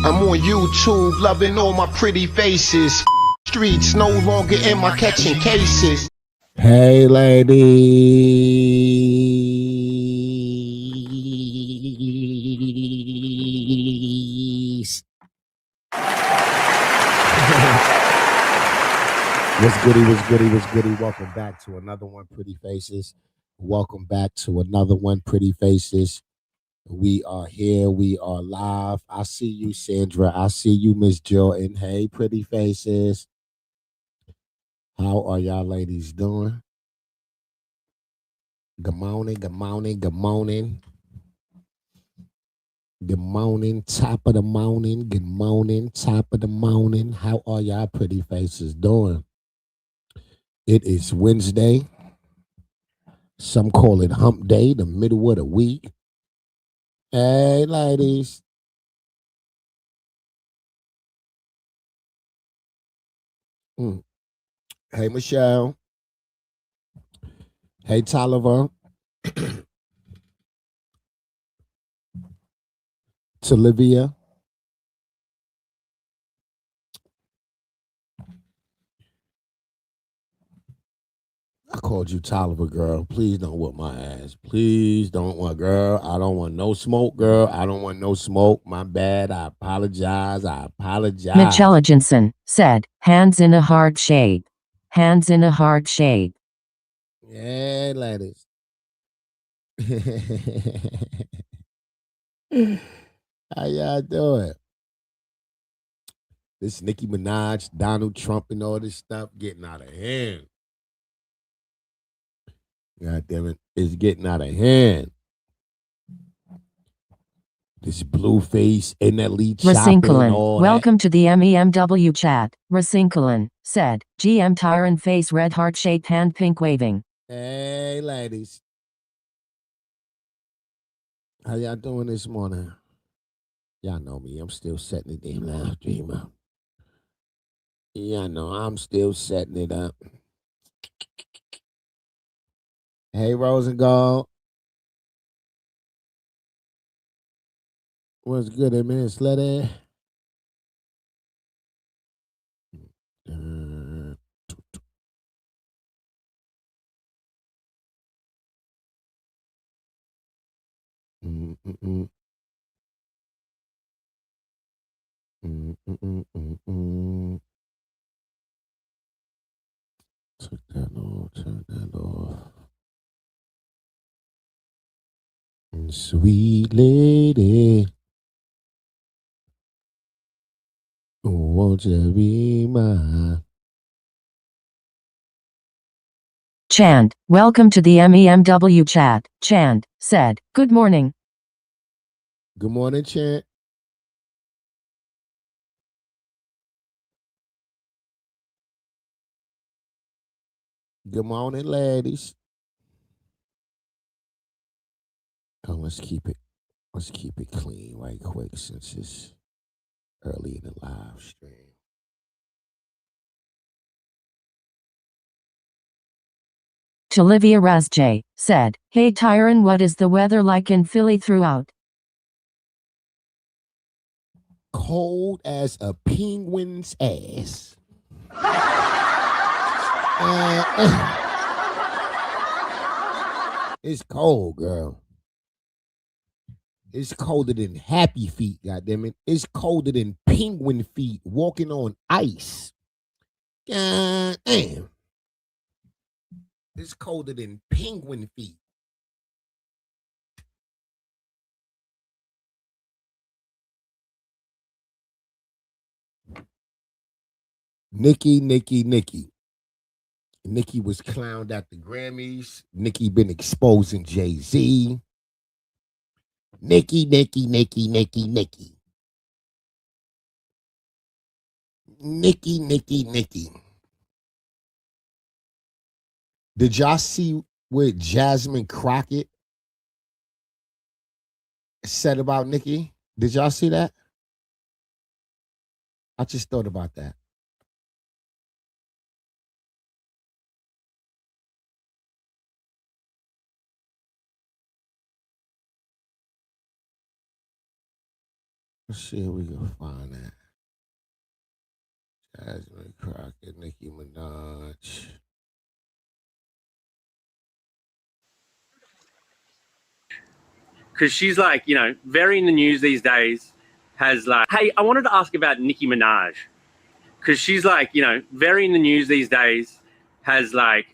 I'm on YouTube, loving all my pretty faces. Streets no longer in my catching cases. Hey, ladies. What's goody, what's goody, what's goody? Welcome back to another one, Pretty Faces. Welcome back to another one, Pretty Faces. We are here. We are live. I see you, Sandra. I see you, Miss Jordan. Hey, Pretty Faces. How are y'all ladies doing? Good morning, good morning, good morning. Good morning, top of the morning. Good morning, top of the morning. How are y'all pretty faces doing? It is Wednesday. Some call it hump day, the middle of the week. Hey, ladies. Hey, Michelle. Hey, Tolliver. Talivia. I called you Tolliver, girl. Please don't whip my ass. Please don't want, girl. I don't want no smoke, girl. I don't want no smoke. My bad. I apologize. I apologize. Michelle Jensen said, hands in a hard shape. Hands in a hard shape. Yeah, ladies. How y'all doing? This Nicki Minaj, Donald Trump, and all this stuff getting out of hand. God damn it, it's getting out of hand. This Blueface and that lead shopping and all welcome to the MEMW chat. Rasinkalan said, GM Tyron face red heart shaped hand pink waving. Hey, ladies. How y'all doing this morning? Y'all know me. I'm still setting the damn live stream up. Y'all know I'm still setting it up. Hey, Rosengold. What's good, man? Slutty? Took that off, turn that off. Sweet lady, won't you be mine? Chand, welcome to the MEMW chat. Chand said, good morning. Good morning, Chant. Good morning, ladies. Oh, let's keep it clean right quick since it's early in the live stream. Olivia Razj said, hey Tyron, what is the weather like in Philly throughout? Cold as a penguin's ass. It's cold, girl. It's colder than happy feet, goddammit. It's colder than penguin feet walking on ice. God damn. It's colder than penguin feet. Nicki. Nicki was clowned at the Grammys. Nicki been exposing Jay-Z. Nicki. Did y'all see what Jasmine Crockett said about Nicki? Did y'all see that? I just thought about that. Let's see if we can find that. Jasmine Crockett, Nicki Minaj. Because she's like, you know, very in the news these days. Has like, hey, I wanted to ask about Nicki Minaj. Because she's like, you know, very in the news these days. Has like,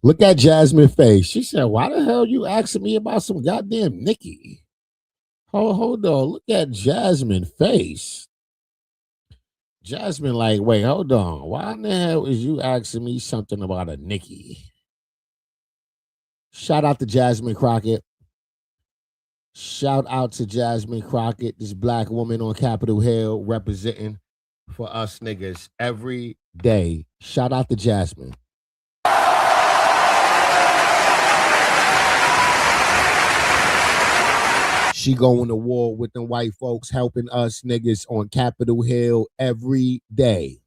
Look at Jasmine's face. She said, "Why the hell you asking me about some goddamn Nicki?" Hold on. Look at Jasmine's face. Jasmine, like, wait, hold on. Why in the hell is you asking me something about a Nicki? Shout out to Jasmine Crockett. Shout out to Jasmine Crockett, this black woman on Capitol Hill representing for us niggas every day. Shout out to Jasmine. She going to war with them white folks, helping us niggas on Capitol Hill every day.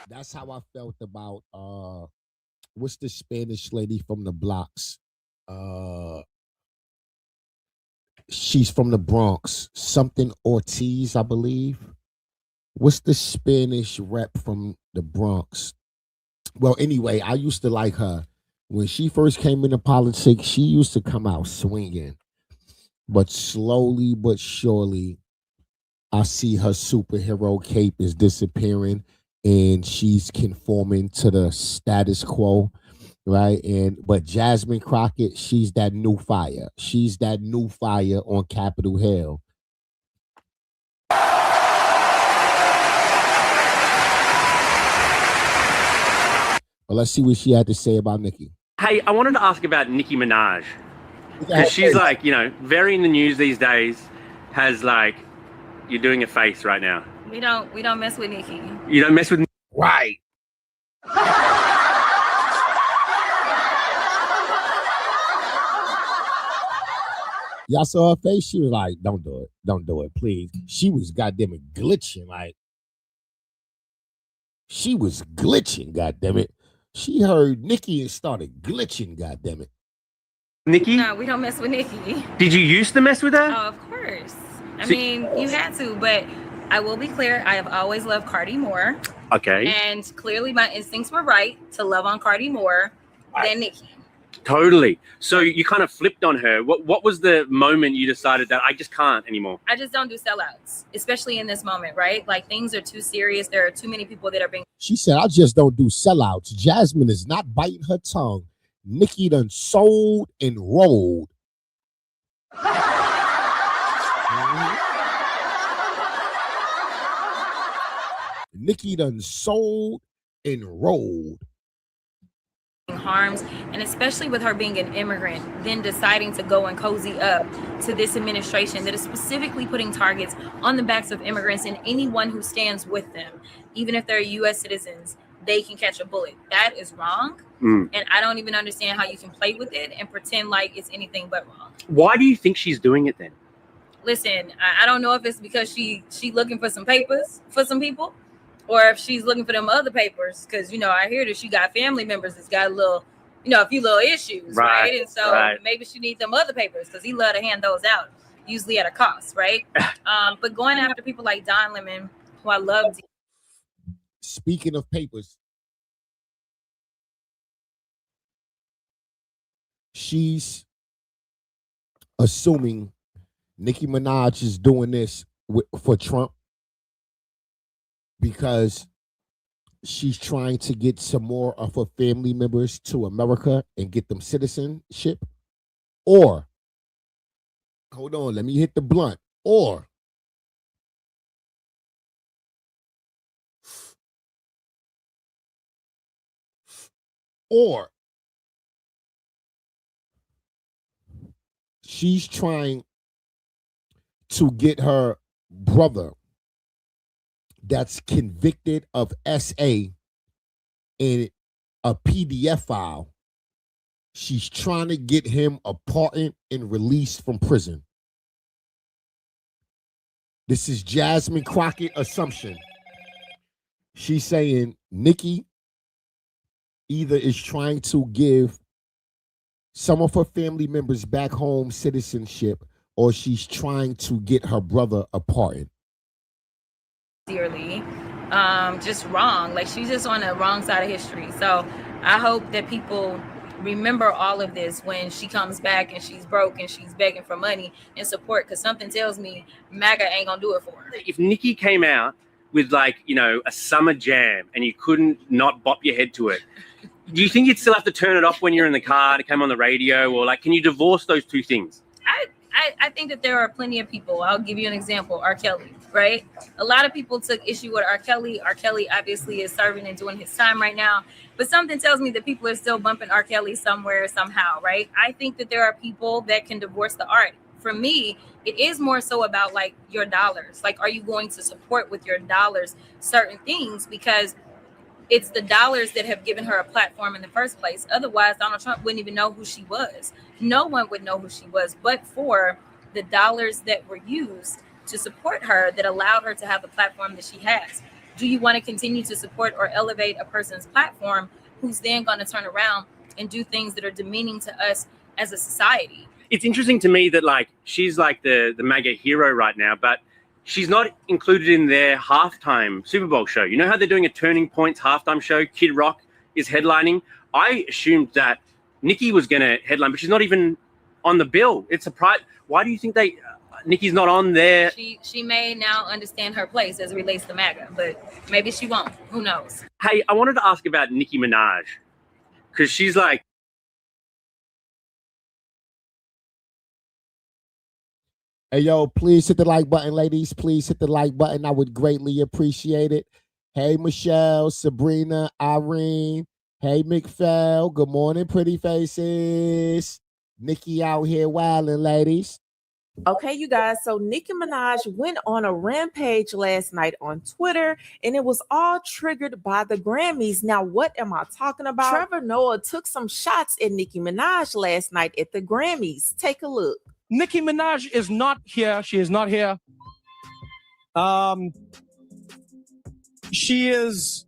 That's how I felt about what's the Spanish lady from the blocks? She's from the Bronx. Something Ortiz, I believe. What's the Spanish rep from the Bronx? Well, anyway, I used to like her. When she first came into politics, she used to come out swinging. But slowly but surely, I see her superhero cape is disappearing and she's conforming to the status quo, right? But Jasmine Crockett, she's that new fire. She's that new fire on Capitol Hill. But let's see what she had to say about Nicki. hey, I wanted to ask about Nicki Minaj. Because she's like, you know, very in the news these days. Has like, you're doing a face right now. We don't mess with Nicki. You don't mess with. Right. Y'all saw her face? She was like, don't do it. Don't do it, please. She was goddamn it glitching. Like, she was glitching, goddamn it. She heard Nicki and started glitching, goddamn it. Nicki? No, we don't mess with Nicki. Did you used to mess with her? Oh, of course. I mean, you had to, but I will be clear. I have always loved Cardi more. Okay. And clearly my instincts were right to love on Cardi more than Nicki. Totally. So you kind of flipped on her. What was the moment you decided that I just can't anymore? I just don't do sellouts, especially in this moment, right? Like things are too serious. There are too many people that are being. She said, I just don't do sellouts. Jasmine is not biting her tongue. Nicki done sold and rolled. Nicki done sold and rolled. Harms, and especially with her being an immigrant, then deciding to go and cozy up to this administration that is specifically putting targets on the backs of immigrants and anyone who stands with them, even if they're U.S. citizens, they can catch a bullet. That is wrong. And I don't even understand how you can play with it and pretend like it's anything but wrong. Why do you think she's doing it then? Listen, I don't know if it's because she looking for some papers for some people, or if she's looking for them other papers, because, you know, I hear that she got family members that's got a little, you know, a few little issues, right? And so maybe she needs them other papers because he love to hand those out, usually at a cost, right? But going after people like Don Lemon, who I love. Speaking of papers, she's assuming Nicki Minaj is doing this for Trump because she's trying to get some more of her family members to America and get them citizenship. Or, hold on, let me hit the blunt. Or, she's trying to get her brother that's convicted of SA in a PDF file. She's trying to get him a pardon and released from prison. This is Jasmine Crockett assumption. She's saying Nicki either is trying to give some of her family members back home citizenship, or she's trying to get her brother a pardon. Dearly, just wrong. Like, she's just on the wrong side of history. So I hope that people remember all of this when she comes back and she's broke and she's begging for money and support, because something tells me MAGA ain't gonna do it for her. If Nicki came out with, like, you know, a summer jam and you couldn't not bop your head to it, do you think you'd still have to turn it off when you're in the car to come on the radio? Or, like, can you divorce those two things? I think that there are plenty of people. I'll give you an example. R. Kelly, right? A lot of people took issue with R. Kelly. R. Kelly obviously is serving and doing his time right now. But something tells me that people are still bumping R. Kelly somewhere, somehow, right? I think that there are people that can divorce the art. For me, it is more so about, like, your dollars. Like, are you going to support with your dollars certain things? Because it's the dollars that have given her a platform in the first place. Otherwise, Donald Trump wouldn't even know who she was. No one would know who she was, but for the dollars that were used to support her that allowed her to have the platform that she has. Do you want to continue to support or elevate a person's platform who's then going to turn around and do things that are demeaning to us as a society? It's interesting to me that, like, she's like the MAGA hero right now, but she's not included in their halftime Super Bowl show. You know how they're doing a Turning Points halftime show? Kid Rock is headlining. I assumed that Nicki was going to headline, but she's not even on the bill. It's a pride. Why do you think Nicki's not on there? She may now understand her place as it relates to MAGA, but maybe she won't. Who knows? Hey, I wanted to ask about Nicki Minaj, because she's like, Hey, yo, please hit the like button, ladies. Please hit the like button. I would greatly appreciate it. Hey, Michelle, Sabrina, Irene. Hey, McFell. Good morning, pretty faces. Nicki out here wilding, ladies. Okay, you guys. So Nicki Minaj went on a rampage last night on Twitter, and it was all triggered by the Grammys. Now, what am I talking about? Trevor Noah took some shots at Nicki Minaj last night at the Grammys. Take a look. Nicki Minaj is not here. She is not here. She is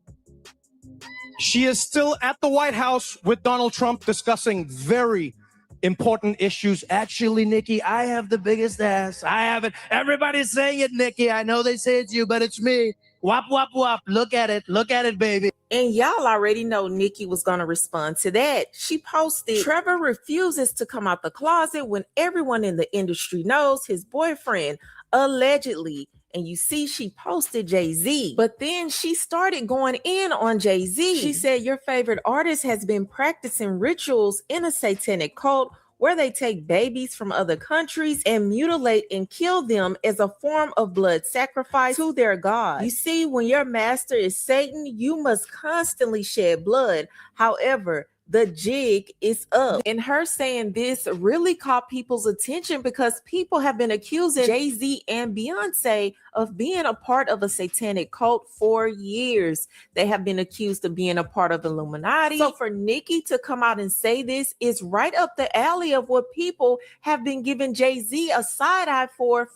still at the White House with Donald Trump discussing very important issues. Actually, Nicki, I have the biggest ass. I have it. Everybody's saying it, Nicki. I know they say it's you, but it's me. Wop, wop, wop. Look at it. Look at it, baby. And y'all already know Nicki was going to respond to that. She posted, Trevor refuses to come out the closet when everyone in the industry knows his boyfriend, allegedly. And you see, she posted Jay-Z. But then she started going in on Jay-Z. She said, your favorite artist has been practicing rituals in a satanic cult where they take babies from other countries and mutilate and kill them as a form of blood sacrifice to their god. You see, when your master is Satan, you must constantly shed blood. However, the jig is up. And her saying this really caught people's attention because people have been accusing Jay-Z and Beyonce of being a part of a satanic cult for years. They have been accused of being a part of the Illuminati. So for Nicki to come out and say this is right up the alley of what people have been giving Jay-Z a side eye for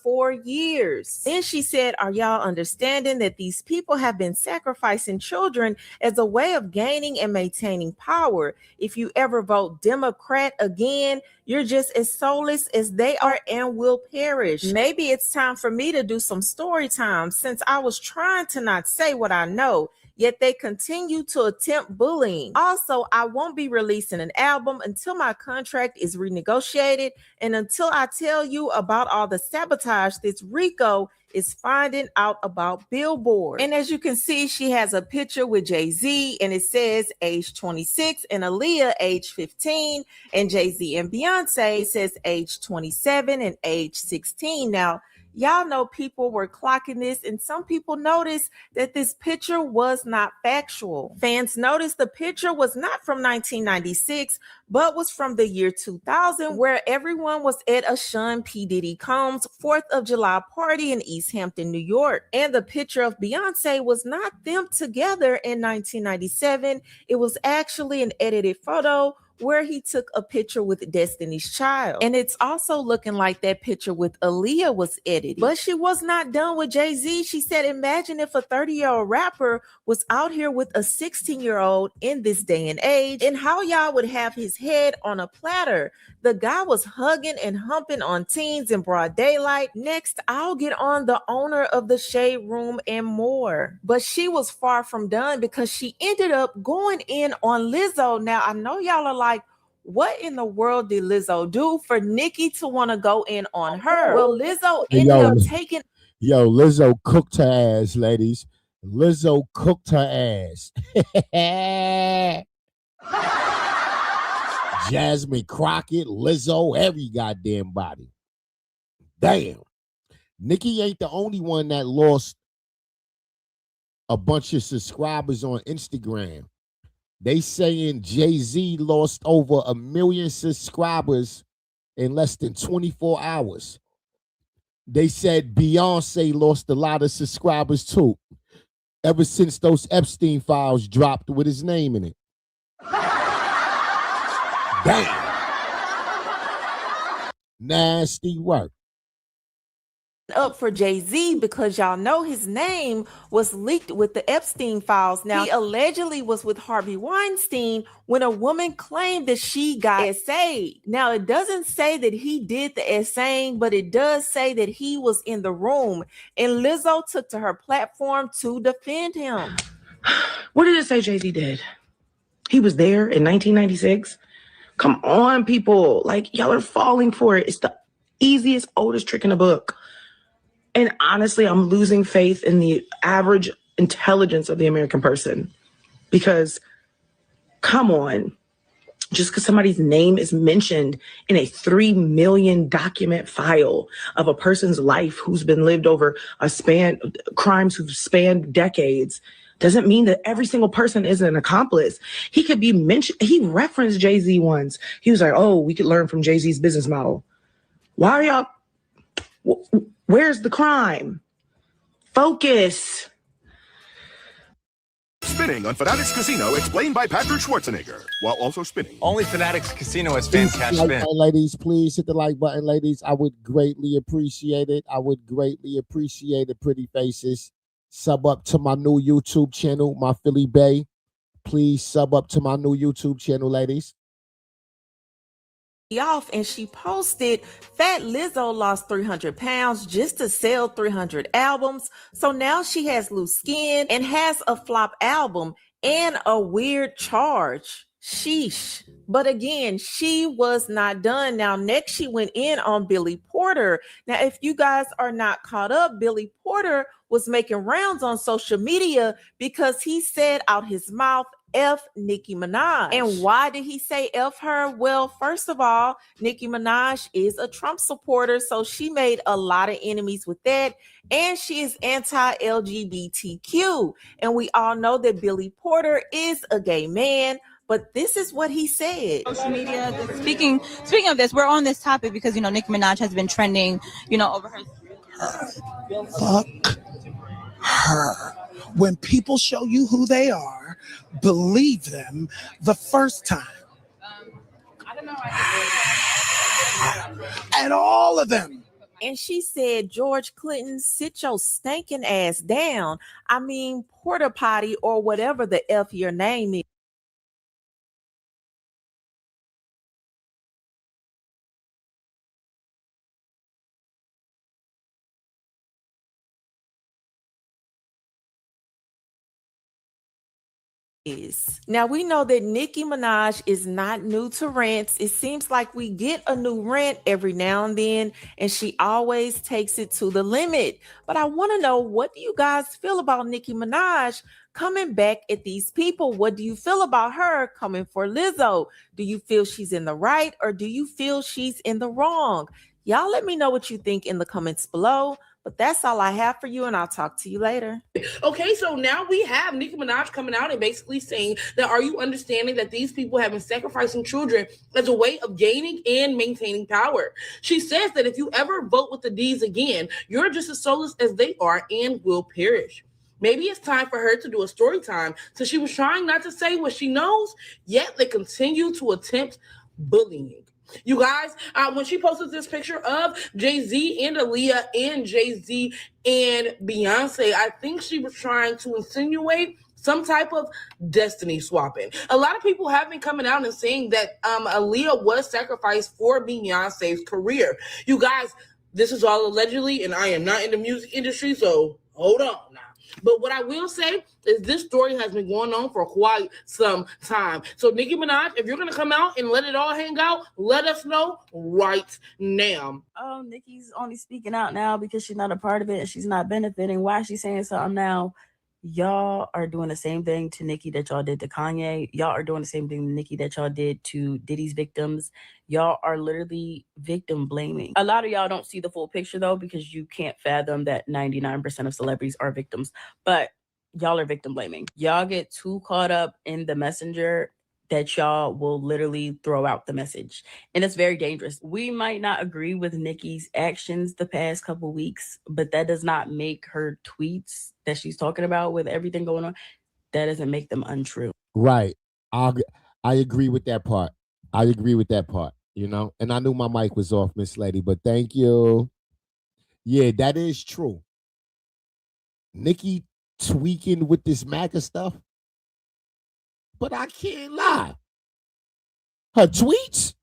years. Then she said, are y'all understanding that these people have been sacrificing children as a way of gaining and maintaining power? If you ever vote Democrat again, you're just as soulless as they are and will perish. Maybe it's time for me to do some story time since I was trying to not say what I know, yet they continue to attempt bullying. Also, I won't be releasing an album until my contract is renegotiated and until I tell you about all the sabotage this Rico is finding out about Billboard. And as you can see, she has a picture with Jay-Z and it says age 26 and Aaliyah age 15, and Jay-Z and Beyonce it says age 27 and age 16. Now, y'all know people were clocking this, and some people noticed that this picture was not factual. Fans noticed the picture was not from 1996, but was from the year 2000, where everyone was at a Sean P. Diddy Combs 4th of July party in East Hampton, New York. And the picture of Beyonce was not them together in 1997. It was actually an edited photo where he took a picture with Destiny's Child. And it's also looking like that picture with Aaliyah was edited. But she was not done with Jay-Z. She said, imagine if a 30-year-old rapper was out here with a 16-year-old in this day and age, and how y'all would have his head on a platter. The guy was hugging and humping on teens in broad daylight. Next, I'll get on the owner of the Shade Room and more. But she was far from done because she ended up going in on Lizzo. Now, I know y'all are like, what in the world did Lizzo do for Nicki to want to go in on her? Well, Lizzo ended up taking... Yo, Lizzo cooked her ass, ladies. Lizzo cooked her ass. Jasmine Crockett, Lizzo, every goddamn body. Damn. Nicki ain't the only one that lost a bunch of subscribers on Instagram. They saying Jay-Z lost over 1 million subscribers in less than 24 hours. They said Beyonce lost a lot of subscribers too, ever since those Epstein files dropped with his name in it. Damn. Nasty work. Up for Jay-Z because y'all know his name was leaked with the Epstein files. Now, he allegedly was with Harvey Weinstein when a woman claimed that she got essayed. Now, it doesn't say that he did the essaying, but it does say that he was in the room, and Lizzo took to her platform to defend him. What did it say Jay-Z did? He was there in 1996? Come on, people. Like, y'all are falling for it. It's the easiest, oldest trick in the book. And honestly, I'm losing faith in the average intelligence of the American person. Because, come on, just because somebody's name is mentioned in a 3 million document file of a person's life who's been lived over crimes who've spanned decades, doesn't mean that every single person is an accomplice. He could be mentioned. He referenced Jay-Z once. He was like, oh, we could learn from Jay-Z's business model. Why are y'all... Where's the crime? Focus. Spinning on Fanatics Casino, explained by Patrick Schwarzenegger, while also spinning. Only Fanatics Casino has fans cash spin. Ladies, please hit the like button, ladies. I would greatly appreciate it. I would greatly appreciate it, pretty faces. Sub up to my new YouTube channel, my Philly Bay. Please sub up to my new YouTube channel, ladies. Off, and she posted Fat Lizzo lost 300 pounds just to sell 300 albums. So now she has loose skin and has a flop album and a weird charge. Sheesh. But again, she was not done. Now, next she went in on Billy Porter. Now, if you guys are not caught up, Billy Porter was making rounds on social media because he said out his mouth, F Nicki Minaj. And why did he say F her? Well, first of all, Nicki Minaj is a Trump supporter, so she made a lot of enemies with that. And she is anti-LGBTQ. And we all know that Billy Porter is a gay man. But this is what he said. Social media. Speaking of this, we're on this topic because, Nicki Minaj has been trending, over her. Fuck her. When people show you who they are, believe them the first time. I don't know. And all of them. And she said, George Clinton, sit your stinking ass down. I mean, porta potty or whatever the F your name is. Now we know that Nicki Minaj is not new to rants. It seems like we get a new rant every now and then, and she always takes it to the limit. But I want to know, what do you guys feel about Nicki Minaj coming back at these people? What do you feel about her coming for Lizzo? Do you feel she's in the right, or do you feel she's in the wrong? Y'all let me know what you think in the comments below. But that's all I have for you, and I'll talk to you later. Okay, so now we have Nicki Minaj coming out and basically saying that, are you understanding that these people have been sacrificing children as a way of gaining and maintaining power? She says that if you ever vote with the D's again, you're just as soulless as they are and will perish. Maybe it's time for her to do a story time. So she was trying not to say what she knows, yet they continue to attempt bullying. You guys, when she posted this picture of Jay-Z and Aaliyah and Jay-Z and Beyonce, I think she was trying to insinuate some type of destiny swapping. A lot of people have been coming out and saying that Aaliyah was sacrificed for Beyonce's career. You guys, this is all allegedly, and I am not in the music industry, so hold on now. But what I will say is this story has been going on for quite some time. So Nicki Minaj, if you're going to come out and let it all hang out, let us know right now. Oh, Nicki's only speaking out now because she's not a part of it and she's not benefiting. Why is she saying something now? Y'all are doing the same thing to Nicki that y'all did to Kanye. Y'all are doing the same thing to Nicki that y'all did to Diddy's victims. Y'all are literally victim blaming. A lot of y'all don't see the full picture though, because you can't fathom that 99% of celebrities are victims, but y'all are victim blaming. Y'all get too caught up in the messenger that y'all will literally throw out the message. And it's very dangerous. We might not agree with Nicki's actions the past couple weeks, but that does not make her tweets that she's talking about with everything going on, that doesn't make them untrue. Right. I agree with that part. I agree with that part, you know? And I knew my mic was off, Miss Lady, but thank you. Yeah, that is true. Nicki tweaking with this MAGA stuff. But I can't lie. Her tweets,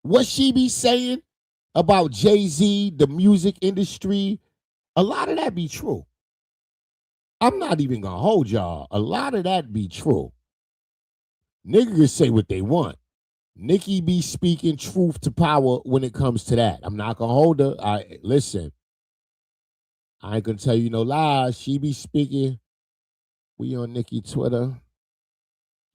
what she be saying about Jay-Z, the music industry, a lot of that be true. I'm not even going to hold y'all. A lot of that be true. Niggas say what they want. Nicki be speaking truth to power when it comes to that. I'm not going to hold her. Listen, I ain't going to tell you no lies. She be speaking. We on Nicki Twitter.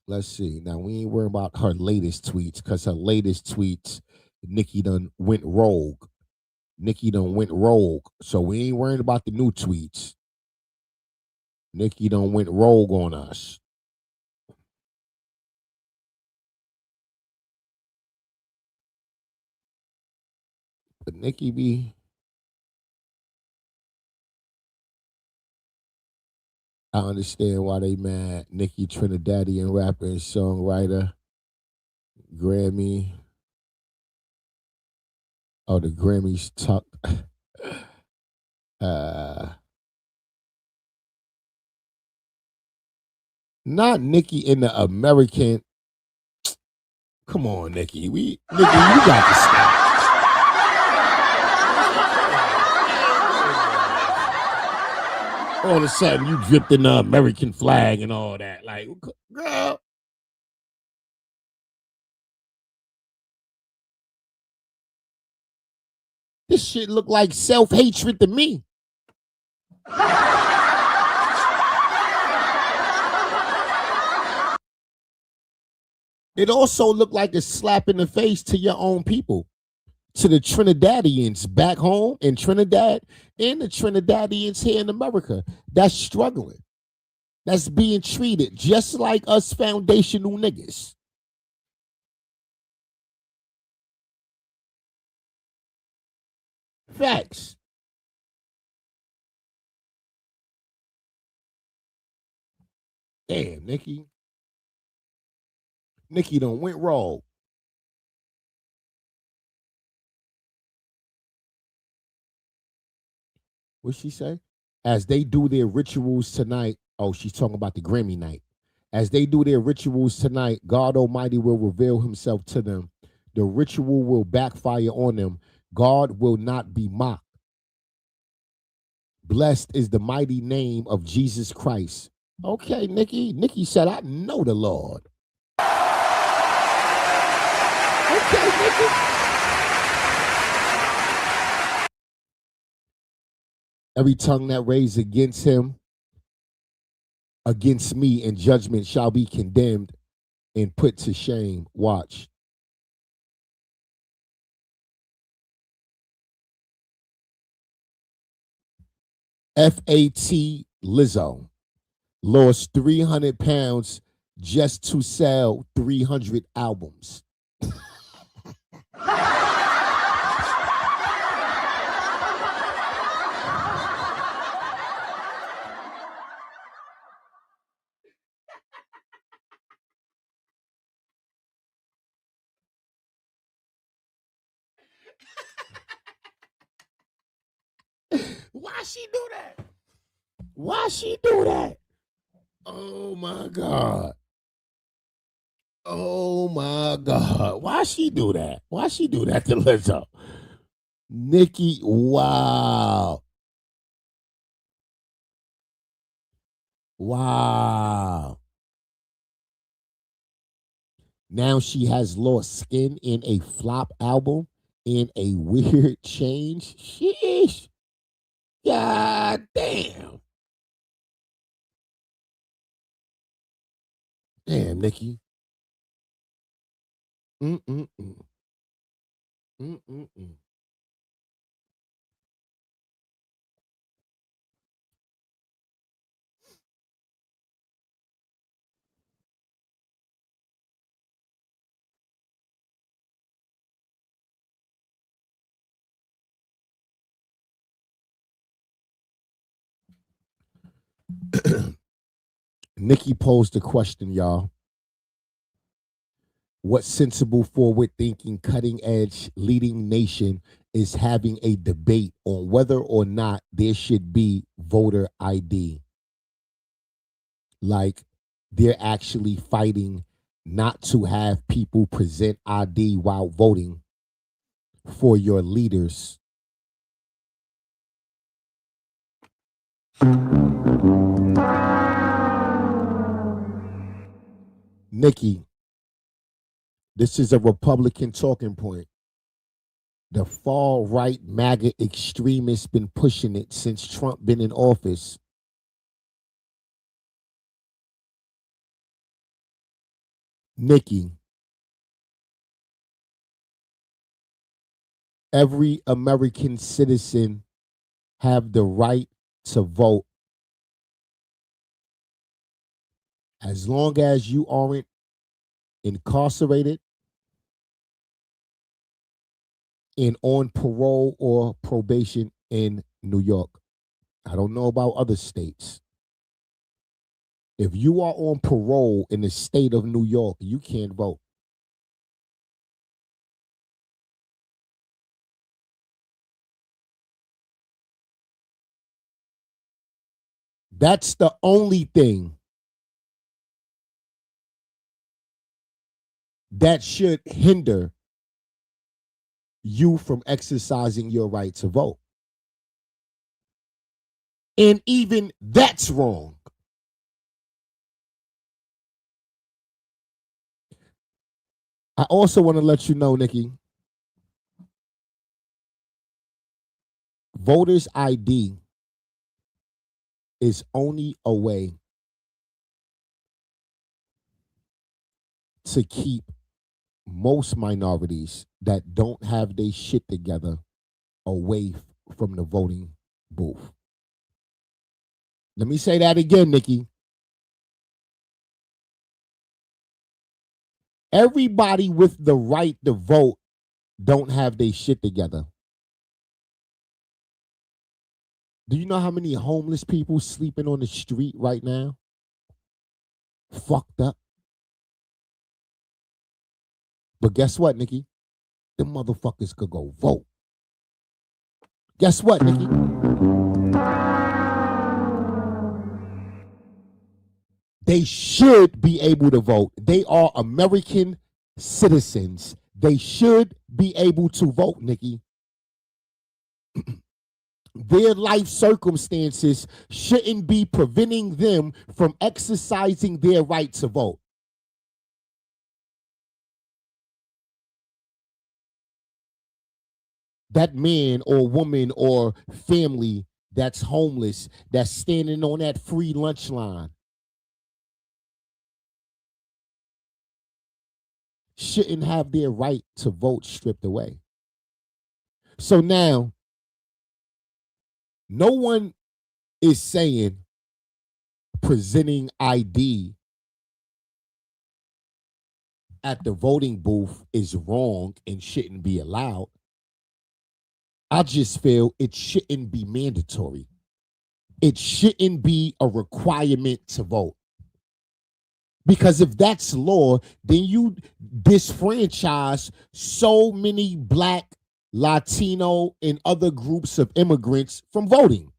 Let's see. Now, we ain't worrying about her latest tweets because her latest tweets, Nicki done went rogue. Nicki done went rogue. So we ain't worrying about the new tweets. Nicki done went rogue on us. But Nicki be... I understand why they mad. Nicki Trinidadian rapper and songwriter. Grammy. Oh, the Grammys tucked. Not Nicki in the American. Come on, Nicki. Nicki, you got to stop. All of a sudden, you dripped in the American flag and all that. Like, girl. This shit look like self-hatred to me. It also looked like a slap in the face to your own people. To the Trinidadians back home in Trinidad and the Trinidadians here in America that's struggling, that's being treated just like us foundational niggas. Facts. Damn, Nicki. Nicki done went rogue. What'd she say? As they do their rituals tonight. Oh, she's talking about the Grammy night. As they do their rituals tonight, God Almighty will reveal himself to them. The ritual will backfire on them. God will not be mocked. Blessed is the mighty name of Jesus Christ. Okay, Nicki. Nicki said, I know the Lord. Okay, Nicki. Every tongue that raised against him, against me in judgment shall be condemned and put to shame. Watch. FAT Lizzo lost 300 pounds just to sell 300 albums. Why she do that? Why she do that? Oh my God. Oh my God. Why she do that? Why she do that to Lizzo? Nicki, wow. Wow. Now she has lost skin in a flop album in a weird change. Sheesh. God damn. Damn, Nicki. Mm-mm-mm. Mm-mm-mm. Nicki posed the question, y'all. What sensible, forward thinking, cutting edge, leading nation is having a debate on whether or not there should be voter ID? Like they're actually fighting not to have people present ID while voting for your leaders. Nicki, this is a Republican talking point. The far right MAGA extremists been pushing it since Trump been in office. Nicki, every American citizen have the right to vote as long as you aren't incarcerated and on parole or probation in New York. I don't know about other states. If you are on parole in the state of New York, you can't vote. That's the only thing that should hinder you from exercising your right to vote. And even that's wrong. I also want to let you know, Nicki, voters ID is only a way to keep most minorities that don't have their shit together away from the voting booth. Let me say that again, Nicki. Everybody with the right to vote don't have their shit together. Do you know how many homeless people sleeping on the street right now? Fucked up. But guess what, Nicki? The motherfuckers could go vote. Guess what, Nicki? They should be able to vote. They are American citizens. They should be able to vote, Nicki. Their life circumstances shouldn't be preventing them from exercising their right to vote. That man or woman or family that's homeless, that's standing on that free lunch line, shouldn't have their right to vote stripped away. So now, no one is saying presenting ID at the voting booth is wrong and shouldn't be allowed. I just feel it shouldn't be mandatory. It shouldn't be a requirement to vote. Because if that's law, then you disfranchise so many black Latino, and other groups of immigrants from voting.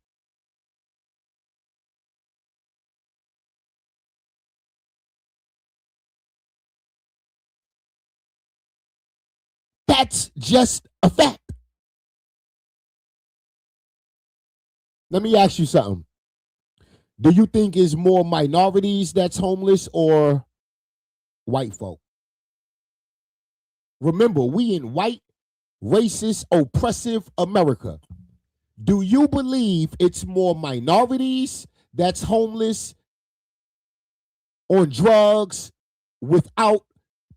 That's just a fact. Let me ask you something. Do you think it's more minorities that's homeless or white folk? Remember, we in white, racist, oppressive America. Do you believe it's more minorities that's homeless, on drugs, without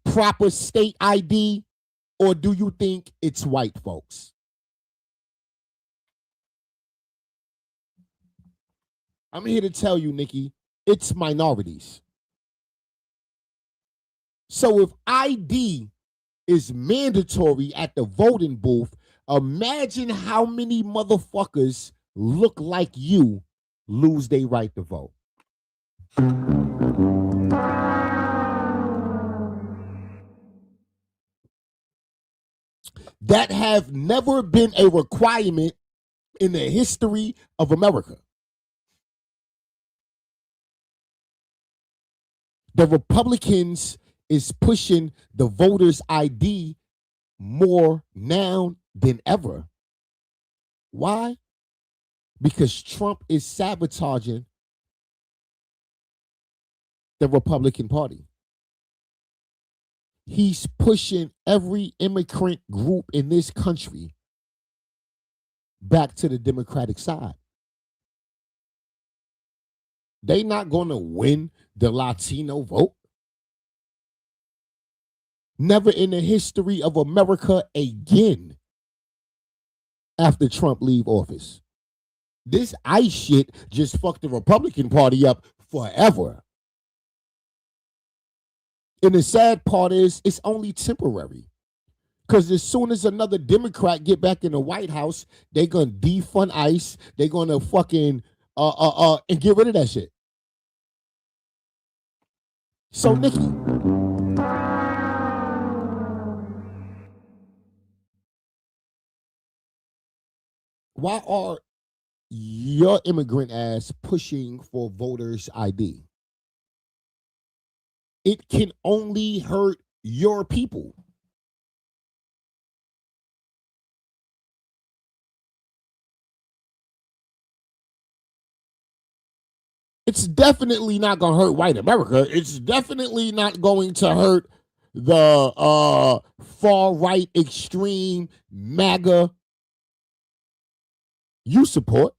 proper state ID, or do you think it's white folks? I'm here to tell you, Nicki, it's minorities. So if ID is mandatory at the voting booth, imagine how many motherfuckers look like you lose their right to vote. That have never been a requirement in the history of America. The Republicans is pushing the voters' ID more now than ever. Why? Because Trump is sabotaging the Republican Party. He's pushing every immigrant group in this country back to the Democratic side. They're not going to win the Latino vote. Never in the history of America again after Trump leave office. This ICE shit just fucked the Republican Party up forever. And the sad part is it's only temporary. Because as soon as another Democrat get back in the White House, they're going to defund ICE. They're going to fucking and get rid of that shit. So, Nicki, why are your immigrant ass pushing for voters' ID? It can only hurt your people. It's definitely not going to hurt white America. It's definitely not going to hurt the far-right extreme MAGA you support.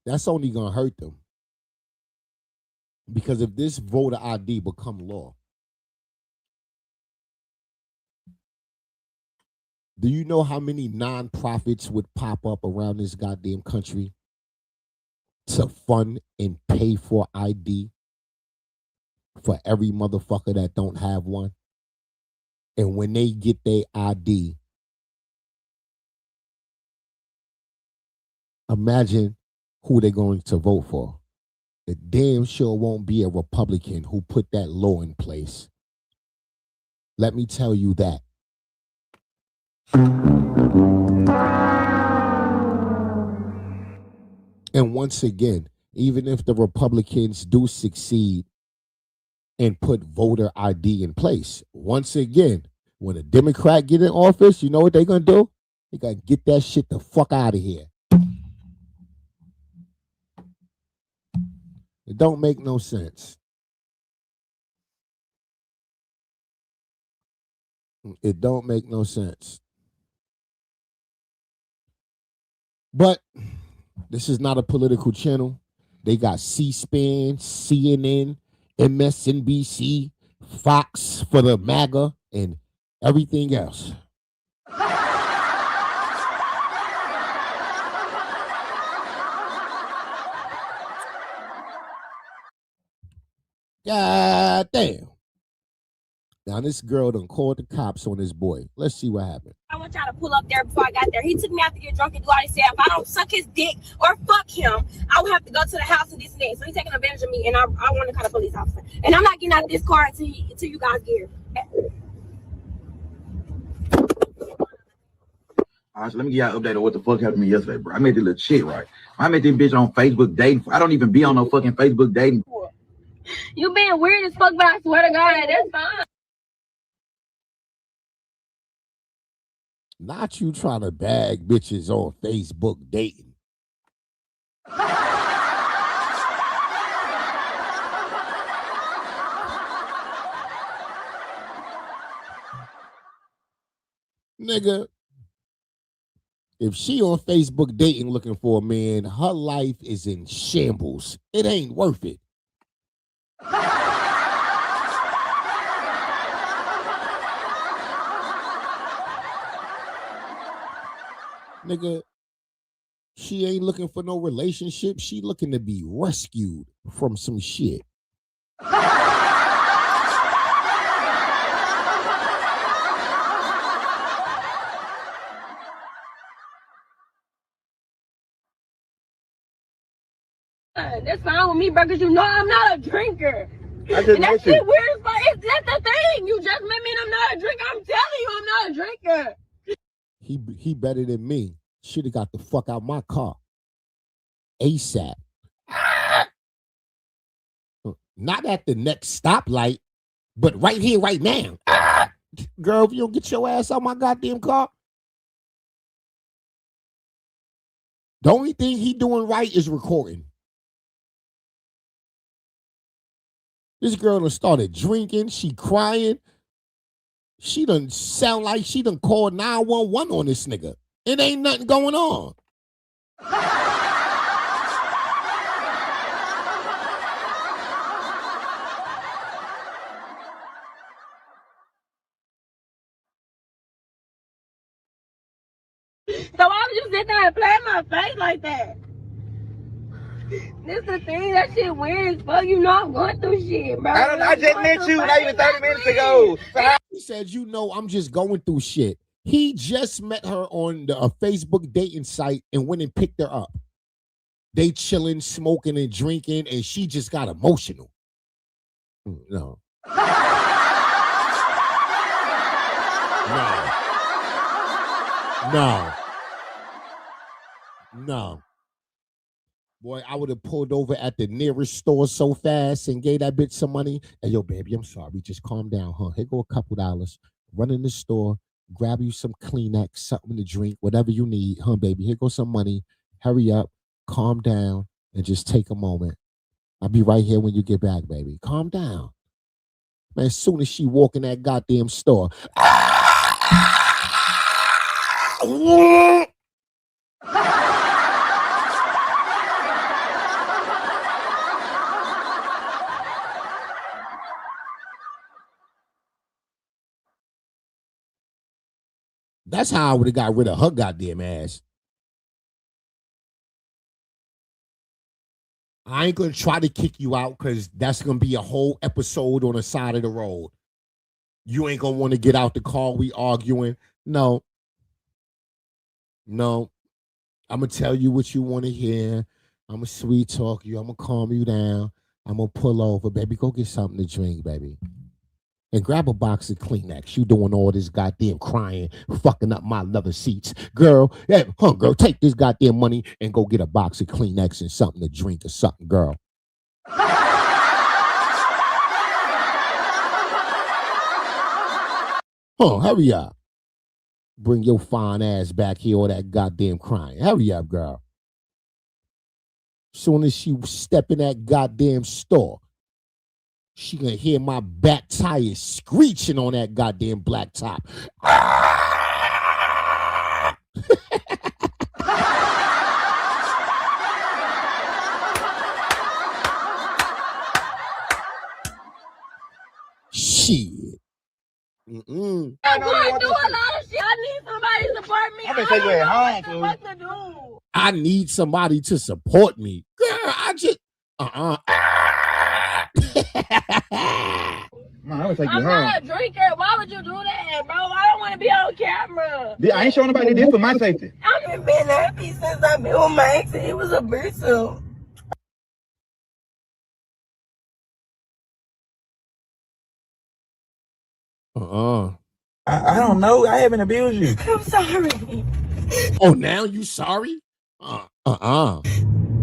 That's only going to hurt them. Because if this voter ID become law, do you know how many nonprofits would pop up around this goddamn country to fund and pay for ID for every motherfucker that don't have one? And when they get their ID, imagine who they're going to vote for. It damn sure won't be a Republican who put that law in place. Let me tell you that. And once again, even if the Republicans do succeed and put voter ID in place, once again, when a Democrat get in office, you know what they're going to do? They're going to get that shit the fuck out of here. It don't make no sense. It don't make no sense. But this is not a political channel. They got C-SPAN, CNN, MSNBC, Fox for the MAGA, and everything else. God damn. Now this girl done called the cops on this boy. Let's see what happened. I want y'all to pull up there before I got there. He took me out to get drunk and do all this stuff. If I don't suck his dick or fuck him, I would have to go to the house and this and that. So he's taking advantage of me, and I want to call the police officer. And I'm not getting out of this car until you guys get here. All right, so let me give y'all an update on what the fuck happened to me yesterday, bro. I met this little shit, right? I met this bitch on Facebook dating. I don't even be on no fucking Facebook dating. You being weird as fuck, but I swear to God, that's fine. Not you trying to bag bitches on Facebook dating. Nigga, if she on Facebook dating looking for a man, her life is in shambles. It ain't worth it. Nigga, she ain't looking for no relationship. She looking to be rescued from some shit. That's fine with me, bro, because you know I'm not a drinker. I just And that met you. shit weird as fuck. That's the thing. You just met me and I'm not a drinker. I'm telling you I'm not a drinker. He better than me. Should have got the fuck out my car. ASAP. Not at the next stoplight, but right here, right now. Girl, if you don't get your ass out my goddamn car. The only thing he doing right is recording. This girl done started drinking. She crying. She done sound like she done called 911 on this nigga. It ain't nothing going on. So why would you sit there and play in my face like that? This the thing, that shit weird as fuck. You know I'm going through shit, bro. I just met you not even 30 minutes ago. He said, you know, I'm just going through shit. He just met her on a Facebook dating site and went and picked her up. They chilling, smoking, and drinking, and she just got emotional. No. No. Boy, I would have pulled over at the nearest store so fast and gave that bitch some money. Hey, yo, baby, I'm sorry. Just calm down, huh? Here go a couple dollars. Run in the store, grab you some Kleenex, something to drink, whatever you need. Huh, baby? Here goes some money. Hurry up, calm down, and just take a moment. I'll be right here when you get back, baby. Calm down. Man, as soon as she walk in that goddamn store. That's how I would have got rid of her goddamn ass. I ain't gonna try to kick you out because that's gonna be a whole episode on the side of the road. You ain't gonna want to get out the car. We arguing. No. I'm gonna tell you what you want to hear. I'm gonna sweet talk you. I'm gonna calm you down. I'm gonna pull over, baby. Go get something to drink, baby. And grab a box of Kleenex. You doing all this goddamn crying, fucking up my leather seats. Girl, girl, take this goddamn money and go get a box of Kleenex and something to drink or something, girl. Hurry up. Bring your fine ass back here, all that goddamn crying. Hurry up, girl. Soon as she step in that goddamn store, she gonna hear my back tires screeching on that goddamn black top. Shit. I'm going through a lot of shit. I need somebody to support me. I'm gonna take you at home, what to do. I need somebody to support me. Girl, I just No, I would take you I'm home. not a drinker. Why would you do that, bro? I don't want to be on camera. I ain't showing nobody this for my safety. I've been being happy since I've been with my ex, and it was abusive. I don't know. I haven't abused you. I'm sorry. Oh, now you sorry?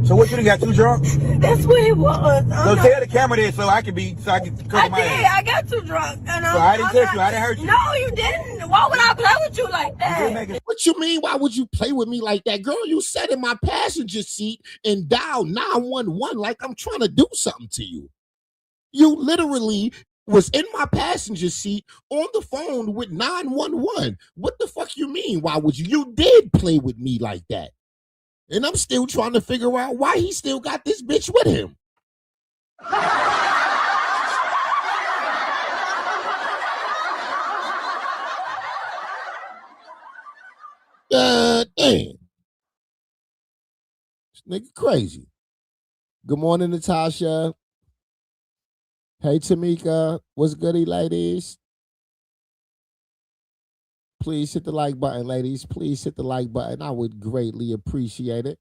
So what, you done got too drunk? That's what it was. So tell the camera this so I can cover my ass. I got too drunk. And So I didn't touch you. I didn't hurt you. No, you didn't. Why would I play with you like that? What you mean? Why would you play with me like that? Girl, you sat in my passenger seat and dialed 911 like I'm trying to do something to you. You literally was in my passenger seat on the phone with 911. What the fuck you mean? Why would you? You did play with me like that. And I'm still trying to figure out why he still got this bitch with him. God damn. This nigga crazy. Good morning, Natasha. Hey, Tamika. What's goody, ladies? Please hit the like button, ladies. Please hit the like button. I would greatly appreciate it.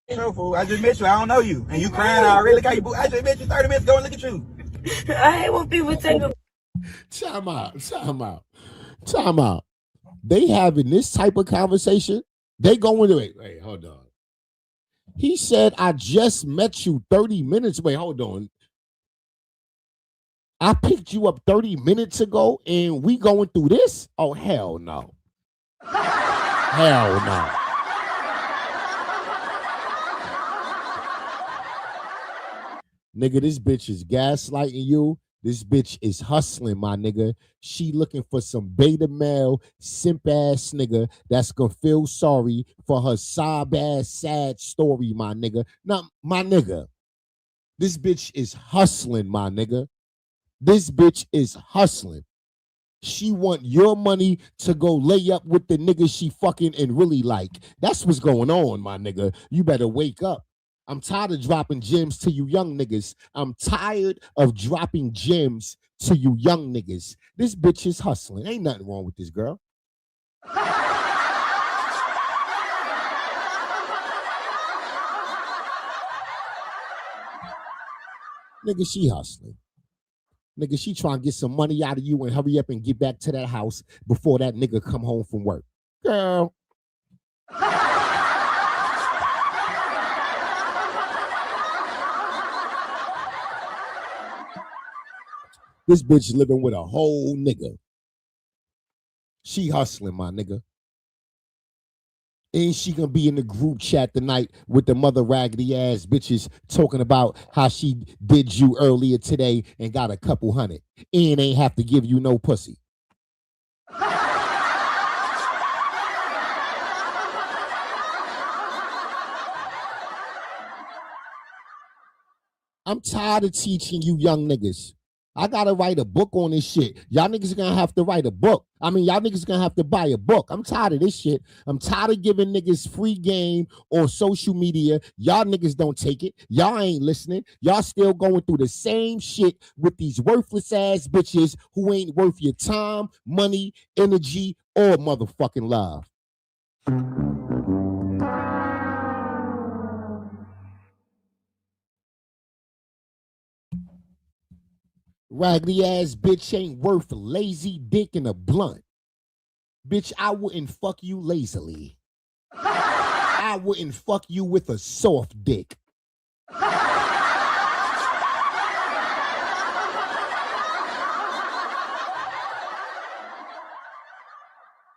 No, fool. I just met you. I don't know you. And you crying already. Look how you I just met you 30 minutes ago and look at you. I hate when people take a... Time out. They having this type of conversation. They going to it. Wait, hold on. He said, I just met you 30 minutes. Wait, hold on. I picked you up 30 minutes ago and we going through this? Oh, hell no. Hell no. Nigga, this bitch is gaslighting you. This bitch is hustling, my nigga. She looking for some beta male, simp ass nigga that's gonna feel sorry for her sob ass sad story, my nigga. Now, my nigga, this bitch is hustling, my nigga. This bitch is hustling. She want your money to go lay up with the nigga she fucking and really like. That's what's going on, my nigga. You better wake up. I'm tired of dropping gems to you young niggas. I'm tired of dropping gems to you young niggas. This bitch is hustling. Ain't nothing wrong with this girl. Nigga, she hustling. Nigga, she trying to get some money out of you and hurry up and get back to that house before that nigga come home from work. Girl. This bitch living with a whole nigga. She hustling, my nigga. Ain't she gonna be in the group chat tonight with the mother raggedy ass bitches talking about how she did you earlier today and got a couple hundred and ain't have to give you no pussy? I'm tired of teaching you young niggas. I gotta write a book on this shit. Y'all niggas are gonna have to write a book. Y'all niggas are gonna have to buy a book. I'm tired of this shit. I'm tired of giving niggas free game on social media. Y'all niggas don't take it. Y'all ain't listening. Y'all still going through the same shit with these worthless ass bitches who ain't worth your time, money, energy, or motherfucking love. Raggedy ass bitch ain't worth a lazy dick and a blunt. Bitch, I wouldn't fuck you lazily. I wouldn't fuck you with a soft dick.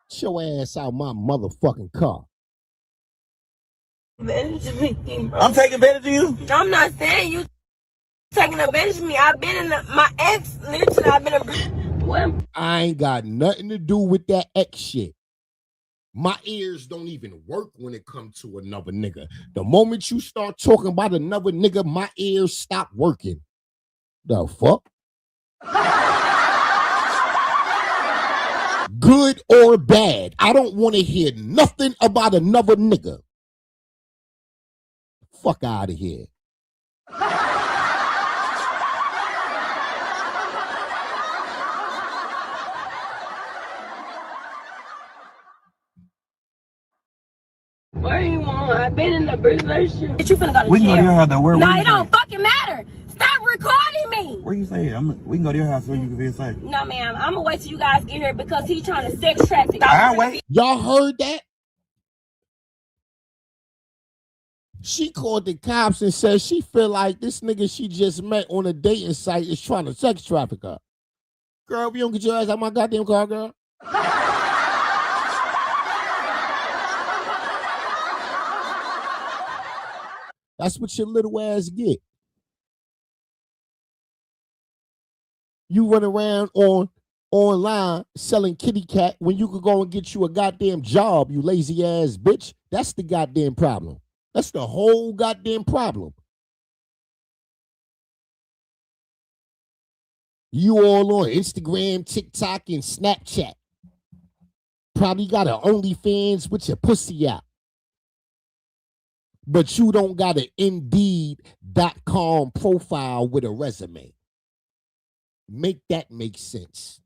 Get your ass out my motherfucking car. Advantage of me, bro. I'm taking advantage of you? I'm not saying you taking advantage of me. I've been in my ex, literally, I've been a... I ain't got nothing to do with that ex shit. My ears don't even work when it comes to another nigga. The moment you start talking about another nigga, my ears stop working. The fuck? Good or bad, I don't want to hear nothing about another nigga. Fuck out of here. Where you want? I've been in the relationship. But you finna go to We can go to jail. your house though. Where No, you it don't stay? fucking matter. Stop recording me. Where you stay? We can go to your house where you can feel safe. No, ma'am. I'm gonna wait till you guys get here because he's trying to sex traffic. I'll wait. Y'all heard that? She called the cops and said she feel like this nigga she just met on a dating site is trying to sex traffic her. Girl, if you don't get your ass out my goddamn car, girl. That's what your little ass get. You run around online selling kitty cat when you could go and get you a goddamn job, you lazy ass bitch. That's the goddamn problem. That's the whole goddamn problem. You all on Instagram, TikTok, and Snapchat. Probably got an OnlyFans with your pussy out. But you don't got an Indeed.com profile with a resume. Make that make sense.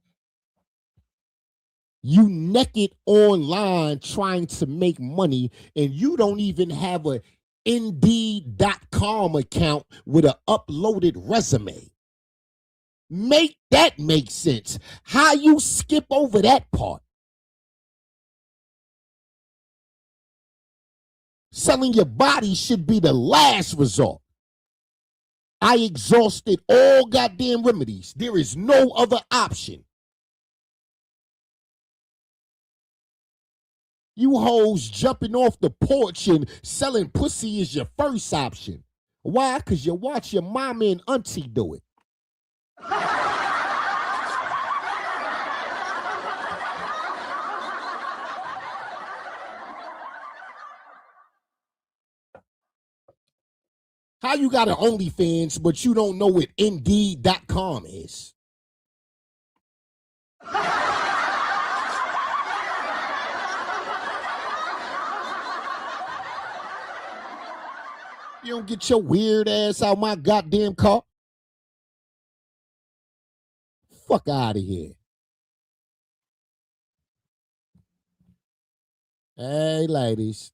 You naked online trying to make money and you don't even have a Indeed.com account with an uploaded resume. Make that make sense. How you skip over that part? Selling your body should be the last resort. I exhausted all goddamn remedies. There is no other option. You hoes jumping off the porch and selling pussy is your first option. Why? Because you watch your mama and auntie do it. How you got an OnlyFans, but you don't know what Indeed.com is? You don't get your weird ass out my goddamn car? Fuck out of here. Hey, ladies.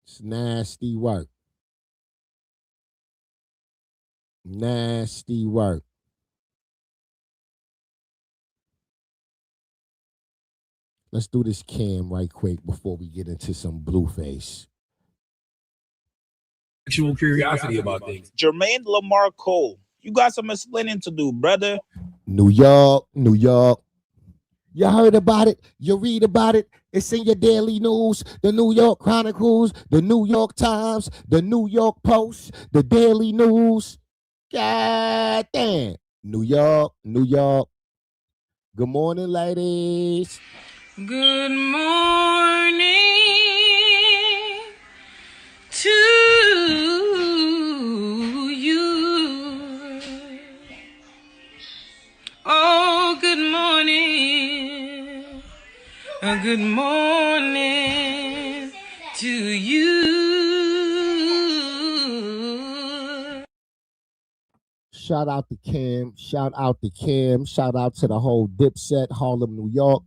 It's nasty work. Nasty work. Let's do this cam right quick before we get into some Blueface. Actual curiosity about things. Jermaine Lamar Cole, you got some explaining to do, brother. New York, New York. You heard about it? You read about it? It's in your daily news. The New York Chronicles, the New York Times, the New York Post, the Daily News. God damn. New York, New York. Good morning, ladies. Good morning to you. Oh, good morning. Good morning to you. Shout out to Cam. Shout out to Cam. Shout out to the whole Dipset, Harlem, New York.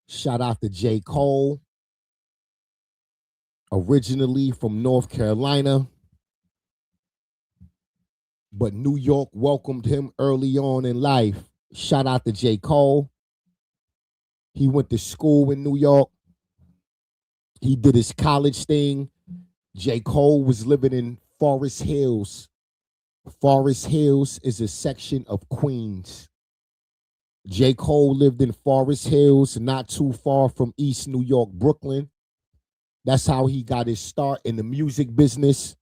Shout out to J. Cole. Originally from North Carolina. But New York welcomed him early on in life. Shout out to J. Cole. He went to school in New York. He did his college thing. J. Cole was living in Forest Hills. Forest Hills is a section of Queens. J. Cole lived in Forest Hills, not too far from East New York, Brooklyn. That's how he got his start in the music business.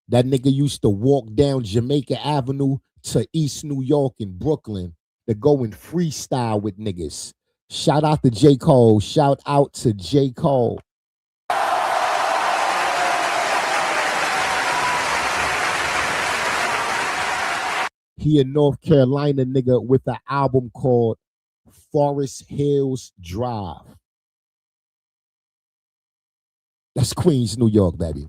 That nigga used to walk down Jamaica Avenue to East New York in Brooklyn to go and freestyle with niggas. Shout out to J. Cole. Shout out to J. Cole. He a North Carolina nigga with an album called Forest Hills Drive. That's Queens, New York, baby.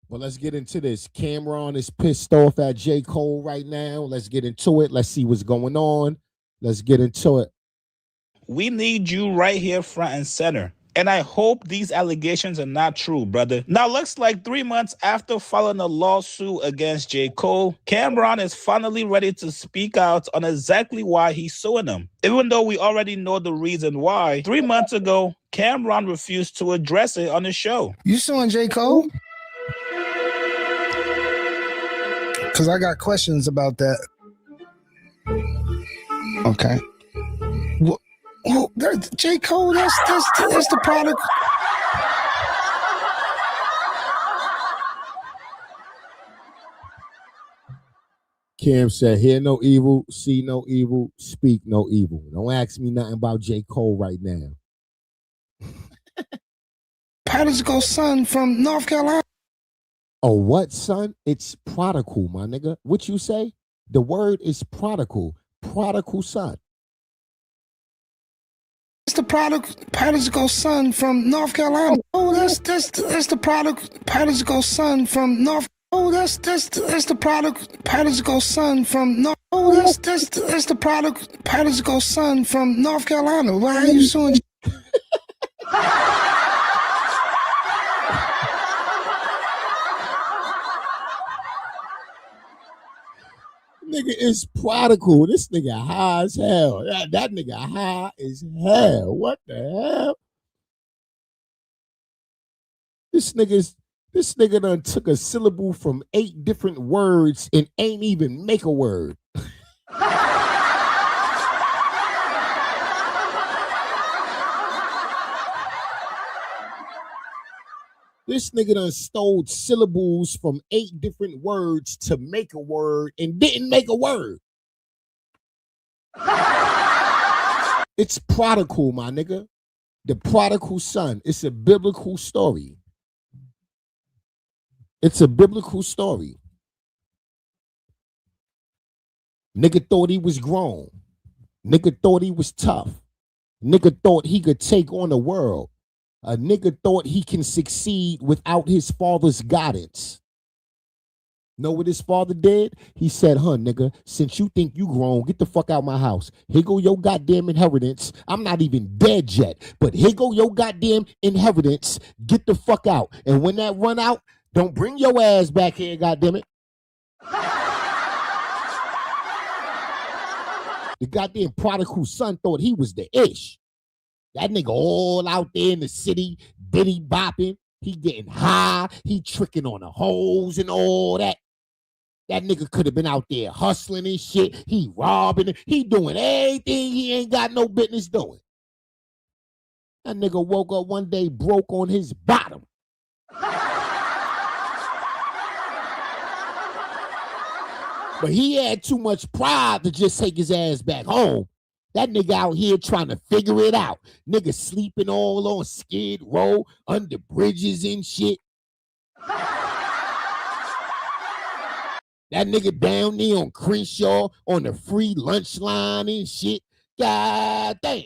Well, let's get into this. Camron is pissed off at J. Cole right now. Let's get into it. Let's see what's going on. Let's get into it. We need you right here front and center. And I hope these allegations are not true, brother. Now, looks like 3 months after filing a lawsuit against J. Cole, Camron is finally ready to speak out on exactly why he's suing him. Even though we already know the reason why, 3 months ago, Camron refused to address it on the show. You suing J. Cole? Because I got questions about that. Okay. Well, J. Cole, that's the product. Cam said, hear no evil, see no evil, speak no evil. Don't ask me nothing about J. Cole right now. Prodigal son from North Carolina. Oh, what, son? It's prodigal, my nigga. What you say? The word is prodigal. Prodigal son. It's the prodigal son from North Carolina. Oh, that's the prodigal son from North. Oh, that's the prodigal son from North. Oh, that's the prodigal son from North Carolina. Why are you suing? Nigga is prodigal. This nigga high as hell. That nigga high as hell. What the hell? This nigga done took a syllable from 8 different words and ain't even make a word. This nigga done stole syllables from 8 different words to make a word and didn't make a word. It's prodigal, my nigga. The prodigal son. It's a biblical story. It's a biblical story. Nigga thought he was grown. Nigga thought he was tough. Nigga thought he could take on the world. A nigga thought he can succeed without his father's guidance. Know what his father did? He said, nigga, since you think you grown, get the fuck out my house. Here go your goddamn inheritance. I'm not even dead yet, but here go your goddamn inheritance. Get the fuck out. And when that run out, don't bring your ass back here, goddammit. The goddamn prodigal son thought he was the ish. That nigga all out there in the city, bitty bopping. He getting high. He tricking on the hoes and all that. That nigga could have been out there hustling and shit. He robbing. He doing everything he ain't got no business doing. That nigga woke up one day broke on his bottom. But he had too much pride to just take his ass back home. That nigga out here trying to figure it out. Nigga sleeping all on Skid Row, under bridges and shit. That nigga down there on Crenshaw on the free lunch line and shit. God damn.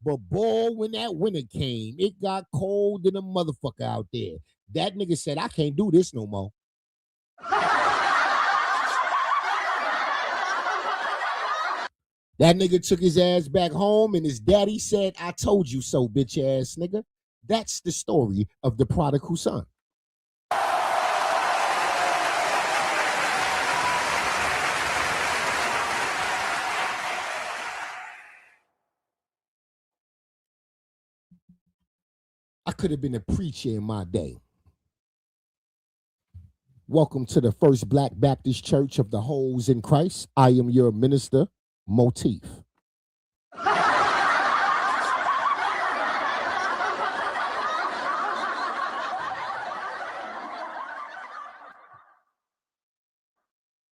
But boy, when that winter came, it got cold than a motherfucker out there. That nigga said, I can't do this no more. That nigga took his ass back home and his daddy said, I told you so, bitch ass nigga. That's the story of the prodigal son. I could have been a preacher in my day. Welcome to the First Black Baptist Church of the Hoes in Christ. I am your minister, Motif.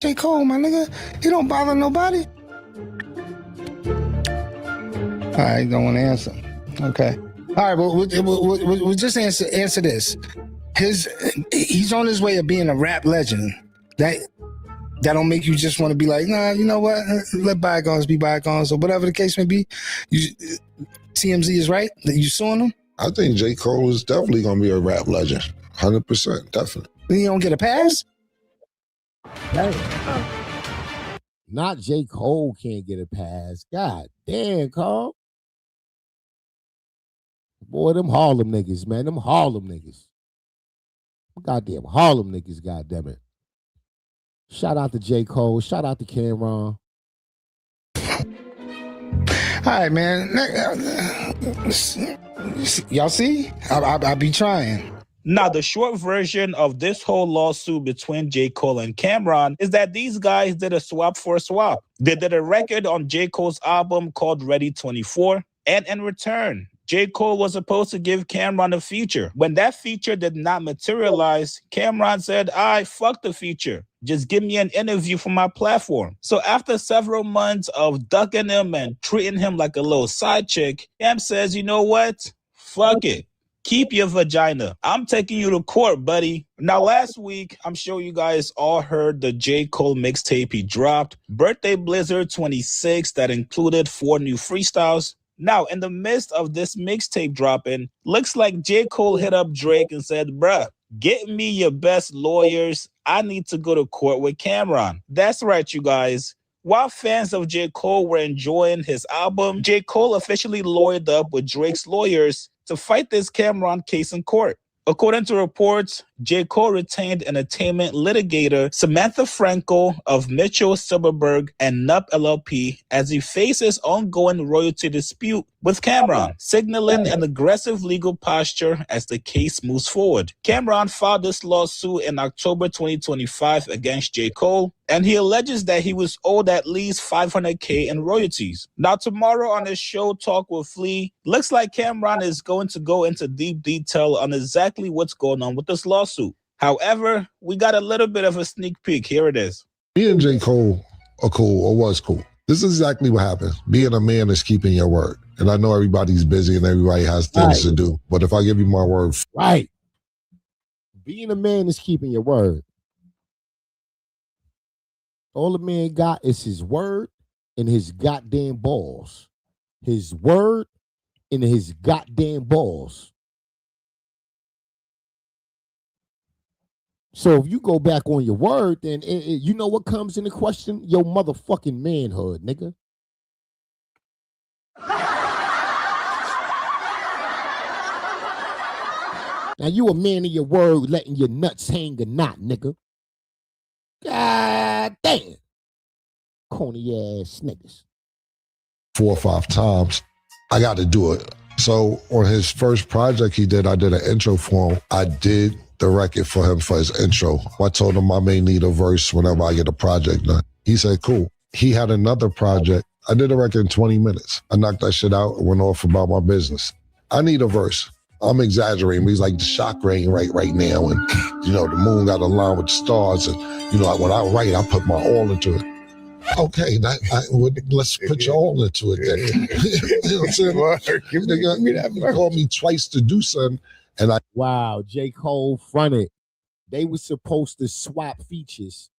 J. Cole, my nigga, he don't bother nobody. All right, don't want to answer. Okay. All right, well, we'll just answer this. He's on his way of being a rap legend. That don't make you just want to be like, nah, you know what? Let bygones be bygones, or whatever the case may be. TMZ is right that you suing him. I think J. Cole is definitely gonna be a rap legend. 100%, definitely. He don't get a pass? Not J. Cole can't get a pass. God damn, Carl. Boy, them Harlem niggas, man. Them Harlem niggas. Goddamn Harlem niggas, goddamn it. Shout out to J. Cole. Shout out to Camron. All right, man. Y'all see? I be trying. Now, the short version of this whole lawsuit between J. Cole and Camron is that these guys did a swap for a swap. They did a record on J. Cole's album called Ready 24, and in return, J. Cole was supposed to give Camron a feature. When that feature did not materialize, Camron said, fuck the feature. Just give me an interview for my platform. So after several months of ducking him and treating him like a little side chick, Cam says, you know what? Fuck it. Keep your vagina. I'm taking you to court, buddy. Now, last week, I'm sure you guys all heard the J. Cole mixtape he dropped, Birthday Blizzard 26, that included 4 new freestyles. Now, in the midst of this mixtape dropping, looks like J. Cole hit up Drake and said, bruh, get me your best lawyers. I need to go to court with Camron. That's right, you guys. While fans of J. Cole were enjoying his album, J. Cole officially lawyered up with Drake's lawyers to fight this Camron case in court. According to reports, J. Cole retained entertainment litigator Samantha Frankel of Mitchell Silberberg and NUP LLP as he faces ongoing royalty dispute with Camron, signaling an aggressive legal posture as the case moves forward. Camron filed this lawsuit in October 2025 against J. Cole, and he alleges that he was owed at least $500K in royalties. Now, tomorrow on his show, Talk with Flea, looks like Camron is going to go into deep detail on exactly what's going on with this lawsuit. However, we got a little bit of a sneak peek. Here it is. Me and J. Cole are cool, or was cool. This is exactly what happens. Being a man is keeping your word. And I know everybody's busy and everybody has things to do. But if I give you my word. Right. Being a man is keeping your word. All a man got is his word and his goddamn balls. His word and his goddamn balls. So if you go back on your word, then you know what comes into question? Your motherfucking manhood, nigga. Now you a man of your word, letting your nuts hang or not, nigga. God damn. Corny ass niggas. 4 or 5 times. I got to do it. So on his first project he did, I did an intro for him. I did the record for him for his intro. I told him I may need a verse whenever I get a project done. He said, cool. He had another project. I did a record in 20 minutes. I knocked that shit out and went off about my business. I need a verse. I'm exaggerating, but he's like the shock rain right now. And, you know, the moon got aligned with the stars. And, you know, like when I write, I put my all into it. Okay, let's put your all into it then. You know what I'm saying? Nigga called me twice to do something. And wow, J. Cole fronted. They were supposed to swap features.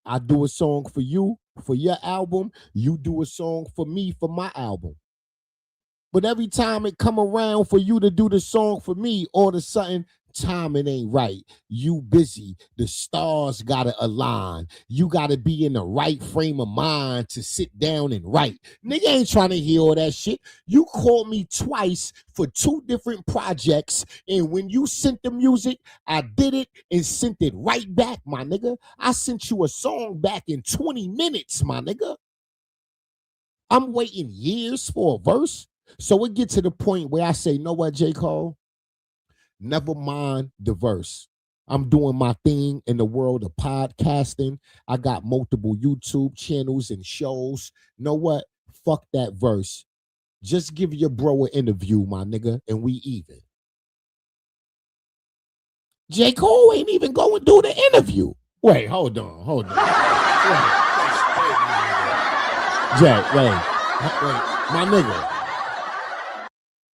I do a song for you, for your album. You do a song for me, for my album. But every time it come around for you to do the song for me, all of a sudden, timing ain't right. You busy. The stars gotta align. You gotta be in the right frame of mind to sit down and write. Nigga ain't trying to hear all that shit. You called me twice for 2 different projects, and when you sent the music, I did it and sent it right back, my nigga. I sent you a song back in 20 minutes, my nigga. I'm waiting years for a verse. So it gets to the point where I say, know what, J. Cole? Never mind the verse. I'm doing my thing in the world of podcasting. I got multiple YouTube channels and shows. Know what? Fuck that verse. Just give your bro an interview, my nigga, and we even. J. Cole ain't even going to do the interview. Wait, hold on. Wait, Jack, wait, my nigga.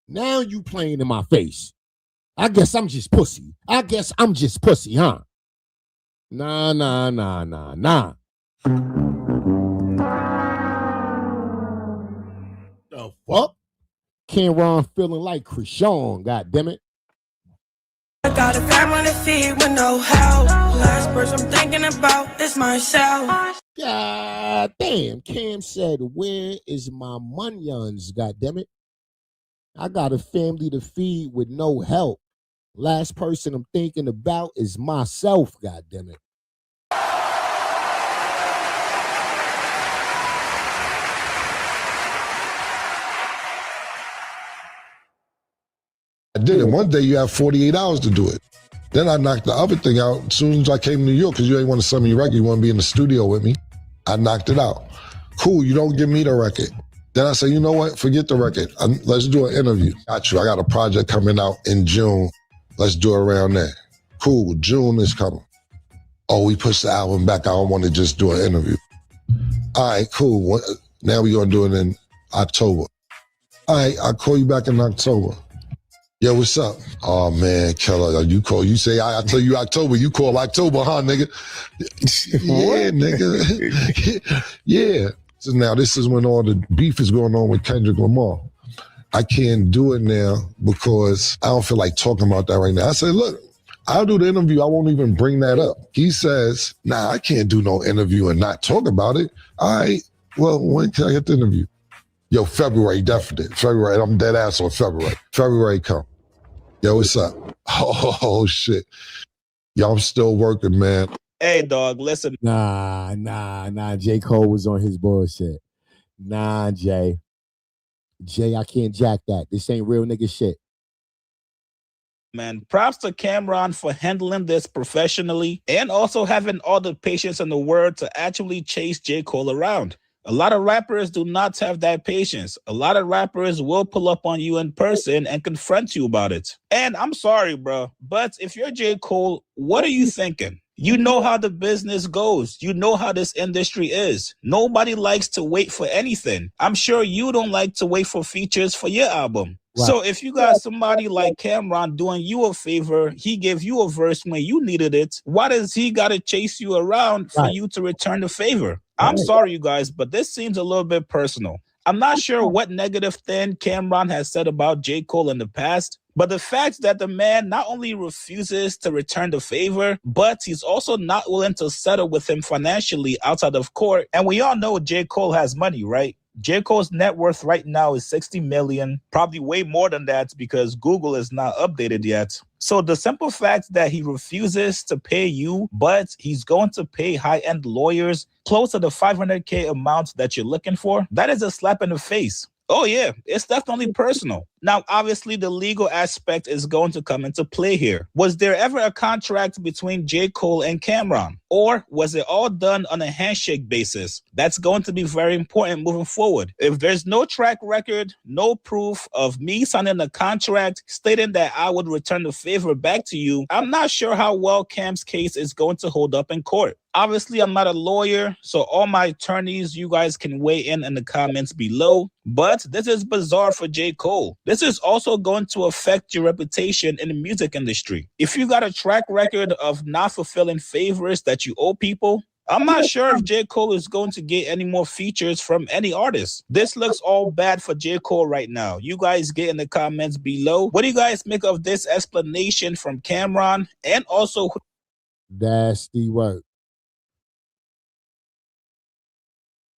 Now you playing in my face. I guess I'm just pussy. Huh? Nah. The fuck? Camron feeling like Chrisean, god damn it. I got a family to feed with no help. Last person I'm thinking about is myself. God damn, Cam said, where is my munions, god damn it? I got a family to feed with no help. Last person I'm thinking about is myself, god damn it. I did it. One day you have 48 hours to do it. Then I knocked the other thing out as soon as I came to New York because you ain't want to send me a record. You want to be in the studio with me. I knocked it out. Cool, you don't give me the record. Then I say, you know what? Forget the record. Let's do an interview. Got you. I got a project coming out in June. Let's do it around there. Cool, June is coming. Oh, we pushed the album back. I don't want to just do an interview. All right, cool. Now we're going to do it in October. All right, I'll call you back in October. Yo, what's up? Oh, man, Keller, you call. You say, I tell you October. You call October, huh, nigga? Yeah, nigga. Yeah. So now this is when all the beef is going on with Kendrick Lamar. I can't do it now because I don't feel like talking about that right now. I said, look, I'll do the interview. I won't even bring that up. He says, nah, I can't do no interview and not talk about it. All right, well, when can I get the interview? Yo, February, definite. February, I'm dead ass on February. February come. Yo, what's up? Oh, shit. Yo, I'm still working, man. Hey, dog, listen. Nah. J. Cole was on his bullshit. Nah, Jay. Jay, I can't jack that. This ain't real nigga shit. Man, props to Camron for handling this professionally and also having all the patience in the world to actually chase J. Cole around. A lot of rappers do not have that patience. A lot of rappers will pull up on you in person and confront you about it. And I'm sorry, bro, but if you're J. Cole, what are you thinking? You know how the business goes. You know how this industry is. Nobody likes to wait for anything. I'm sure you don't like to wait for features for your album. Right. So if you got somebody like Camron doing you a favor, he gave you a verse when you needed it, why does he got to chase you around for you to return the favor? I'm sorry, you guys, but this seems a little bit personal. I'm not sure what negative thing Camron has said about J. Cole in the past, but the fact that the man not only refuses to return the favor, but he's also not willing to settle with him financially outside of court. And we all know J. Cole has money, right? J. Cole's net worth right now is $60 million, probably way more than that because Google is not updated yet. So the simple fact that he refuses to pay you, but he's going to pay high-end lawyers close to the $500K amount that you're looking for, that is a slap in the face. Oh yeah, it's definitely personal. Now, obviously, the legal aspect is going to come into play here. Was there ever a contract between J. Cole and Camron? Or was it all done on a handshake basis? That's going to be very important moving forward. If there's no track record, no proof of me signing a contract stating that I would return the favor back to you, I'm not sure how well Cam's case is going to hold up in court. Obviously, I'm not a lawyer, so all my attorneys, you guys can weigh in the comments below. But this is bizarre for J. Cole. This is also going to affect your reputation in the music industry. If you got a track record of not fulfilling favors that you owe people, I'm not sure if J. Cole is going to get any more features from any artist. This looks all bad for J. Cole right now. You guys get in the comments below. What do you guys make of this explanation from Camron? And also... Nasty work.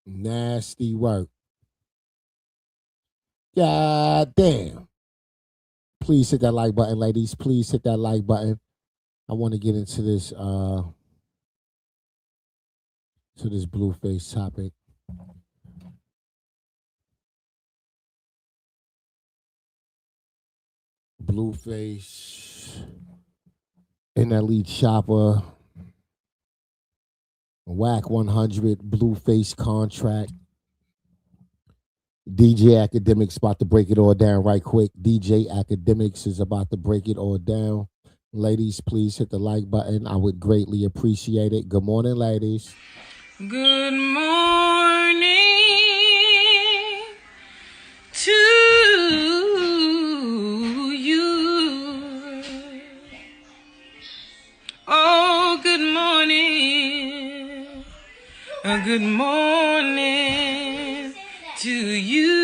Nasty work. God damn. Please hit that like button, ladies. Please hit that like button. I want to get into this Blueface topic. Blueface in that lead chopper. Whack 100 Blueface contract. DJ Academics about to break it all down right quick. DJ Academics is about to break it all down. Ladies, please hit the like button. I would greatly appreciate it. Good morning, ladies. Good morning to you. Oh, good morning. Good morning to you.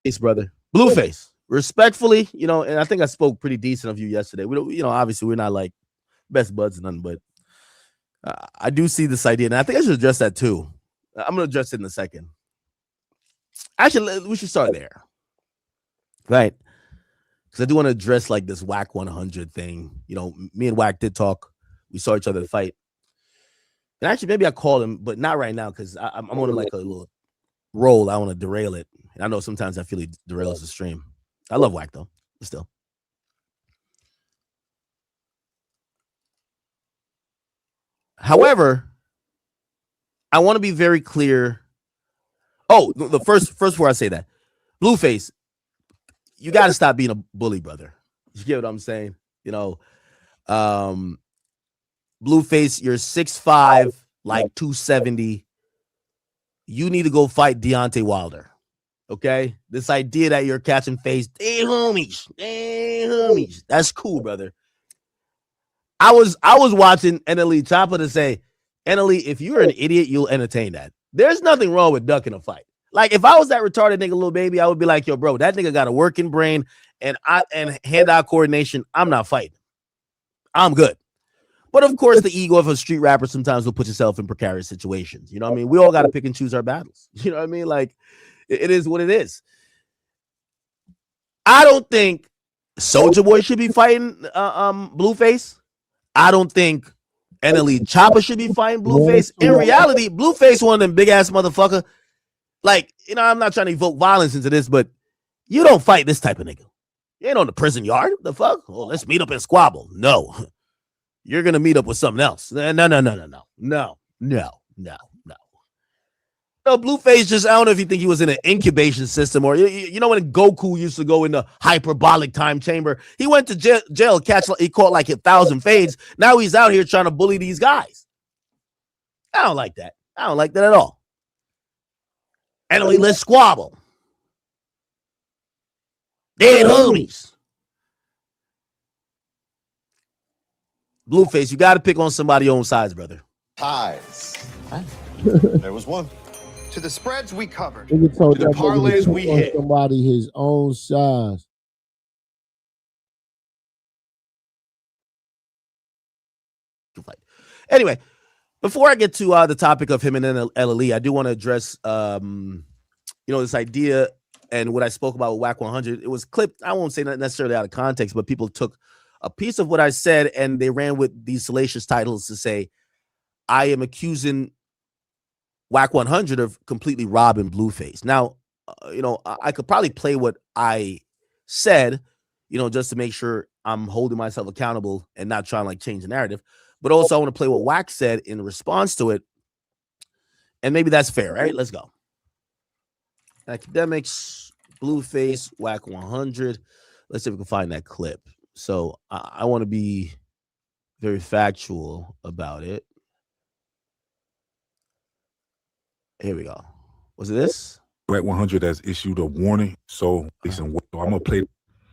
Blueface, brother. Blueface. Respectfully, you know, and I think I spoke pretty decent of you yesterday. We don't, you know, obviously we're not like best buds or nothing, but I do see this idea, and I think I should address that too. I'm gonna address it in a second. Actually, we should start there, right? Because I do want to address like this WAC 100 thing. You know, me and WAC did talk. We saw each other fight, and actually, maybe I called him, but not right now because I'm on like a little roll. I want to derail it. And I know sometimes I feel he derails the stream. I love WAC though, but still. However, I want to be very clear. Oh, the first before I say that, Blueface, you got to stop being a bully, brother. You get what I'm saying? You know, Blueface, you're 6'5", like 270. You need to go fight Deontay Wilder. Okay, this idea that you're catching face, damn homies, that's cool, brother. I was watching NLE Chopper to say, NLE, if you're an idiot, you'll entertain that. There's nothing wrong with ducking a fight. Like if I was that retarded nigga, little baby, I would be like, yo, bro, that nigga got a working brain and hand-eye coordination. I'm not fighting. I'm good. But of course, the ego of a street rapper sometimes will put yourself in precarious situations. You know what I mean? We all got to pick and choose our battles. You know what I mean? Like it is what it is. I don't think Soulja Boy should be fighting Blueface. I don't think NLE Chopper should be fighting Blueface. In reality, Blueface one of them big ass motherfucker. Like, you know, I'm not trying to evoke violence into this, but you don't fight this type of nigga. You ain't on the prison yard. The fuck? Oh, let's meet up and squabble. No. You're gonna meet up with something else. No. No, Blueface just, I don't know if you think he was in an incubation system or, you know, when Goku used to go in the hyperbolic time chamber, he went to jail, he caught like 1,000 fades. Now he's out here trying to bully these guys. I don't like that. I don't like that at all. Anyway, let's squabble. Dead homies. Blueface, you got to pick on somebody on sides, brother. Ties. There was one. To the spreads we covered. To the parlays we hit. Somebody his own size. Anyway, before I get to the topic of him and LLE, I do want to address, you know, this idea and what I spoke about with WAC 100. It was clipped. I won't say that necessarily out of context, but people took a piece of what I said and they ran with these salacious titles to say, I am accusing WAC 100 of completely robbing Blueface. Now, you know, I could probably play what I said, you know, just to make sure I'm holding myself accountable and not trying to like change the narrative. But also I want to play what WAC said in response to it. And maybe that's fair, right? Let's go. Academics, Blueface, WAC 100. Let's see if we can find that clip. So I want to be very factual about it. Here we go. Was it this? WAC 100 has issued a warning. So listen, I'm gonna play.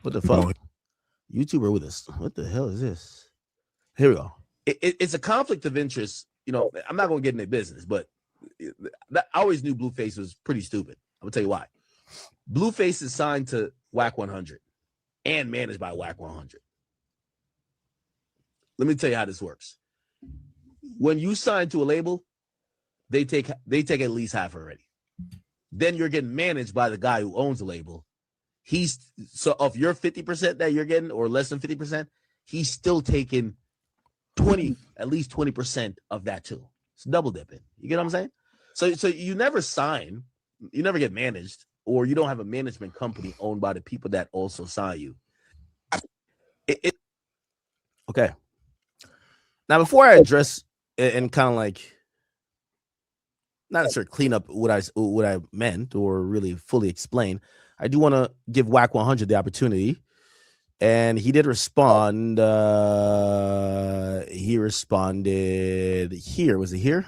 What the fuck? YouTuber with us. What the hell is this? Here we go. It's a conflict of interest. You know, I'm not gonna get in their business, but I always knew Blueface was pretty stupid. I'm gonna tell you why. Blueface is signed to WAC 100 and managed by WAC 100. Let me tell you how this works. When you sign to a label, they take at least half already. Then you're getting managed by the guy who owns the label. So of your 50% that you're getting, or less than 50%, he's still taking at least 20% of that too. It's double dipping. You get what I'm saying? So you never sign, you never get managed, or you don't have a management company owned by the people that also sign you. Okay. Now, before I address and kind of like not necessarily clean up what I meant or really fully explain, I do want to give WAC 100 the opportunity. And he did respond. He responded here. Was it here?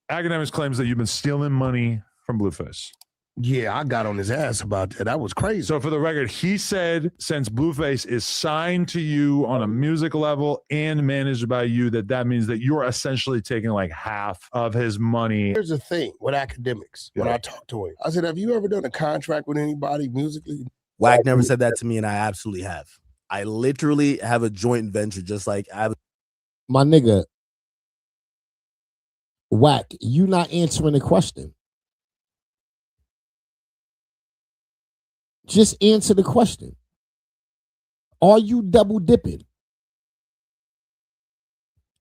Academics claims that you've been stealing money from Blueface. Yeah, I got on his ass about that. That was crazy. So for the record, he said since Blueface is signed to you on a music level and managed by you, that means that you're essentially taking like half of his money. Here's the thing with academics. When I talked to him, I said, have you ever done a contract with anybody musically? Wack never said that to me, and I absolutely have. I literally have a joint venture, just like I have. My nigga, Wack, you not answering the question. Just answer the question. Are you double dipping?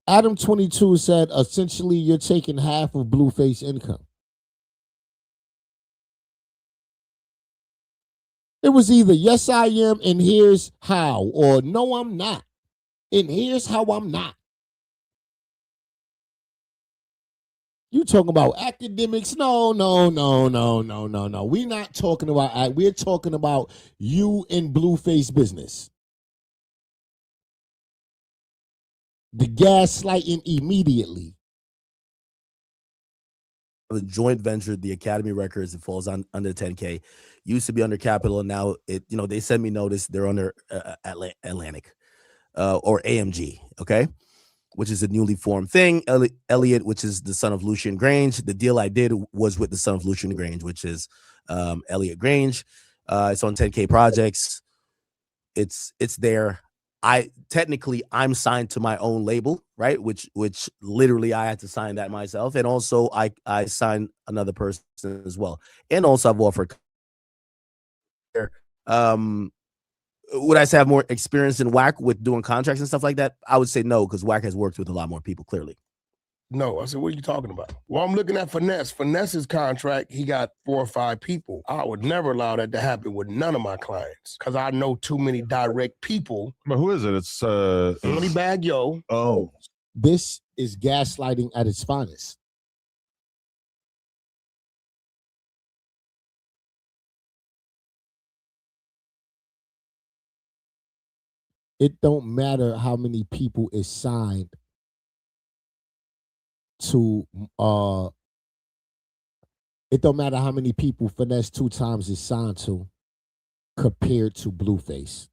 Adam 22 said, essentially, you're taking half of Blueface income. It was either yes, I am, and here's how, or no, I'm not, and here's how I'm not. You talking about academics? No. We're not talking about. We're talking about you and Blueface business. The gaslighting immediately. The joint venture, the Academy Records, it falls under 10K. Used to be under Capitol, and now they sent me notice they're under Atlantic or AMG. Okay. Which is a newly formed thing. Elliot, which is the son of Lucian Grange. The deal I did was with the son of Lucian Grange, which is Elliot Grange. It's on 10K Projects. It's there. I'm signed to my own label, right? Which literally I had to sign that myself. And also I signed another person as well. And also I've offered would I say have more experience in Wack with doing contracts and stuff like that? I would say no, because Wack has worked with a lot more people, clearly. No, I said, what are you talking about? Well, I'm looking at Finesse. Finesse's contract, he got 4 or 5 people. I would never allow that to happen with none of my clients because I know too many direct people. But who is it? It's Moneybag Yo. Oh. This is gaslighting at its finest. It don't matter how many people is signed to it don't matter how many people Finesse 2 times is signed to compared to Blueface.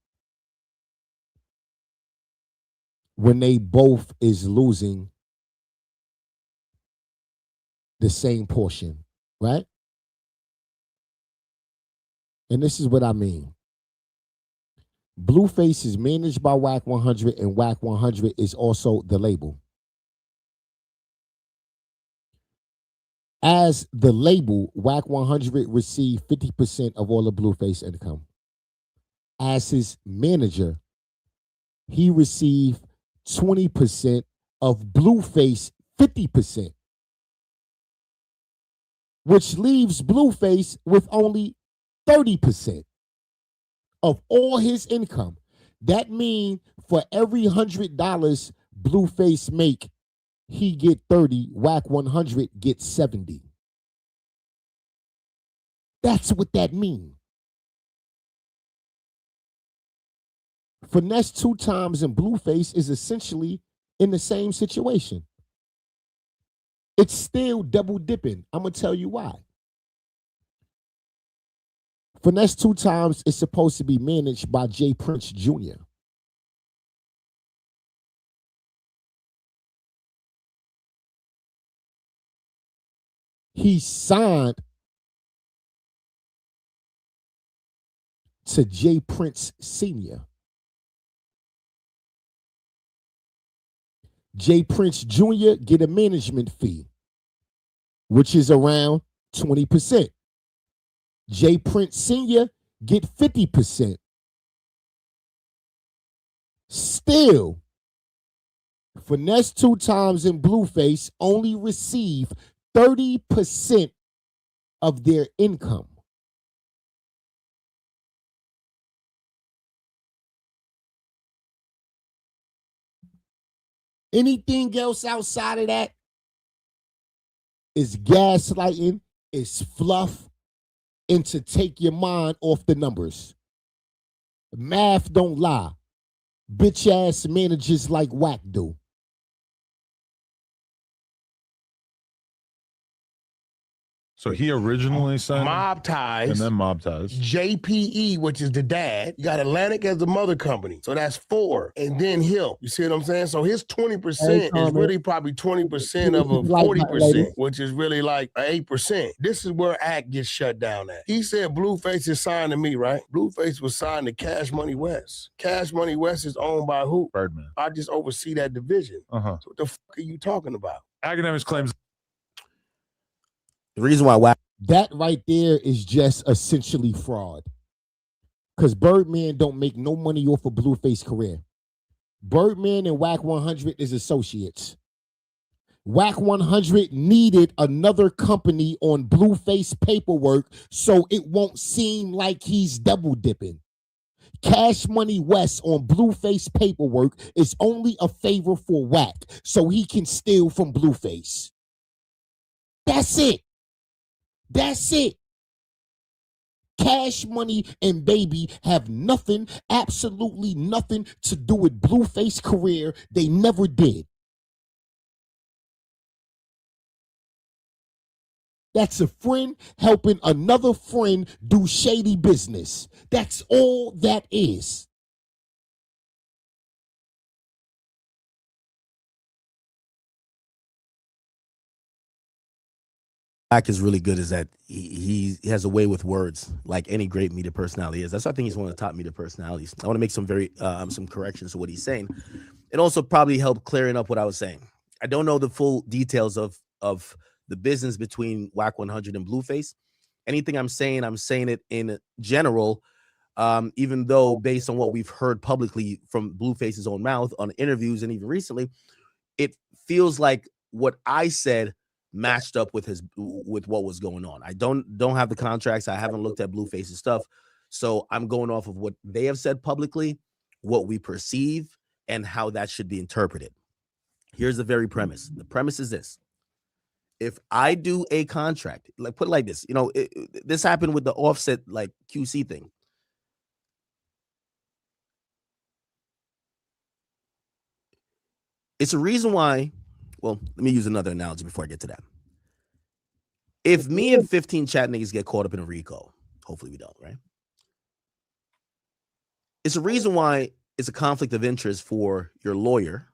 When they both is losing the same portion, right? And this is what I mean. Blueface is managed by Wack 100, and Wack 100 is also the label. As the label, Wack 100 received 50% of all of Blueface income. As his manager, he received 20% of Blueface 50%, which leaves Blueface with only 30% of all his income. That means for every $100 Blueface make, he get 30, Wack 100 gets 70. That's what that means. Finesse 2 times and Blueface is essentially in the same situation. It's still double dipping. I'm going to tell you why. Finesse 2 times is supposed to be managed by Jay Prince Jr. He signed to Jay Prince Sr. Jay Prince Jr. get a management fee, which is around 20%. Jay Prince Sr. get 50%. Still, Finesse 2 times and Blueface only receive 30% of their income. Anything else outside of that is gaslighting, is fluff, and to take your mind off the numbers. Math don't lie. Bitch ass managers like Wack do. So he originally signed Mob Ties. and then Mob Ties. JPE, which is the dad. You got Atlantic as the mother company. So that's 4. And then him. You see what I'm saying? So his 20% is really probably 20% of a 40%, which is really like 8%. This is where Act gets shut down at. He said Blueface is signed to me, right? Blueface was signed to Cash Money West. Cash Money West is owned by who? Birdman. I just oversee that division. So what the fuck are you talking about? Academics claims the reason why that right there is just essentially fraud. Because Birdman don't make no money off of Blueface career. Birdman and Whack 100 is associates. Whack 100 needed another company on Blueface paperwork so it won't seem like he's double dipping. Cash Money West on Blueface paperwork is only a favor for Whack so he can steal from Blueface. That's it. That's it. Cash Money and Baby have nothing, absolutely nothing to do with Blueface career. They never did. That's a friend helping another friend do shady business. That's all that is. Whack is really good is that he has a way with words, like any great media personality is. That's why I think he's one of the top media personalities. I want to make some some corrections to what he's saying. It also probably helped clearing up what I was saying. I don't know the full details of the business between Whack 100 and Blueface. Anything I'm saying it in general, even though based on what we've heard publicly from Blueface's own mouth on interviews and even recently, it feels like what I said matched up with what was going on. I don't have the contracts. I haven't looked at Blueface's stuff. So I'm going off of what they have said publicly, what we perceive, and how that should be interpreted. Here's the very premise. The premise is this. If I do a contract, like put it like this, this happened with the Offset like QC thing. It's a reason why. Well, let me use another analogy before I get to that. If me and 15 chat niggas get caught up in a RICO, hopefully we don't, right? It's a reason why it's a conflict of interest for your lawyer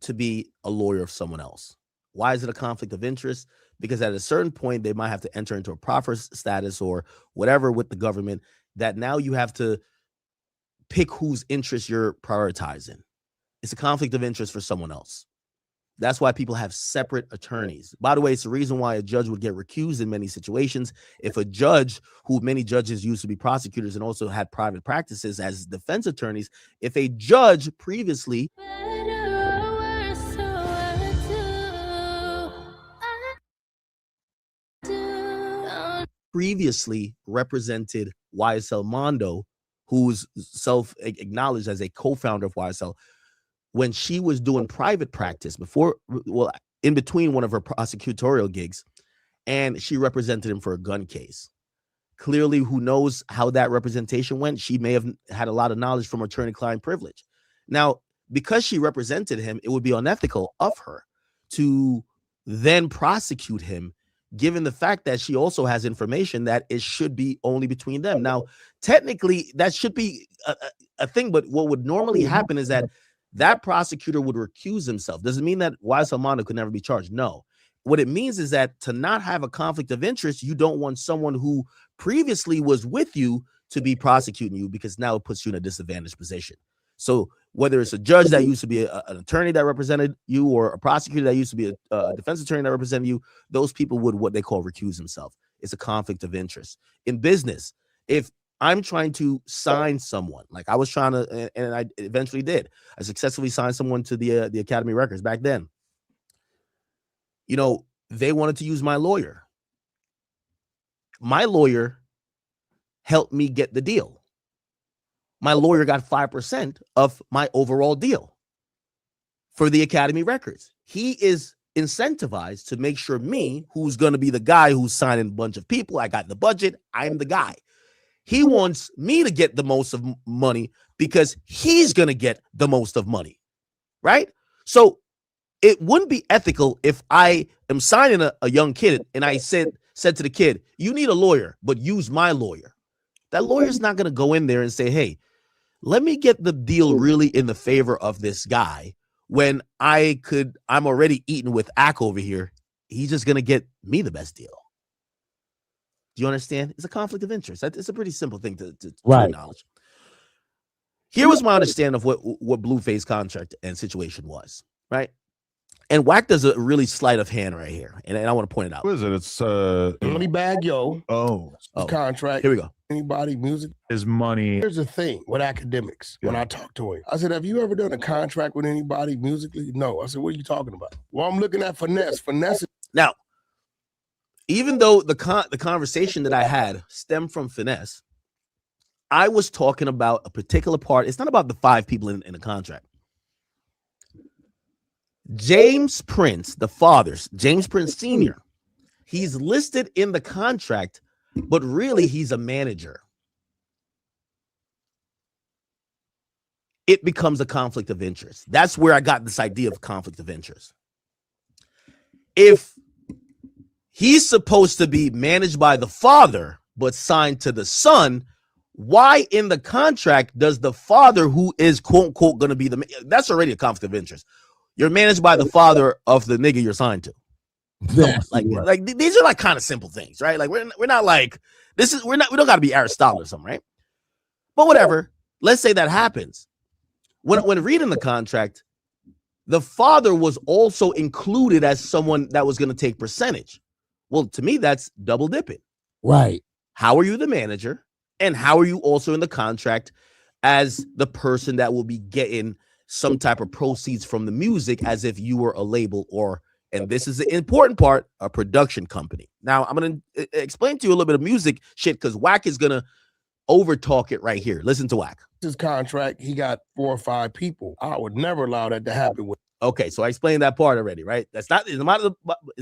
to be a lawyer of someone else. Why is it a conflict of interest? Because at a certain point, they might have to enter into a proffer status or whatever with the government that now you have to pick whose interest you're prioritizing. It's a conflict of interest for someone else. That's why people have separate attorneys. By the way, it's the reason why a judge would get recused in many situations. If a judge, who many judges used to be prosecutors and also had private practices as defense attorneys, if a judge previously represented YSL Mondo, who's self-acknowledged as a co-founder of YSL, when she was doing private practice in between one of her prosecutorial gigs, and she represented him for a gun case. Clearly, who knows how that representation went? She may have had a lot of knowledge from attorney-client privilege. Now, because she represented him, it would be unethical of her to then prosecute him, given the fact that she also has information that it should be only between them. Now, technically, that should be a thing, but what would normally happen is that prosecutor would recuse himself. Doesn't mean that YSL Mondo could never be charged. No. What it means is that to not have a conflict of interest, you don't want someone who previously was with you to be prosecuting you, because now it puts you in a disadvantaged position. So whether it's a judge that used to be an attorney that represented you, or a prosecutor that used to be a defense attorney that represented you, those people would what they call recuse themselves. It's a conflict of interest. In business, if I'm trying to sign someone, like I was trying to, and I eventually did. I successfully signed someone to the Academy Records back then. They wanted to use my lawyer. My lawyer helped me get the deal. My lawyer got 5% of my overall deal for the Academy Records. He is incentivized to make sure me, who's going to be the guy who's signing a bunch of people, I got the budget, I'm the guy. He wants me to get the most of money because he's going to get the most of money, right? So it wouldn't be ethical if I am signing a young kid and I said said to the kid, you need a lawyer, but use my lawyer. That lawyer's not going to go in there and say, hey, let me get the deal really in the favor of this guy when I'm already eating with Ack over here. He's just going to get me the best deal. Do you understand? It's a conflict of interest. It's a pretty simple thing to acknowledge. Here was my understanding of what Blueface contract and situation was, right? And Wack does a really sleight of hand right here, and I want to point it out. What is it? It's Money Bag Yo. Contract. Here we go. Anybody music is money. Here's the thing with academics. When I talk to him, I said, have you ever done a contract with anybody musically? No. I said, what are you talking about? Well, I'm looking at finesse. Finesse. Now, even though the conversation that I had stemmed from finesse, I was talking about a particular part. It's not about the 5 people in the contract. James Prince, the father's James Prince Sr., he's listed in the contract, but really he's a manager. It becomes a conflict of interest. That's where I got this idea of conflict of interest. If he's supposed to be managed by the father, but signed to the son, why in the contract does the father, who is quote unquote going to be that's already a conflict of interest. You're managed by the father of the nigga you're signed to. Like these are like kind of simple things, right? Like we're not like we don't got to be Aristotle or something, right? But whatever. Let's say that happens. When reading the contract, the father was also included as someone that was going to take percentage. Well, to me, that's double dipping. Right. How are you the manager? And how are you also in the contract as the person that will be getting some type of proceeds from the music as if you were a label or, and this is the important part, a production company. Now, I'm going to explain to you a little bit of music shit because Wack is going to overtalk it right here. Listen to Wack. His contract, he got 4 or 5 people. I would never allow that to happen with. Okay, so I explained that part already, right? It's not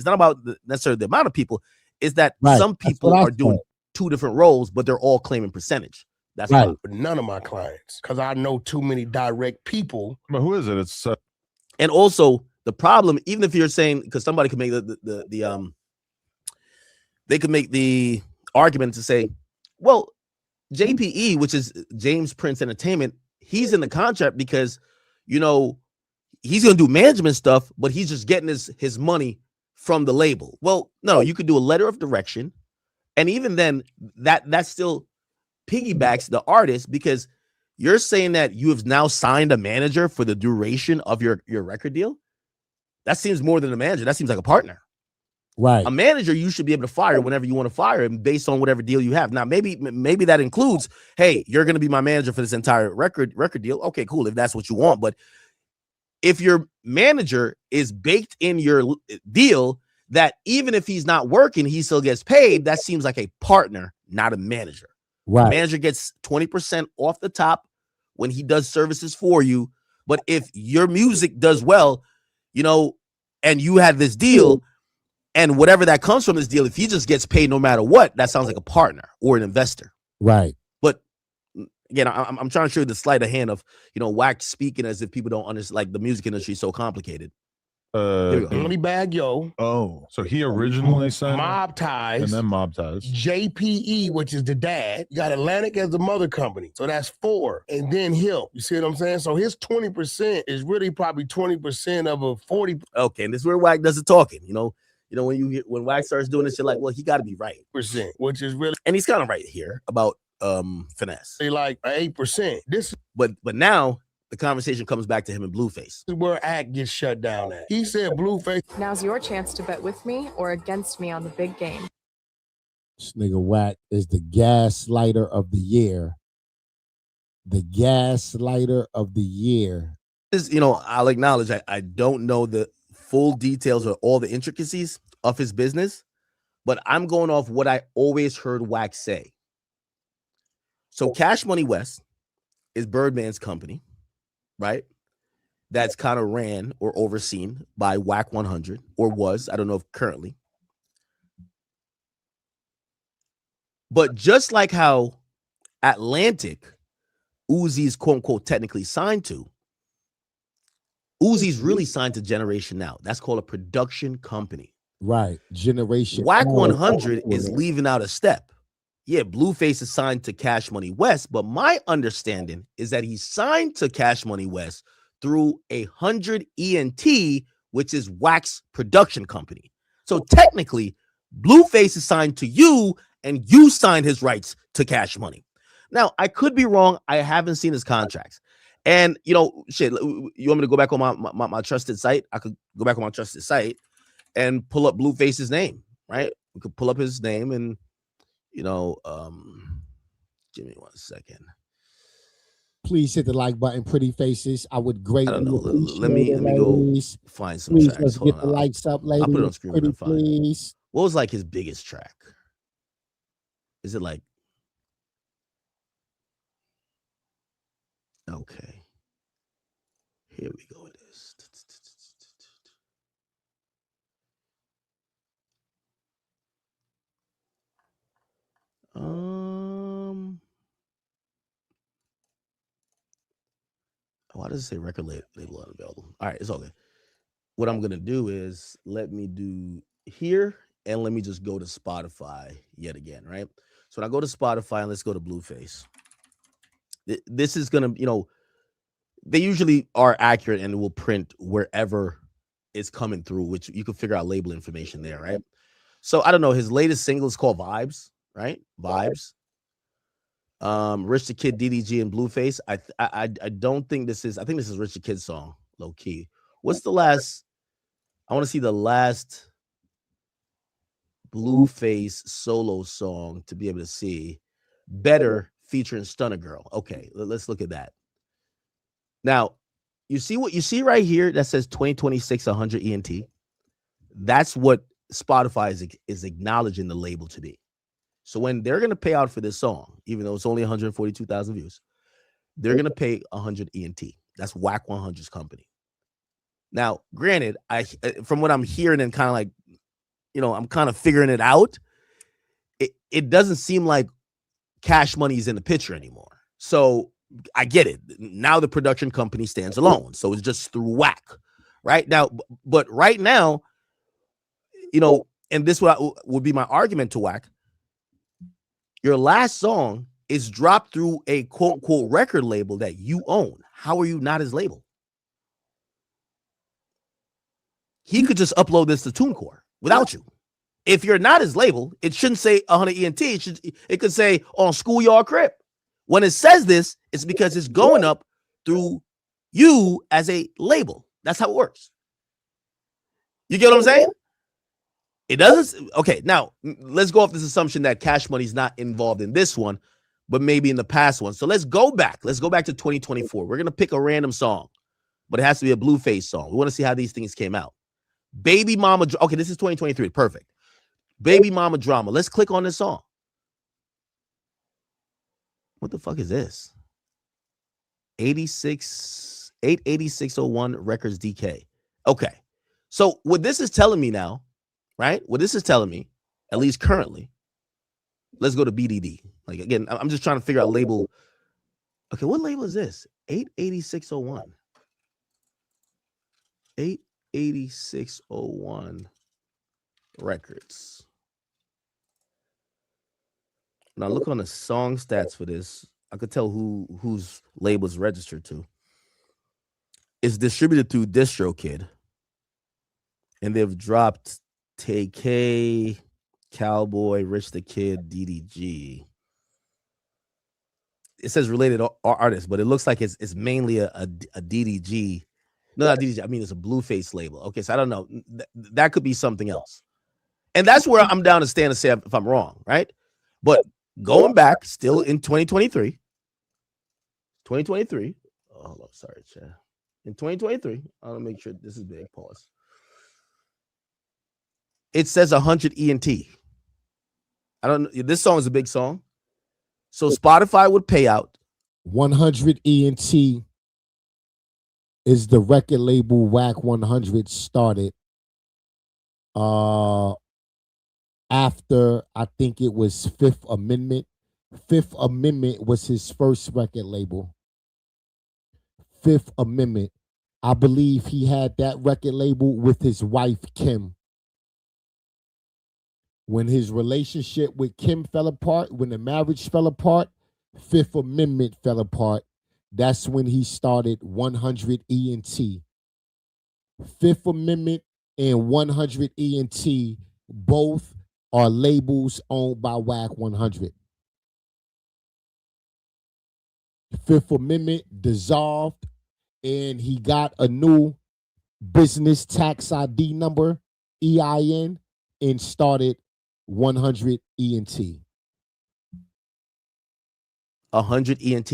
about necessarily the amount of people. Is that some people are doing 2 different roles, but they're all claiming percentage. That's right. But none of my clients, because I know too many direct people. But who is it? It's and also the problem, even if you're saying, because somebody could make they could make the argument to say, well, JPE, which is James Prince Entertainment, he's in the contract because he's gonna do management stuff, but he's just getting his money from the label. Well, no, you could do a letter of direction, and even then, that still piggybacks the artist because you're saying that you have now signed a manager for the duration of your record deal. That seems more than a manager. That seems like a partner. Right. A manager you should be able to fire whenever you want to fire him based on whatever deal you have. Now, maybe that includes, hey, you're going to be my manager for this entire record deal. Okay, cool, if that's what you want. But if your manager is baked in your deal that even if he's not working, he still gets paid, that seems like a partner, not a manager. Right. The manager gets 20% off the top when he does services for you. But if your music does well, and you had this deal, and whatever that comes from this deal, if he just gets paid no matter what, that sounds like a partner or an investor. Right. But again, I'm trying to show you the sleight of hand of, Wack speaking as if people don't understand, like the music industry is so complicated. Money Bag Yo. Oh, so he originally signed Mob Ties, and then Mob Ties. JPE, which is the dad. You got Atlantic as the mother company, so that's 4, and then him. You see what I'm saying? So his 20% is really probably 20% of a 40. Okay, and this is where Wack does the talking. When Wack starts doing this, you're like, well, he got to be right. Percent, which is really, and he's kind of right here about finesse. They like 8%. But now the conversation comes back to him and Blueface. This is where Act gets shut down at. He said Blueface. Now's your chance to bet with me or against me on the big game. This nigga Wack is the gaslighter of the year. The gaslighter of the year. I'll acknowledge I don't know the full details or all the intricacies of his business, but I'm going off what I always heard Wack say. So Cash Money West is Birdman's company, right? That's kind of ran or overseen by Wack 100, or was. I don't know if currently. But just like how Atlantic, Uzi's quote unquote technically signed to, Uzi's really signed to Generation Now. That's called a production company. Right. Generation. Whack 100 is leaving out a step. Yeah, Blueface is signed to Cash Money West, but my understanding is that he's signed to Cash Money West through 100 ENT, which is Wack's production company. So technically, Blueface is signed to you, and you signed his rights to Cash Money. Now, I could be wrong. I haven't seen his contracts. And, you know, shit, you want me to go back on my trusted site? I could go back on my trusted site and pull up Blueface's name, right? We could pull up his name and, you know, give me 1 second. Please hit the like button, pretty faces. I would greatly appreciate let me go find some please, tracks. let's get the likes up, ladies. I'll put it on screen. Pretty, please. What was like his biggest track? Is it like? Okay. Here we go with this. Why does it say record label unavailable? All right, it's okay. What I'm gonna do is let me do here and let me just go to Spotify yet again, right? So when I go to Spotify and let's go to Blueface. This is gonna, you know, they usually are accurate and will print wherever it's coming through, which you can figure out label information there, right? So I don't know. His latest single is called Vibes, right? Vibes. Rich the Kid, DDG, and Blueface. I don't think this is. I think this is Rich the Kid's song, low key. What's the last? I want to see the last Blueface solo song to be able to see. Better featuring Stunner Girl. Okay, let's look at that. Now, you see what you see right here that says 2026 100 ENT. That's what Spotify is acknowledging the label to be. So when they're going to pay out for this song, even though it's only 142,000 views, they're going to pay 100 ENT. That's Whack 100's company. Now, granted, from what I'm hearing and kind of like, you know, I'm kind of figuring it out. It doesn't seem like Cash Money is in the picture anymore. So I get it. Now the production company stands alone. So it's just through Whack right now. But right now, you know, and this would be my argument to Whack. Your last song is dropped through a quote unquote record label that you own. How are you not his label? He could just upload this to TuneCore without you. If you're not his label, it shouldn't say 100 ENT. It could say on Schoolyard Crip. When it says this, it's because it's going up through you as a label. That's how it works. You get what I'm saying? It doesn't. Okay, now let's go off this assumption that Cash Money's not involved in this one, but maybe in the past one. So let's go back. Let's go back to 2024. We're going to pick a random song, but it has to be a Blueface song. We want to see how these things came out. Baby Mama. Okay, this is 2023. Perfect. Baby Mama Drama. Let's click on this song. What the fuck is this? 88601 Records DK. Okay. So what this is telling me now, right? What this is telling me, at least currently, let's go to BDD. Like, again, I'm just trying to figure out label. Okay, what label is this? 88601. 88601 Records. Now look on the song stats for this. I could tell whose label is registered to. It's distributed through DistroKid. And they've dropped TK, Cowboy, Rich the Kid, DDG. It says related artists, but it looks like it's mainly a DDG. No, not DDG. I mean, it's a Blueface label. Okay, so I don't know. That could be something else. And that's where I'm down to stand and say if I'm wrong, right? But going back, still in 2023. Oh, hold on, sorry, chat. In 2023, I want to make sure this is big. Pause. It says 100 ENT. I don't know. This song is a big song. So Spotify would pay out. 100 ENT is the record label Whack 100 started. After, I think it was Fifth Amendment. Fifth Amendment was his first record label. Fifth Amendment. I believe he had that record label with his wife, Kim. When his relationship with Kim fell apart, when the marriage fell apart, Fifth Amendment fell apart. That's when he started 100 ENT. Fifth Amendment and 100 ENT both are labels owned by WAC 100. Fifth Amendment dissolved, and he got a new business tax ID number, EIN, and started 100 ENT. 100 ENT.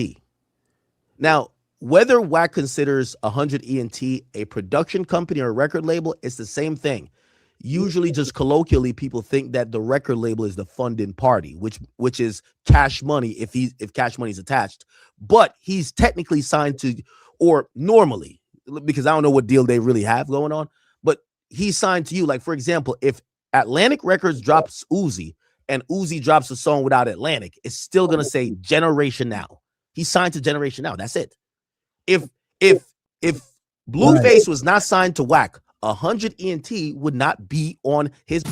Now, whether WAC considers 100 ENT a production company or a record label, it's the same thing. Usually, just colloquially, people think that the record label is the funding party, which is Cash Money if Cash Money is attached. But he's technically signed to, or normally, because I don't know what deal they really have going on, but he's signed to you. Like, for example, if Atlantic Records drops Uzi and Uzi drops a song without Atlantic, it's still gonna say Generation Now. He's signed to Generation Now. That's it. If Blueface was not signed to WAC, 100 ENT would not be on his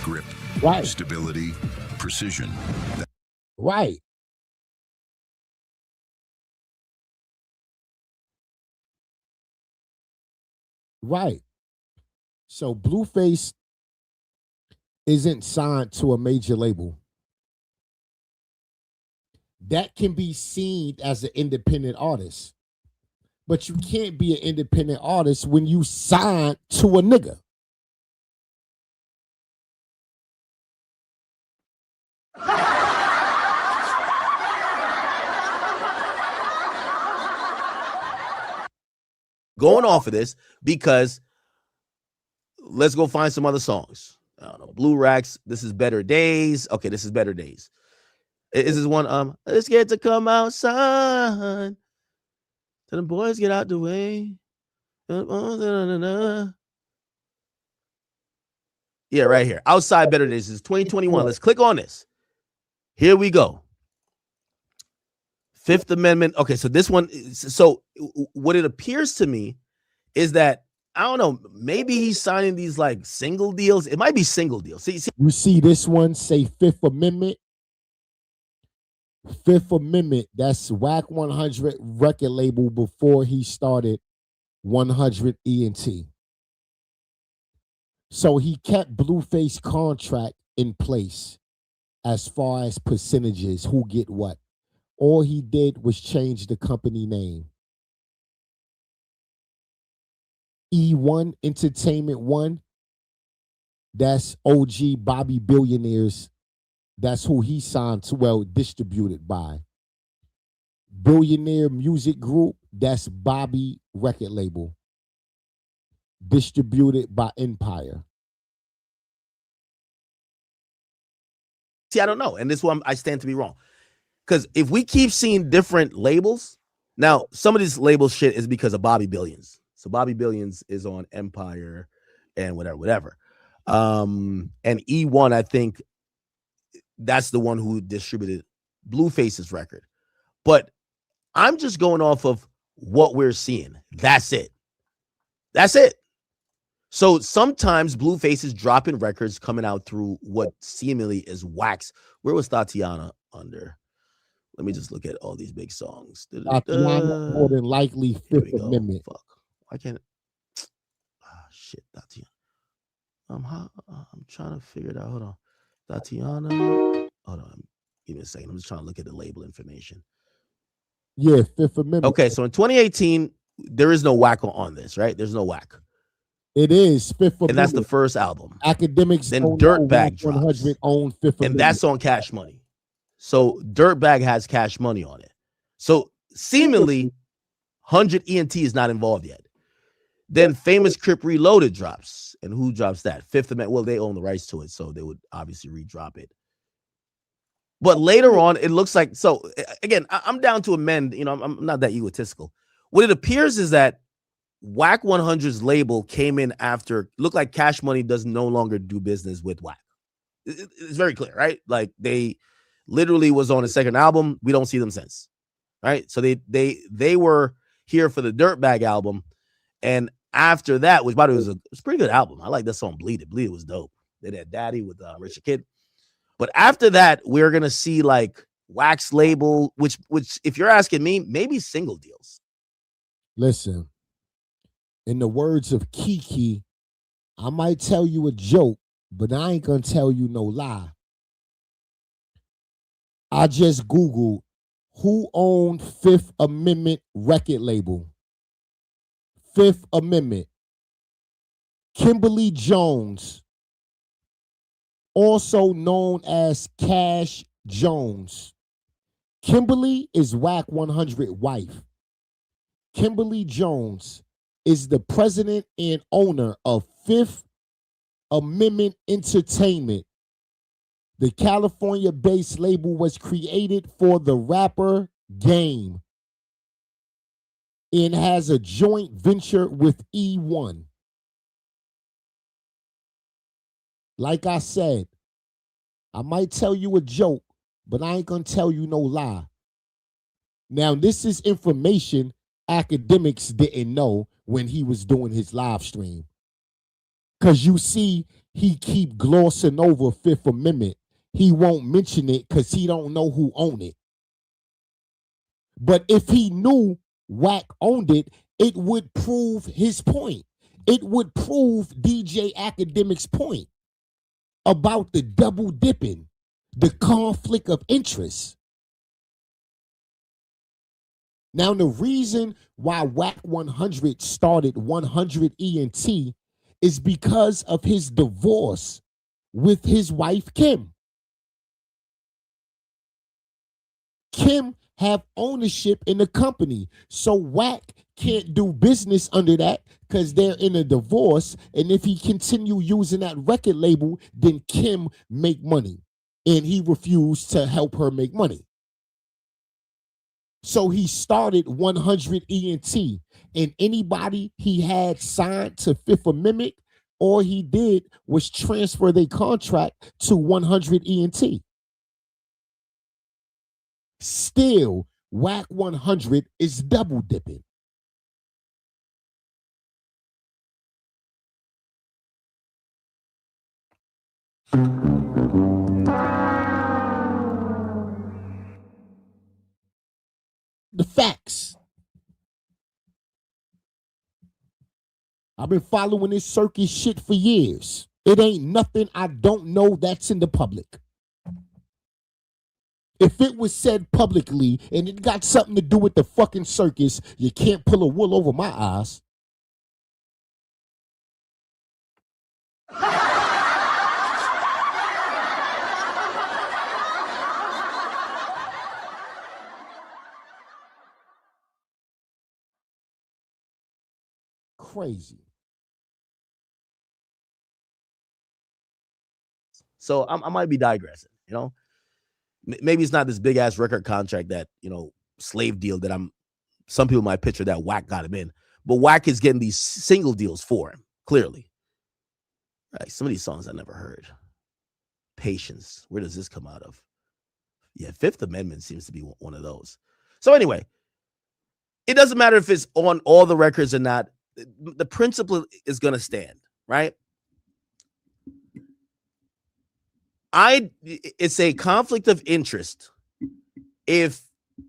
grip, right? Stability, precision. Right. Right. So Blueface isn't signed to a major label. That can be seen as an independent artist. But you can't be an independent artist when you sign to a nigga. Going off of this, because let's go find some other songs. I don't know. Blue Racks, This Is Better Days. Okay, This Is Better Days. Is this one? Let's get to come outside. Tell the boys get out the way. Yeah, right here. Outside Better Days. This is 2021. Let's click on this. Here we go. Fifth Amendment. Okay, so this one. So what it appears to me is that, I don't know, maybe he's signing these like single deals. It might be single deals. See, you see this one say Fifth Amendment. Fifth Amendment, that's WAC 100 record label before he started 100 ENT. So he kept Blueface contract in place as far as percentages, who get what. All he did was change the company name. E1 Entertainment 1, that's OG Bobby Billionaires. That's who he signed to, well, distributed by. Billionaire Music Group, that's Bobby record label. Distributed by Empire. See, I don't know. And this one, I stand to be wrong. Because if we keep seeing different labels, now some of this label shit is because of Bobby Billions. So Bobby Billions is on Empire and whatever. And E1, I think, that's the one who distributed Blueface's record. But I'm just going off of what we're seeing. That's it. That's it. So sometimes Blueface is dropping records coming out through what seemingly is wax. Where was Tatiana under? Let me just look at all these big songs. Tatiana, more than likely Fifth Amendment. Fuck. Why can't it? Shit, Tatiana. I'm trying to figure it out. Hold on. Tatiana. Hold on. Give me a second. I'm just trying to look at the label information. Yeah, Fifth Amendment. Okay, so in 2018, there is no whack on this, right? There's no whack. It is Fifth Amendment. And that's the first album. Academics. Then Dirtbag drops. Own Fifth Amendment. And that's on Cash Money. So Dirtbag has Cash Money on it. So seemingly 100 ENT is not involved yet. Then Famous Crip Reloaded drops. And who drops that? Fifth Amendment. Well, they own the rights to it, so they would obviously redrop it. But later on, it looks like, so again, I'm down to amend, I'm not that egotistical. What it appears is that WAC 100's label came in after, looked like Cash Money does no longer do business with WAC. It's very clear, right? Like they literally was on a second album. We don't see them since, right? So they were here for the Dirtbag album. And after that, which by the way was a pretty good album. I like that song Bleed It. Bleed It was dope. They had Daddy with Richard Kidd. But after that, we're gonna see like wax label, which if you're asking me, maybe single deals. Listen, in the words of Kiki, I might tell you a joke, but I ain't gonna tell you no lie. I just Googled who owned Fifth Amendment record label. Fifth Amendment. Kimberly Jones, also known as Cash Jones. Kimberly is WAC 100 wife. Kimberly Jones is the president and owner of Fifth Amendment Entertainment. The California-based label was created for the rapper Game and has a joint venture with E1. Like I said, I might tell you a joke, but I ain't gonna tell you no lie. Now, this is information academics didn't know when he was doing his live stream. Because you see, he keep glossing over Fifth Amendment. He won't mention it because he don't know who owned it. But if he knew WAC owned it, it would prove his point. It would prove DJ Academic's point about the double dipping, the conflict of interest. Now, the reason why WAC 100 started 100 ENT is because of his divorce with his wife, Kim. Kim have ownership in the company, so WAC can't do business under that because they're in a divorce, and if he continue using that record label, then Kim make money, and he refused to help her make money. So he started 100 ENT, and anybody he had signed to Fifth Amendment, all he did was transfer their contract to 100 ENT. Still, WAC 100 is double dipping. The facts. I've been following this circus shit for years. It ain't nothing I don't know that's in the public. If it was said publicly and it got something to do with the fucking circus, you can't pull a wool over my eyes. Crazy. So I might be digressing, you know. Maybe it's not this big ass record contract that, you know, slave deal that some people might picture that WAC got him in, but WAC is getting these single deals for him, clearly. Right. Some of these songs I never heard. Patience. Where does this come out of? Yeah, Fifth Amendment seems to be one of those. So anyway, it doesn't matter if it's on all the records or not. The principle is going to stand, right? It's a conflict of interest if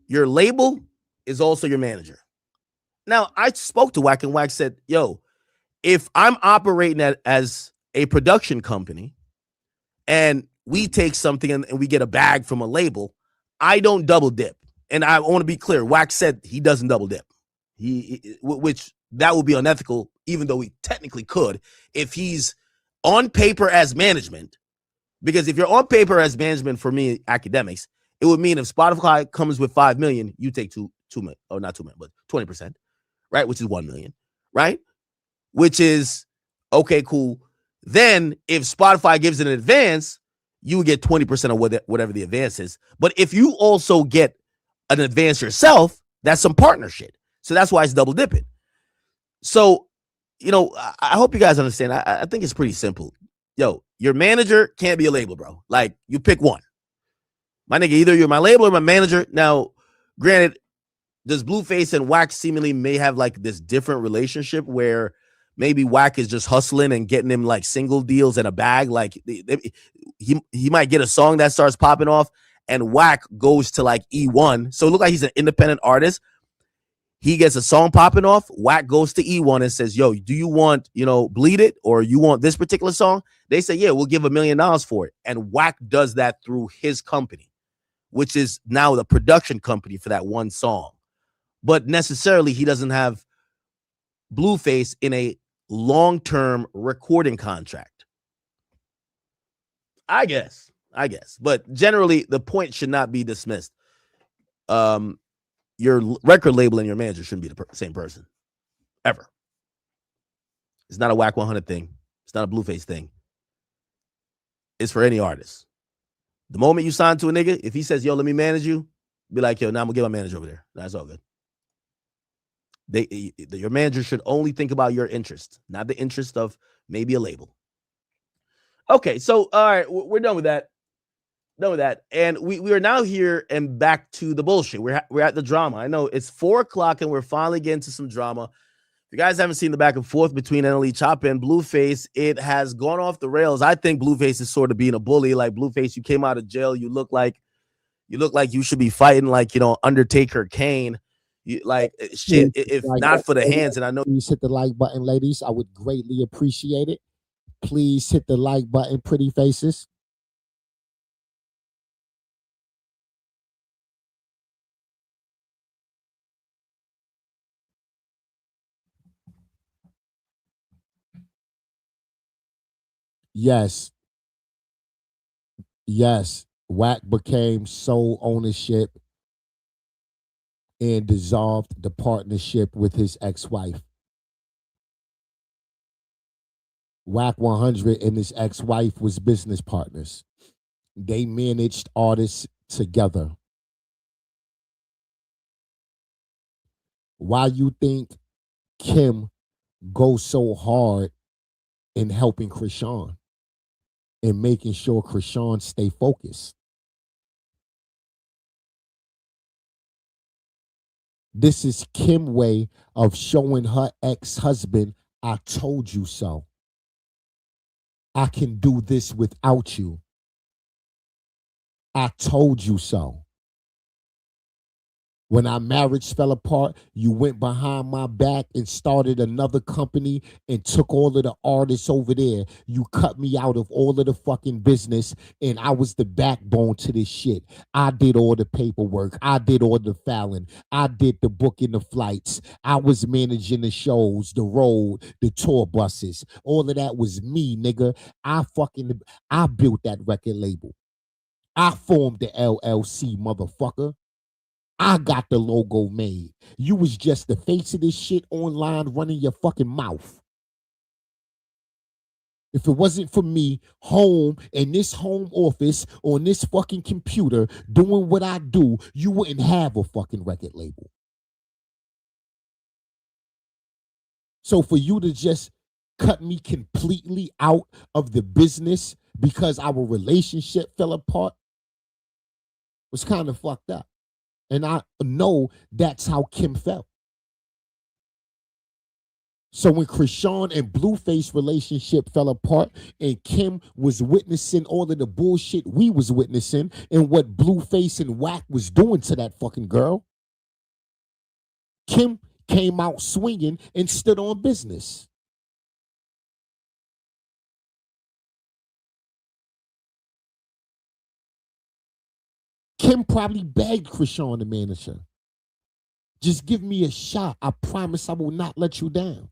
your label is also your manager. Now, I spoke to WAC, and WAC said, yo, if I'm operating as a production company and we take something and we get a bag from a label, I don't double dip. And I want to be clear, WAC said he doesn't double dip. Which that would be unethical, even though he technically could, if he's on paper as management. Because if you're on paper as management, for me, academics, it would mean if Spotify comes with 5 million, you take 2 million, or not 2 million, but 20%, right? Which is 1 million, right? Which is, okay, cool. Then if Spotify gives an advance, you would get 20% of whatever the advance is. But if you also get an advance yourself, that's some partner shit. So that's why it's double dipping. So, you know, I hope you guys understand. I think it's pretty simple. Yo, your manager can't be a label, bro. Like, you pick one. My nigga, either you're my label or my manager. Now, granted, does Blueface and WAC seemingly may have like this different relationship where maybe Wack is just hustling and getting him like single deals in a bag. Like he might get a song that starts popping off, and Wack goes to like E1. So it looks like he's an independent artist. He gets a song popping off. Wack goes to E1 and says, yo, do you want, Bleed It, or you want this particular song? They say, yeah, we'll give $1 million for it. And Wack does that through his company, which is now the production company for that one song. But necessarily, he doesn't have Blueface in a long-term recording contract. I guess. But generally, the point should not be dismissed. Your record label and your manager shouldn't be the same person ever. It's not a Wack 100 thing. It's not a Blueface thing. It's for any artist. The moment you sign to a nigga, if he says, yo, let me manage you, be like, yo, now I'm gonna get my manager over there. That's all good. Your manager should only think about your interest, not the interest of maybe a label. Okay, so all right, we're done with that. And we are now here and back to the bullshit. We're at the drama. I know it's 4:00 and we're finally getting to some drama. If you guys haven't seen the back and forth between NLE Choppa and Blueface, it has gone off the rails. I think Blueface is sort of being a bully. Like, Blueface, you came out of jail. You look like you should be fighting like, Undertaker, Kane. Shit, if not for the hands, and I know. Please hit the like button, ladies. I would greatly appreciate it. Please hit the like button, pretty faces. Yes. Wack became sole ownership and dissolved the partnership with his ex-wife. Wack 100 and his ex-wife was business partners. They managed artists together. Why you think Kim goes so hard in helping Chrisean and making sure Chrisean stay focused? This is Kim's way of showing her ex-husband, I told you so. I can do this without you. I told you so. When our marriage fell apart, you went behind my back and started another company and took all of the artists over there. You cut me out of all of the fucking business, and I was the backbone to this shit. I did all the paperwork. I did all the filing. I did the booking, the flights. I was managing the shows, the road, the tour buses. All of that was me, nigga. I built that record label. I formed the LLC, motherfucker. I got the logo made. You was just the face of this shit online running your fucking mouth. If it wasn't for me home in this home office on this fucking computer doing what I do, you wouldn't have a fucking record label. So for you to just cut me completely out of the business because our relationship fell apart was kind of fucked up. And I know that's how Kim felt. So when Chrisean and Blueface relationship fell apart and Kim was witnessing all of the bullshit we was witnessing and what Blueface and Wack was doing to that fucking girl, Kim came out swinging and stood on business. Kim probably begged Chrisean, the manager, just give me a shot. I promise I will not let you down.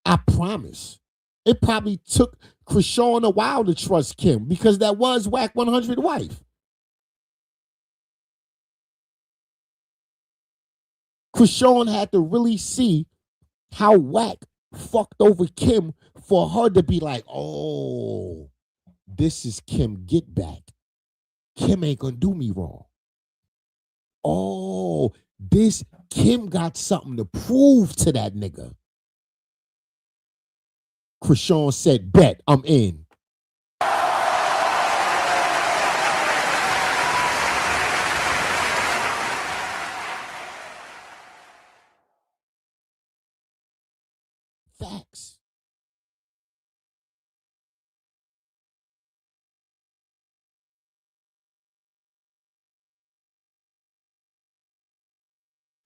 I promise. It probably took Chrisean a while to trust Kim because that was Wack 100 wife. Chrisean had to really see how Wack fucked over Kim for her to be like, oh, this is Kim get back. Kim ain't gonna do me wrong. Oh, this Kim got something to prove to that nigga. Chrisean said, bet, I'm in.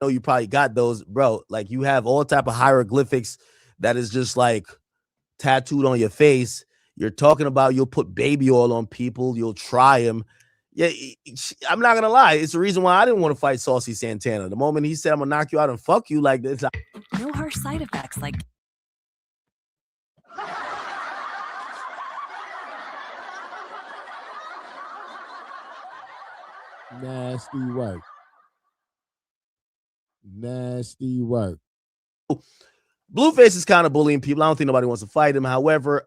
know you probably got those, bro. Like you have all type of hieroglyphics that is just like tattooed on your face. You're talking about you'll put baby oil on people. You'll try them. Yeah, I'm not gonna lie. It's the reason why I didn't want to fight Saucy Santana. The moment he said I'm gonna knock you out and fuck you, like this. No harsh side effects like. Nasty work. Nasty work. Blueface is kind of bullying people. I don't think nobody wants to fight him. However,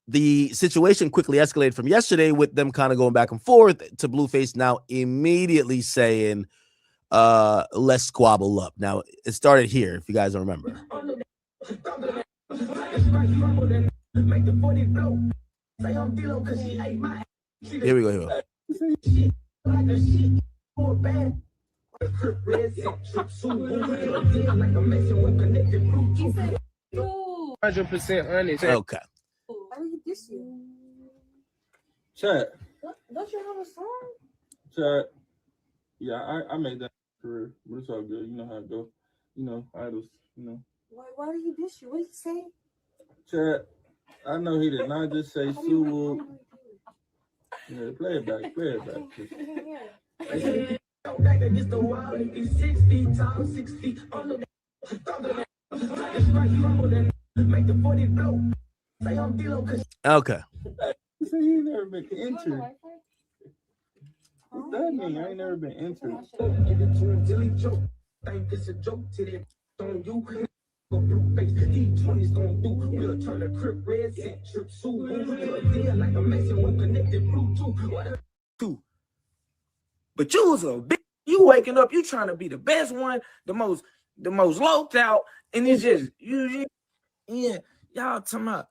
the situation quickly escalated from yesterday with them kind of going back and forth to Blueface now immediately saying, let's squabble up. Now, it started here, if you guys don't remember. Here we go. 100% honest. Okay. Why did you diss you? Chat. Don't you have a song? Chat. Yeah, I made that career, but it's all good. You know how it go. You know, idols, you know. Why did he diss you? What did he say? Chat. I know he did not just say Sue. Yeah, play it back. Okay. He ain't never been entered. What's that mean? I ain't never been entered. But you was a bitch. You waking up, you trying to be the best one, the most low out, and it's just yeah, y'all talking about.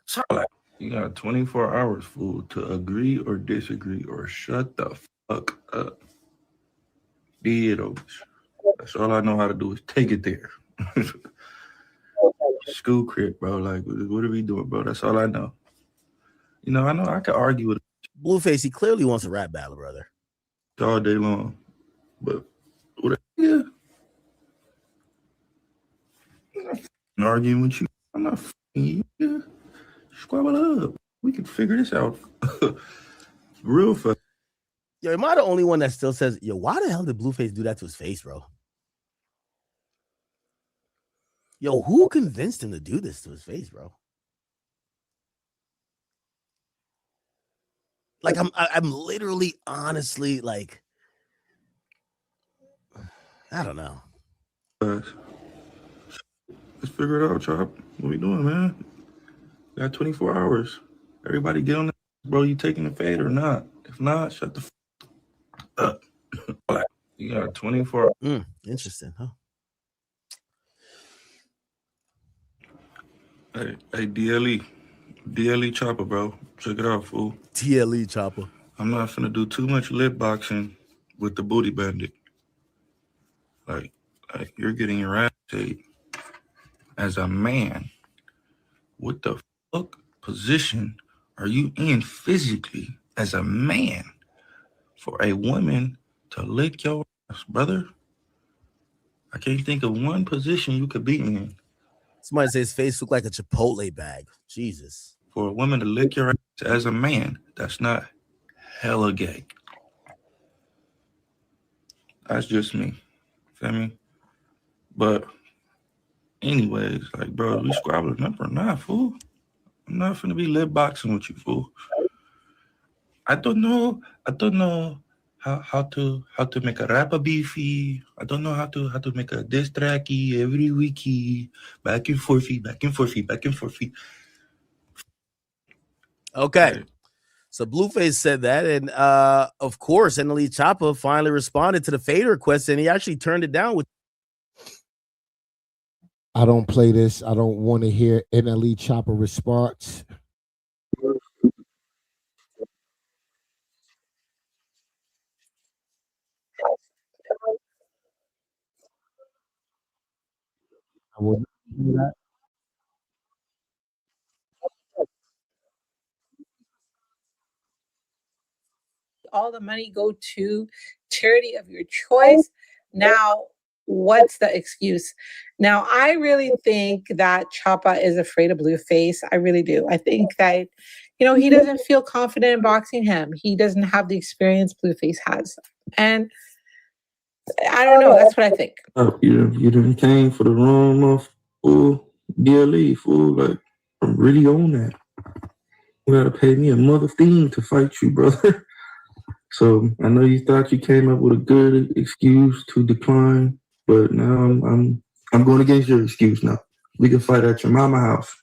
You got 24 hours, fool, to agree or disagree or shut the fuck up. That's all I know how to do is take it there. School crib, bro. Like, what are we doing, bro? That's all I know. You know, I know I could argue with Blueface. He clearly wants a rap battle, brother. All day long. But what? Yeah. I'm not arguing with you. I'm not you. Yeah. Squabble up. We can figure this out real fast. Yo, am I the only one that still says, yo, why the hell did Blueface do that to his face, bro? Yo, who convinced him to do this to his face, bro? Like, I'm literally, honestly, like, I don't know. Let's figure it out, Chop. What we doing, man? Got 24 hours. Everybody get on the bro. You taking the fade or not? If not, shut the up. You got 24 hours. Interesting, huh? Hey, DLE Chopper, bro. Check it out, fool. DLE Chopper. I'm not finna do too much lip boxing with the booty bandit. Like you're getting your ass paid as a man. What the fuck position are you in physically as a man for a woman to lick your ass, brother? I can't think of one position you could be in. Somebody says his face looked like a Chipotle bag. Jesus. For a woman to lick your ass as a man, that's not hella gay. That's just me. Feel me? But anyways, like, bro, we squabbling up or not, fool? I'm not finna be lip boxing with you, fool. I don't know how to make a rapper beefy. I don't know how to make a diss tracky every weeky. Back and forthy. Okay. So Blueface said that, and of course, NLE Choppa finally responded to the fade request, and he actually turned it down with. I don't play this. I don't want to hear NLE Choppa response. I will not do that. All the money go to charity of your choice. Now, what's the excuse? Now, I really think that Choppa is afraid of Blueface. I really do. I think that, he doesn't feel confident in boxing him. He doesn't have the experience Blueface has. And I don't know. That's what I think. You done came for the wrong month, fool. DLE, fool. Like, I'm really on that. You gotta pay me a mother fiend to fight you, brother. So I know you thought you came up with a good excuse to decline, but now I'm going against your excuse now. We can fight at your mama house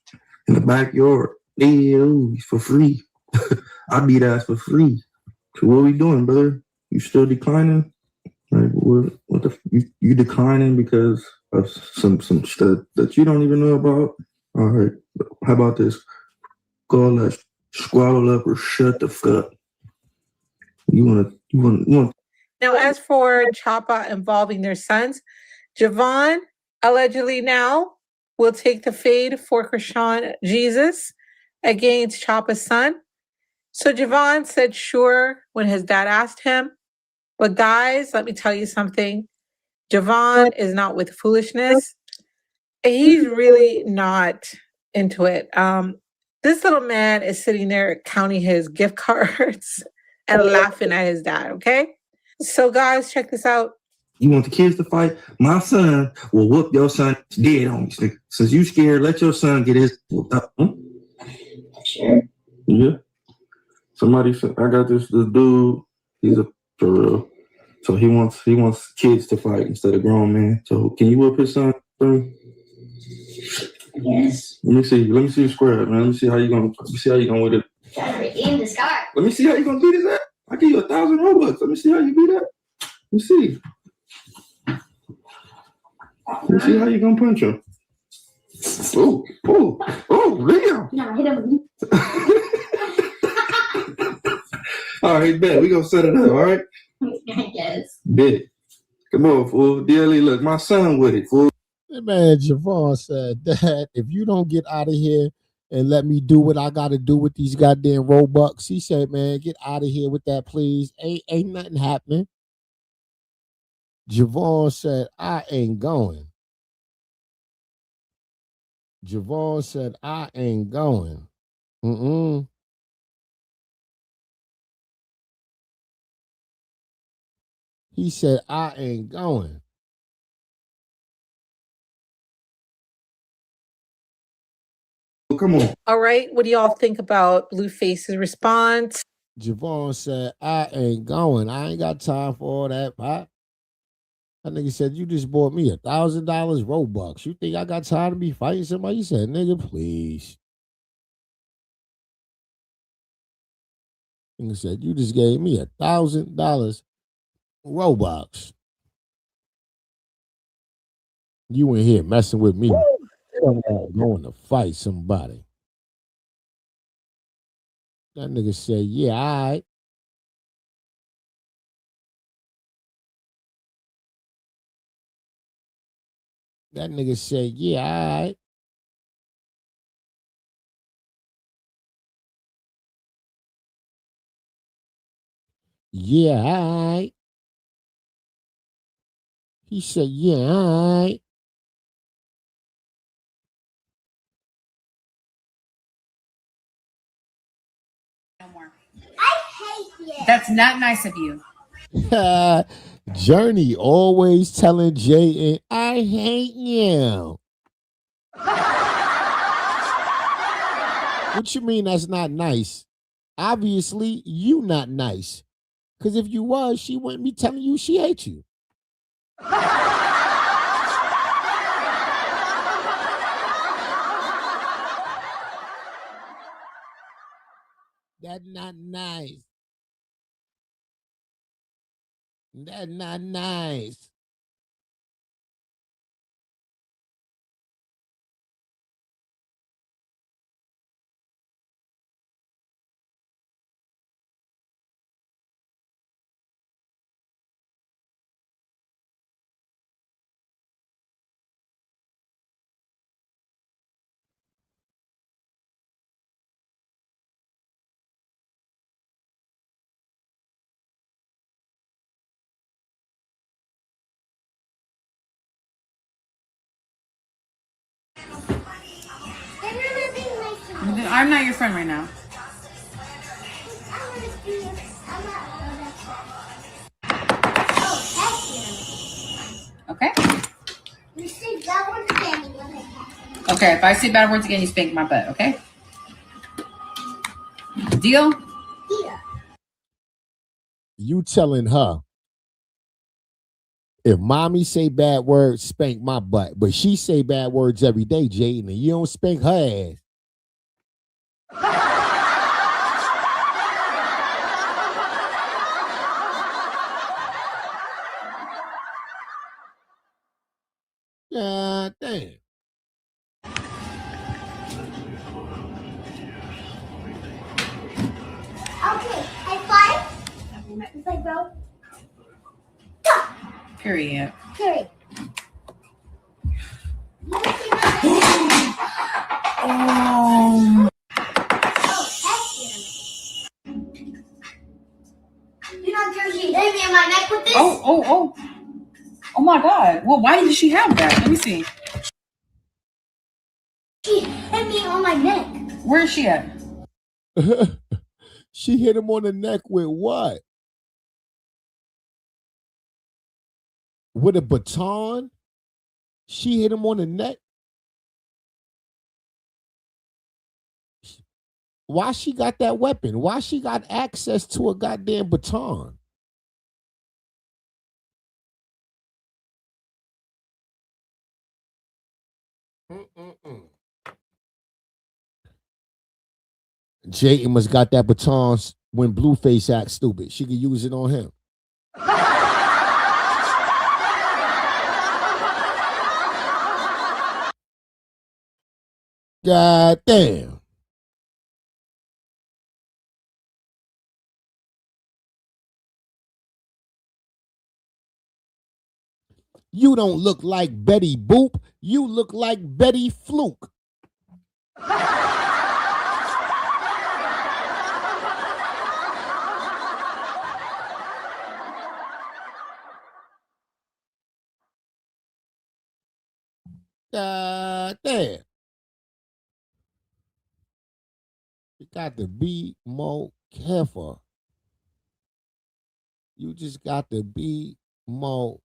in the backyard. Ew, for free. I beat ass for free. So what we doing, brother? You still declining? Like what you declining because of some stuff that you don't even know about? All right. How about this? Go let's squabble up or shut the fuck up. You want. Now, as for Choppa involving their sons, Javon allegedly now will take the fade for Chrisean Jesus against Choppa's son. So Javon said sure when his dad asked him. But guys, let me tell you something. Javon is not with foolishness. He's really not into it. This little man is sitting there counting his gift cards and laughing at his dad, okay? So guys, check this out. You want the kids to fight? My son will whoop your son dead on you. Since you scared, let your son get his whooped up. Sure. Yeah. Somebody said, I got this dude, he's a for real. So he wants kids to fight instead of grown men. So can you whoop his son for me? Yes. Let me see you square, man. Let me see how you gonna with it. In the sky. Let me see how you gonna beat his ass. I give you 1,000 Robux. Let me see how you beat that. Let me see. Let me see how you gonna punch him. Oh, Leo. No, hit him. All right, bet. We gonna set it up, all right? Yes. Bet. Come on, fool. DLE, look, my son with it, fool. That man Javon said, Dad, if you don't get out of here and let me do what I gotta do with these goddamn Robux, he said, man, get out of here with that, please. Ain't nothing happening. Javon said, I ain't going. Javon said, I ain't going. He said, I ain't going. Come on. All right, what do y'all think about Blueface's response? Javon said, I ain't going. I ain't got time for all that, Pop. That nigga said, you just bought me $1,000 Robux. You think I got time to be fighting somebody? He said, nigga, please. Nigga said, you just gave me $1,000 Robux. You in here messing with me. Going to fight somebody. That nigga said, yeah, all right. That nigga said, yeah, all right. Yeah, all right. He said, yeah, all right. That's not nice of you. Journey always telling Jay, I hate you. What you mean that's not nice? Obviously, you not nice. Because if you was, she wouldn't be telling you she hates you. That's not nice. That's not nice. I'm not your friend right now. Okay? You say bad words again, Okay, if I say bad words again, you spank my butt, okay? Deal? Yeah. You telling her, if mommy say bad words, spank my butt. But she say bad words every day, Jaden, and you don't spank her ass. God damn. Okay, high five. It's like, bro. Period. Period. Oh. You know, Jersey hit me in my neck with this? Oh my God. Well, why did she have that? Let me see. She hit me on my neck. Where is she at? She hit him on the neck with what? With a baton? She hit him on the neck? Why she got that weapon? Why she got access to a goddamn baton? Jayden must got that baton when Blueface acts stupid. She could use it on him. God damn. You don't look like Betty Boop. You look like Betty Fluke. God damn. You got to be more careful. You just got to be more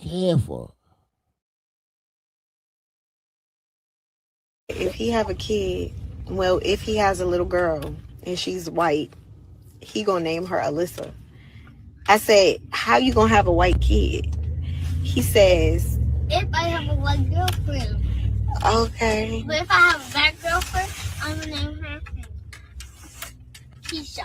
careful. If he have a kid, well, if he has a little girl and she's white, he gonna name her Alyssa. I said, how you gonna have a white kid? He says, if I have a white girlfriend. Okay. But if I have a black girlfriend, I'm gonna name her Keisha.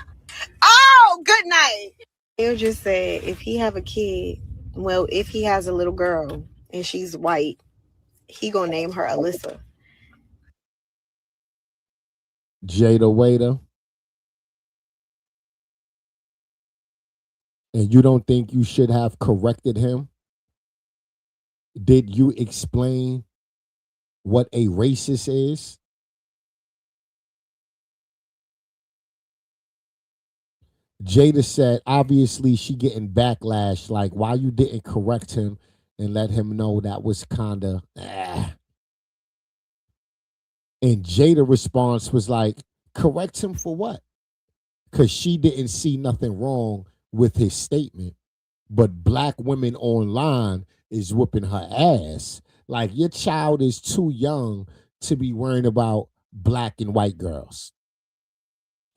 Oh, good night. He'll just say, if he have a kid, well, if he has a little girl and she's white, he gonna name her Alyssa. Jada Waiter. And you don't think you should have corrected him? Did you explain what a racist is? Jada said, obviously she getting backlash, like why you didn't correct him and let him know that was kind of And Jada response was like, correct him for what? Because she didn't see nothing wrong with his statement. But black women online is whooping her ass. Like, your child is too young to be worrying about black and white girls.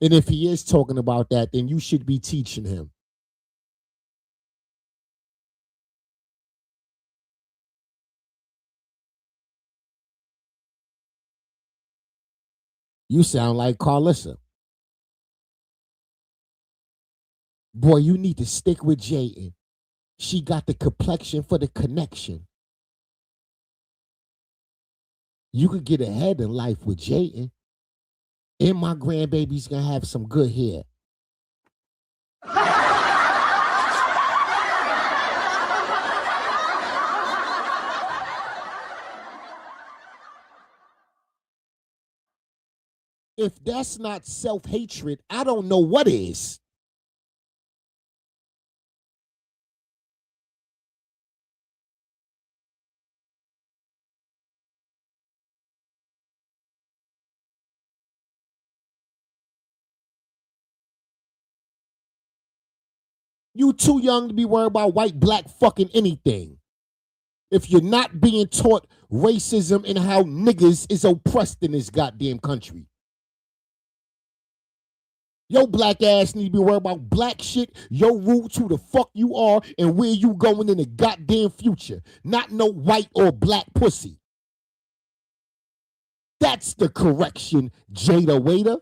And if he is talking about that, then you should be teaching him. You sound like Carlissa. Boy, you need to stick with Jayden. She got the complexion for the connection. You could get ahead in life with Jayden. And my grandbaby's gonna have some good hair. If that's not self-hatred, I don't know what is. You too young to be worried about white, black, fucking anything. If you're not being taught racism and how niggas is oppressed in this goddamn country. Your black ass need to be worried about black shit, your roots, who the fuck you are, and where you going in the goddamn future. Not no white or black pussy. That's the correction, Jada Waiter.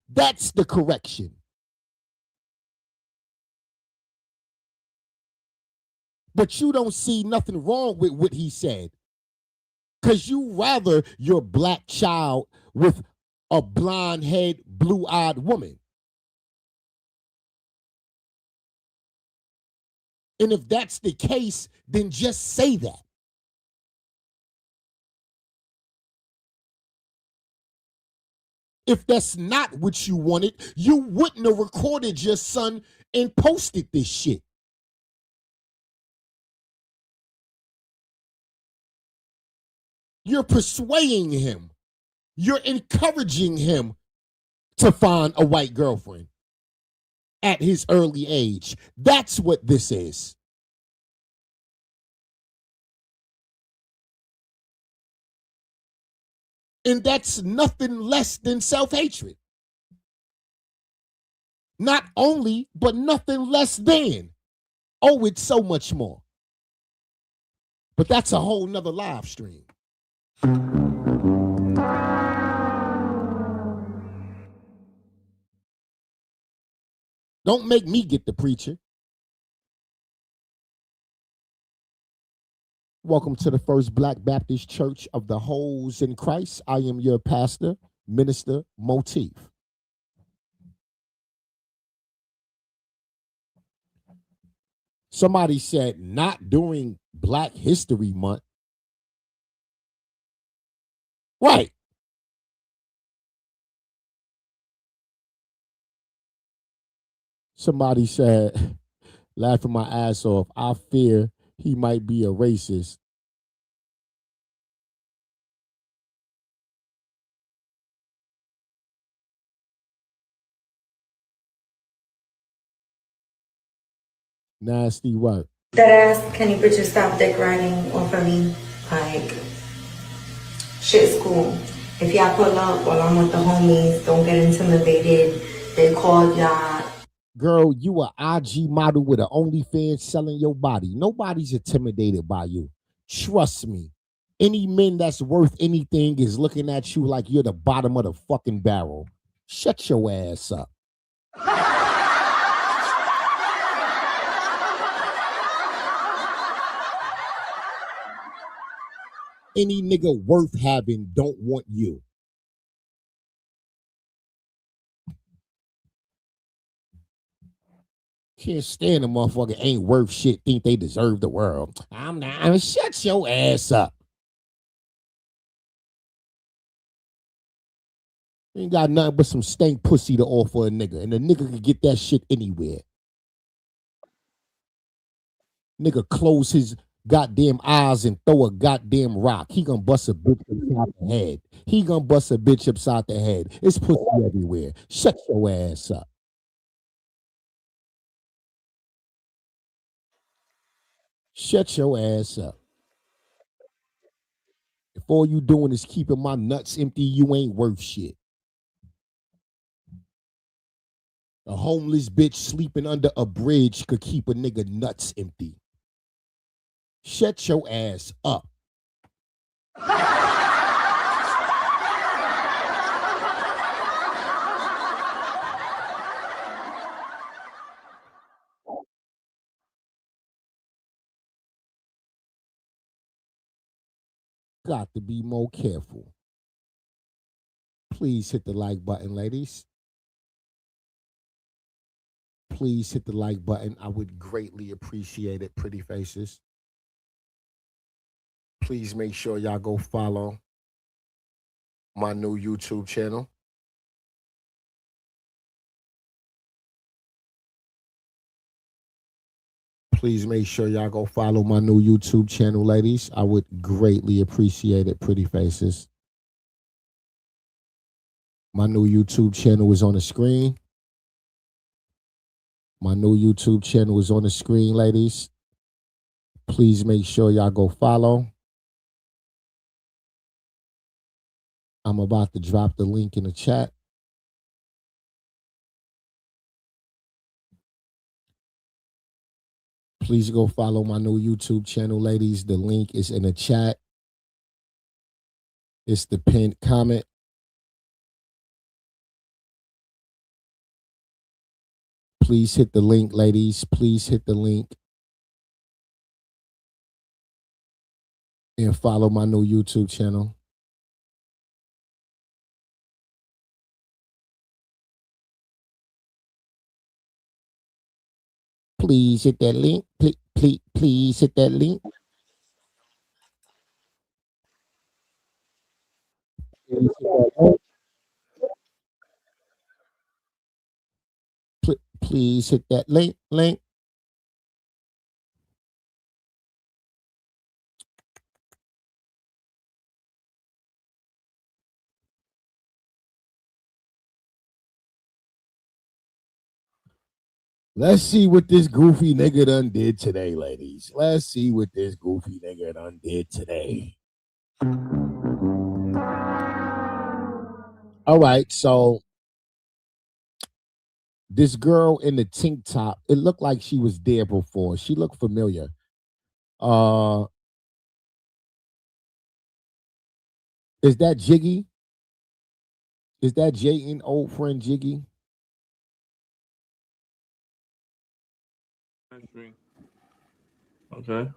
That's the correction. But you don't see nothing wrong with what he said. Because you rather your black child with a blonde-haired, blue-eyed woman. And if that's the case, then just say that. If that's not what you wanted, you wouldn't have recorded your son and posted this shit. You're persuading him. You're encouraging him to find a white girlfriend at his early age. That's what this is. And that's nothing less than self-hatred. Not only, but nothing less than. Oh, it's so much more. But that's a whole nother live stream. Don't make me get the preacher. Welcome to the First Black Baptist Church of the Hoes in Christ. I am your pastor, Minister Motif. Somebody said, not during Black History Month. Right. Somebody said, laughing my ass off, I fear he might be a racist. Nasty work. That ass, can you bitches stop dick riding off of me? Like, shit's cool. If y'all pull up while I'm with the homies, don't get intimidated. They called y'all. Girl, you a IG model with an OnlyFans selling your body. Nobody's intimidated by you. Trust me. Any men that's worth anything is looking at you like you're the bottom of the fucking barrel. Shut your ass up. Any nigga worth having don't want you. Can't stand a motherfucker ain't worth shit, think they deserve the world. I'm not. Shut your ass up. Ain't got nothing but some stank pussy to offer a nigga, and a nigga can get that shit anywhere. Nigga close his goddamn eyes and throw a goddamn rock. He gonna bust a bitch upside the head. He gonna bust a bitch upside the head. It's pussy everywhere. Shut your ass up. Shut your ass up. If all you doing is keeping my nuts empty, you ain't worth shit. A homeless bitch sleeping under a bridge could keep a nigga nuts empty. Shut your ass up. Got to be more careful. Please hit the like button, ladies. Please hit the like button. I would greatly appreciate it, pretty faces. Please make sure y'all go follow my new YouTube channel. Please make sure y'all go follow my new YouTube channel, ladies. I would greatly appreciate it, pretty faces. My new YouTube channel is on the screen. My new YouTube channel is on the screen, ladies. Please make sure y'all go follow. I'm about to drop the link in the chat. Please go follow my new YouTube channel, ladies. The link is in the chat. It's the pinned comment. Please hit the link, ladies. Please hit the link. And follow my new YouTube channel. Please hit that link. Please hit that link. Please hit that link. Let's see what this goofy nigga done did today, ladies. Let's see what this goofy nigga done did today. All right, so this girl in the tank top, it looked like she was there before. She looked familiar. Is that Jiggy? Is that Jayden old friend Jiggy? Okay.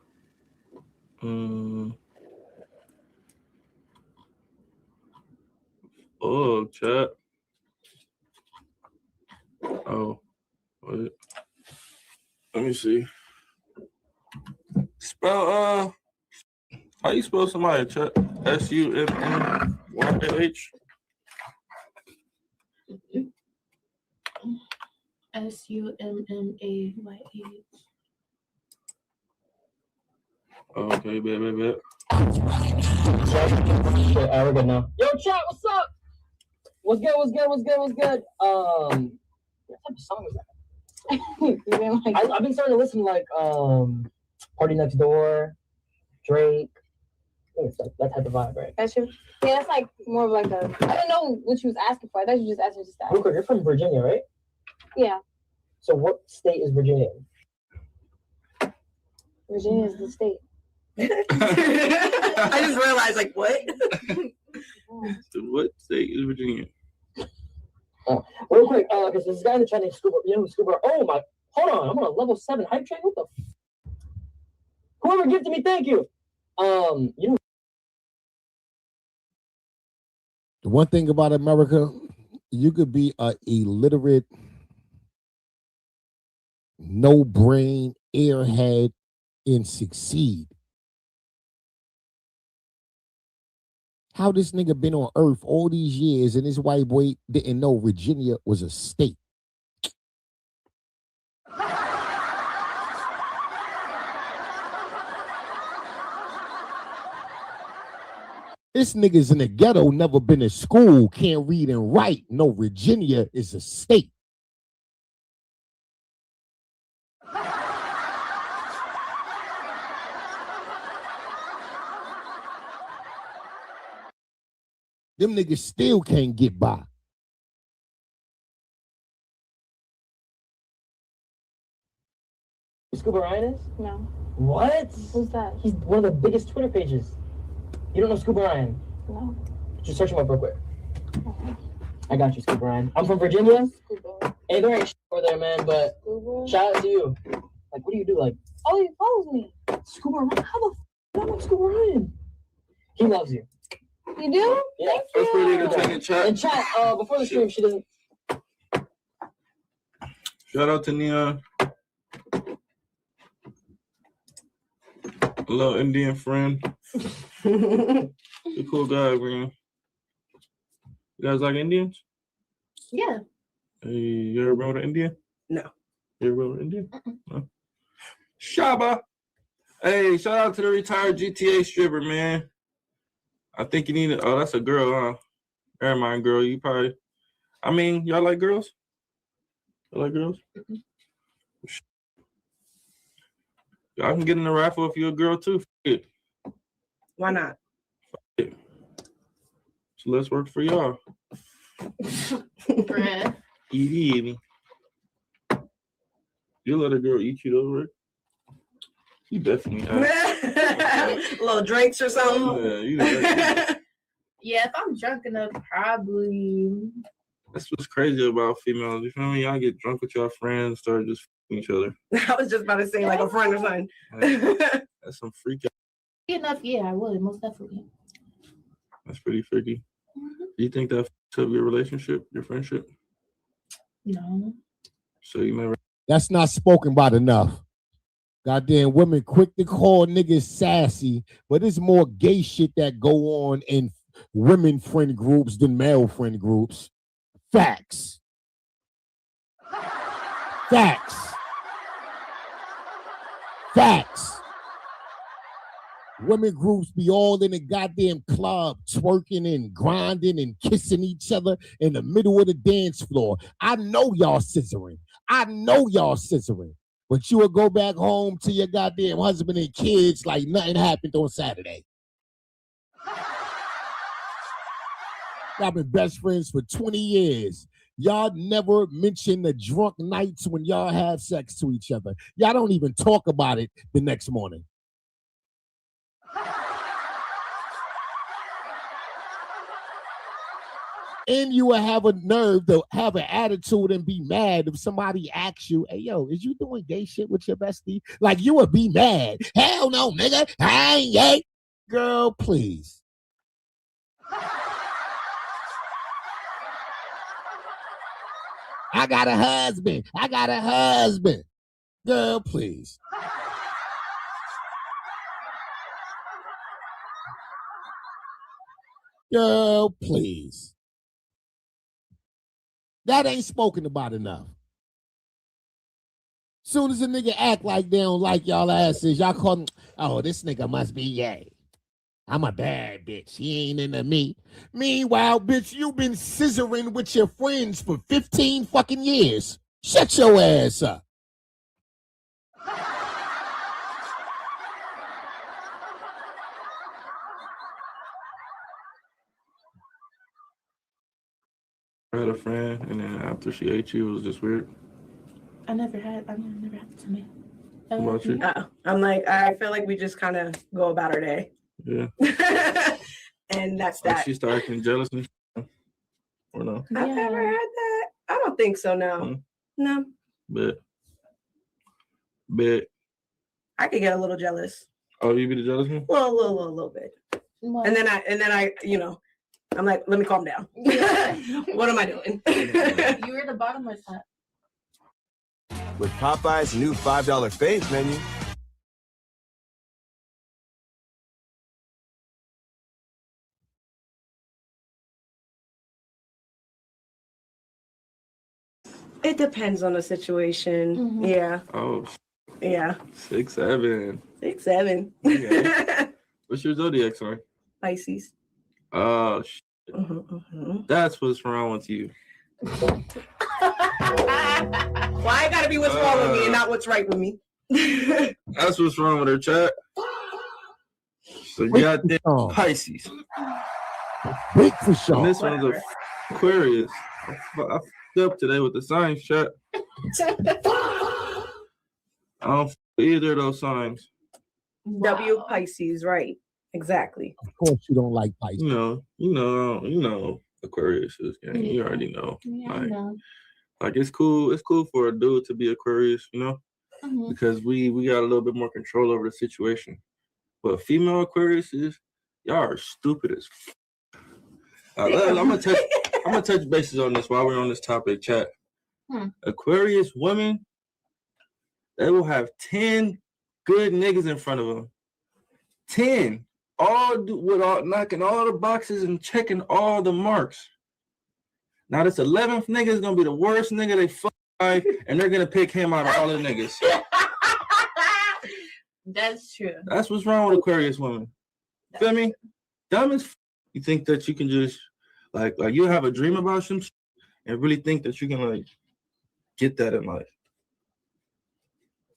Oh, chat. Oh, wait. Let me see. Spell how you spell somebody, chat? SUMMYH? SUMMAYH. Okay, bet. We're good now. Yo, chat, what's up? What's good? What type of song is that? I've been starting to listen to like Party Next Door, Drake. I think it's like that type of vibe, right? That's true. Yeah, that's like more of like a. I didn't know what you was asking for. I thought you just asked me just that. Real quick, you're from Virginia, right? Yeah. So what state is Virginia in? Virginia is the state. I just realized, like, what? What state is Virginia? Real quick, because this guy in the chat named Scuba, you know who Scuba? Oh my, hold on, I'm on a level 7 hype train. What the? Whoever gifted me, thank you. You know. The one thing about America, you could be a illiterate, no brain airhead and succeed. How this nigga been on Earth all these years and this white boy didn't know Virginia was a state. This nigga's in the ghetto, never been to school, can't read and write. No, Virginia is a state. Them niggas still can't get by. Scuba Ryan is? No. What? Who's that? He's one of the biggest Twitter pages. You don't know Scuba Ryan? No. Just search him up real quick. I got you, Scuba Ryan. I'm from Virginia. Scuba. Hey, there ain't shit over there, man, but Scuba. shout out to you. Like, what do you do? Like, Oh, he follows me. Scuba Ryan? How the f*** do I know Scuba Ryan? He loves you. You do? Yeah. Thank That's pretty you. entertaining, chat. And chat, before the stream, she doesn't. Shout out to Neon. Hello, Indian friend. The cool guy, man. You guys like Indians? Yeah. Hey, you ever been with an Indian? No. You ever been with an Indian? No. Shaba. Hey, shout out to the retired GTA stripper, man. I think you need to. Oh, that's a girl, huh? Never mind, girl. You probably. I mean, y'all like girls? You like girls? Y'all can get in the raffle if you're a girl too. Why not? So let's work for y'all. Eat. You let a girl eat you though, right? You definitely have. Little drinks or something. Yeah, you definitely. Yeah, if I'm drunk enough, probably. That's what's crazy about females. You feel me? Y'all get drunk with your friends, start just f***ing each other. I was just about to say like a friend or something. That's some freak out. Enough, yeah, I would, most definitely. That's pretty freaky. Do you think that f***s up your relationship, your friendship? No. So you may. That's not spoken about enough. Goddamn women quick to call niggas sassy, but it's more gay shit that go on in women friend groups than male friend groups. Facts. Facts. Facts. Women groups be all in the goddamn club, twerking and grinding and kissing each other in the middle of the dance floor. I know y'all scissoring. But you will go back home to your goddamn husband and kids like nothing happened on Saturday. Y'all been best friends for 20 years. Y'all never mention the drunk nights when y'all have sex to each other. Y'all don't even talk about it the next morning. And you will have a nerve to have an attitude and be mad if somebody asks you, hey, yo, is you doing gay shit with your bestie? Like, you would be mad. Hell no, nigga. I ain't gay. Girl, please. I got a husband. Girl, please. Girl, please. That ain't spoken about enough. Soon as a nigga act like they don't like y'all asses, y'all call them, oh, this nigga must be gay. I'm a bad bitch. He ain't into me. Meanwhile, bitch, you been scissoring with your friends for 15 fucking years. Shut your ass up. I had a friend, and then after she ate you, it was just weird. I never had it to me. What about you? I'm like, I feel like we just kind of go about our day. Yeah. And that's Like that. she started getting jealous and shit, or no? I've never had that. I don't think so, no. No. Bet. I could get a little jealous. Oh, you be the jealous one? Well, a little bit. What? And then I, you know, I'm like, let me calm down. What am I doing? You were the bottom or top? With Popeye's new $5 faves menu. It depends on the situation. Yeah. Oh. Yeah. 6'7". 6'7". Okay. What's your zodiac sign? Pisces. Oh, shit. That's what's wrong with you. Why I gotta be what's wrong with me and not what's right with me? That's what's wrong with her, chat. So goddamn Pisces. Wait for sure. And this one's a Aquarius. I fucked up today with the signs, chat. I don't f either of those signs. W Pisces, right? Exactly. Of course, you don't like Pisces. You know, Aquarius is. You already know. Yeah, I know. Like it's cool. It's cool for a dude to be Aquarius, you know, because we got a little bit more control over the situation. But female Aquarius is, y'all are stupid as. I'm gonna touch bases on this while we're on this topic, chat. Aquarius women, they will have 10 good niggas in front of them. 10, knocking all the boxes and checking all the marks. Now this 11th nigga is gonna be the worst nigga they fuck life, and they're gonna pick him out of all the niggas. That's true. That's what's wrong with Aquarius women. Feel me? Dumb as you think that you can just like you have a dream about some shit and really think that you can like get that in life.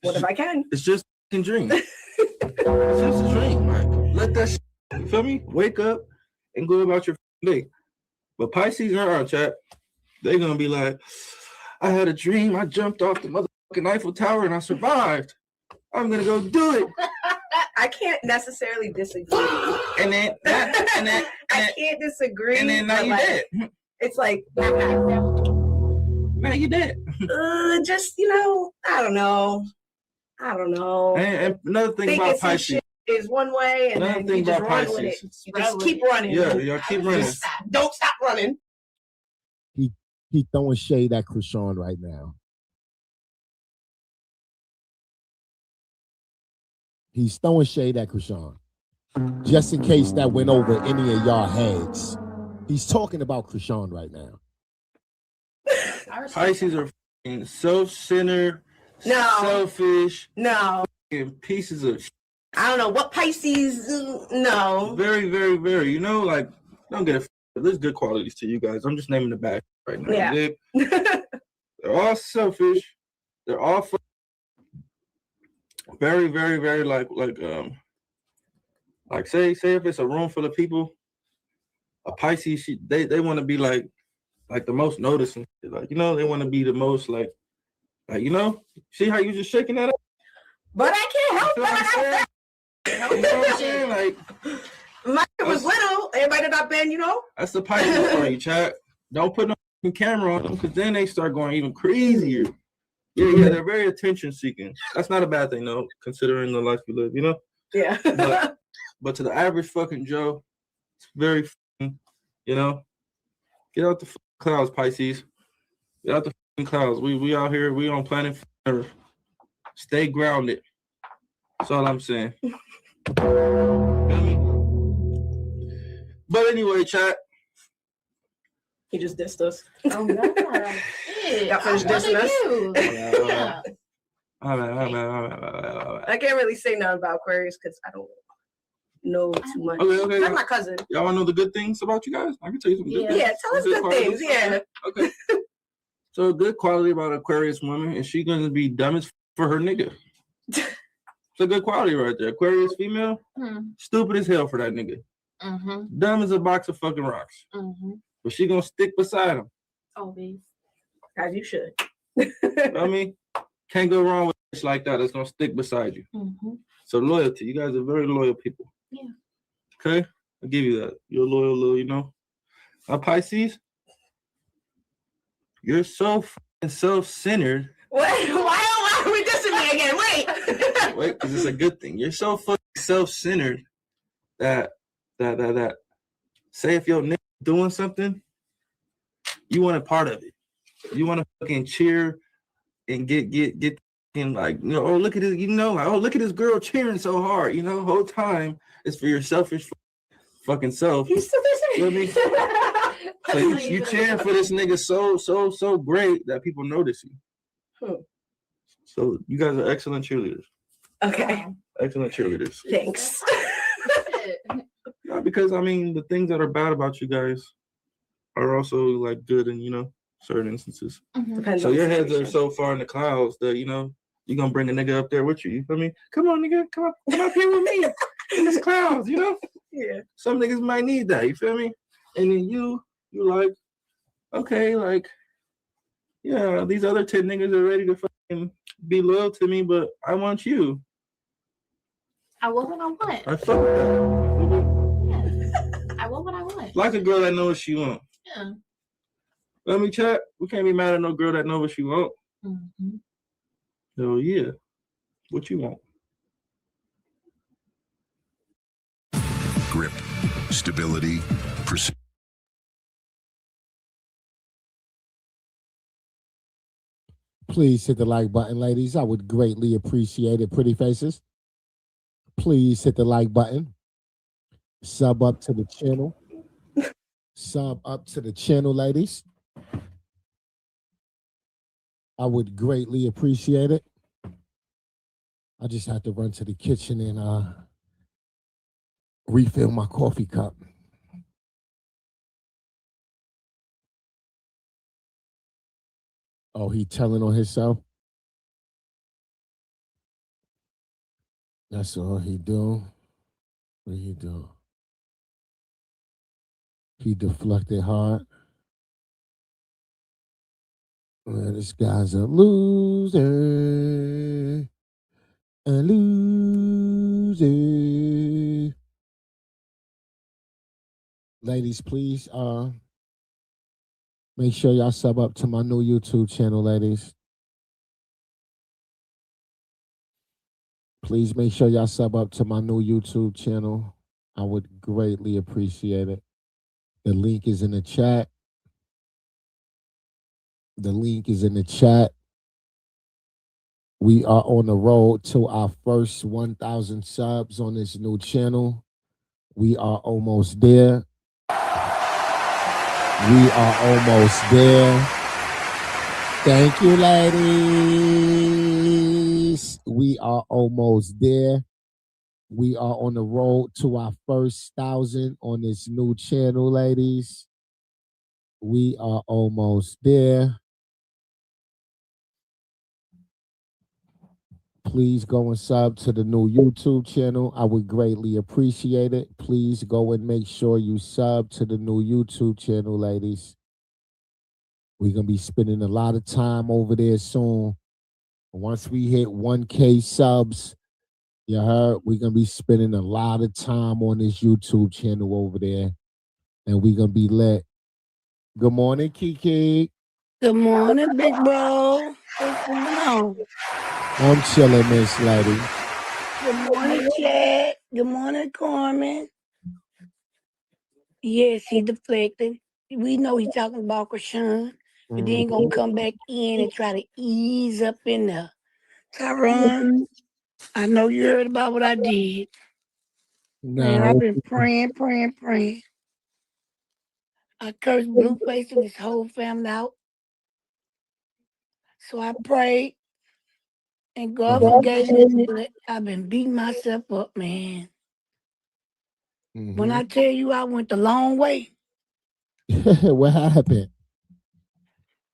What if I can? It's just dream. It's just a dream. Like, let that shit, you feel me? Wake up and go about your day. But Pisces are chat. They're gonna be like, I had a dream. I jumped off the motherfucking Eiffel Tower and I survived. I'm gonna go do it. I can't necessarily disagree. And then I can't disagree. And then now you dead. It's like now you dead. Just I don't know. And another thing about Pisces is one way, and another then thing you just about run Pisces. with it. You just keep running. Yeah, y'all keep running. Don't stop running. He throwing shade at Chrisean right now. He's throwing shade at Chrisean. Just in case that went over any of y'all heads. He's talking about Chrisean right now. Pisces are self-centered, selfish, and pieces of I don't know what Pisces. No. Very, very, very. Like, don't get it. There's good qualities to you guys. I'm just naming the bad right now. Yeah. They're all selfish. They're all very, very, very like say if it's a room full of people, a Pisces, they want to be like the most noticing. Like, they want to be the most like see how you just shaking that up? But I can't help that. You know what I'm saying? Like, my kid was little. Everybody that I've been, That's the Pisces for you, chat. Don't put no camera on them because then they start going even crazier. Yeah, they're very attention seeking. That's not a bad thing, though, considering the life we live, Yeah. but to the average fucking Joe, it's very, get out the clouds, Pisces. Get out the clouds. We out here. We on planet Earth. Stay grounded. That's all I'm saying. But anyway, chat. He just dissed us. Oh no! Y'all finished dissing us. I can't really say nothing about Aquarius because I don't know too much. Okay. Not my cousin. Y'all want to know the good things about you guys? I can tell you some good things. Yeah, tell us good things. Yeah. Okay. So a good quality about Aquarius woman is she gonna be dumb as for her nigga. It's a good quality right there. Aquarius female, stupid as hell for that nigga. Dumb as a box of fucking rocks. But she gonna stick beside him. Always. As you should. I mean, can't go wrong with shit like that. It's gonna stick beside you. So loyalty. You guys are very loyal people. Yeah. Okay? I'll give you that. You're loyal, little, Pisces, you're so fucking self-centered. Wait, why are we dissing me again? Wait, because it's a good thing. You're so fucking self-centered that say if your nigga doing something, you want a part of it. You want to fucking cheer and get and like, oh, look at it, oh, look at this girl cheering so hard, whole time it's for your selfish fucking self. You still feel me? So you cheering for this nigga so great that people notice you. So you guys are excellent cheerleaders. Okay. Excellent cheerleaders. Thanks. No, because the things that are bad about you guys are also like good in certain instances. So your heads are so far in the clouds that you're gonna bring a nigga up there with you. You feel me? Come on, nigga, come up here with me in this clouds. Yeah. Some niggas might need that. You feel me? And then you like, okay, like, yeah, these other 10 niggas are ready to fucking be loyal to me, but I want you. I want what I want. I fuck with that. I want what I want. Like a girl that knows what she want. Yeah. Let me chat. We can't be mad at no girl that knows what she want. So yeah, what you want? Grip, stability, precision. Please hit the like button, ladies. I would greatly appreciate it. Pretty faces. Please hit the like button. Sub up to the channel. Sub up to the channel, ladies. I would greatly appreciate it. I just have to run to the kitchen and refill my coffee cup. Oh, he telling on himself? That's all he do. What he do? He deflected hard. Man, this guy's a loser. A loser. Ladies, please make sure y'all sub up to my new YouTube channel, ladies. Please make sure y'all sub up to my new YouTube channel. I would greatly appreciate it. The link is in the chat. The link is in the chat. We are on the road to our first 1,000 subs on this new channel. We are almost there. We are almost there. Thank you, ladies. We are almost there. We are on the road to our first 1,000 on this new channel, ladies. We are almost there. Please go and sub to the new YouTube channel. I would greatly appreciate it. Please go and make sure you sub to the new YouTube channel, ladies. We're going to be spending a lot of time over there soon. Once we hit 1K subs, you heard, we're going to be spending a lot of time on this YouTube channel over there. And we're going to be lit. Good morning, Kiki. Good morning, big bro. What's going on? I'm chilling, Miss Lady. Good morning, Chad. Good morning, Carmen. Yes, he deflected. We know he's talking about Chrisean, but then gonna come back in and try to ease up in there. Tyron, I know you heard about what I did. Man, I've been praying. I cursed Blueface and his whole family out. So I prayed, and God forgave me, but I've been beating myself up, man. When I tell you I went the long way. What happened?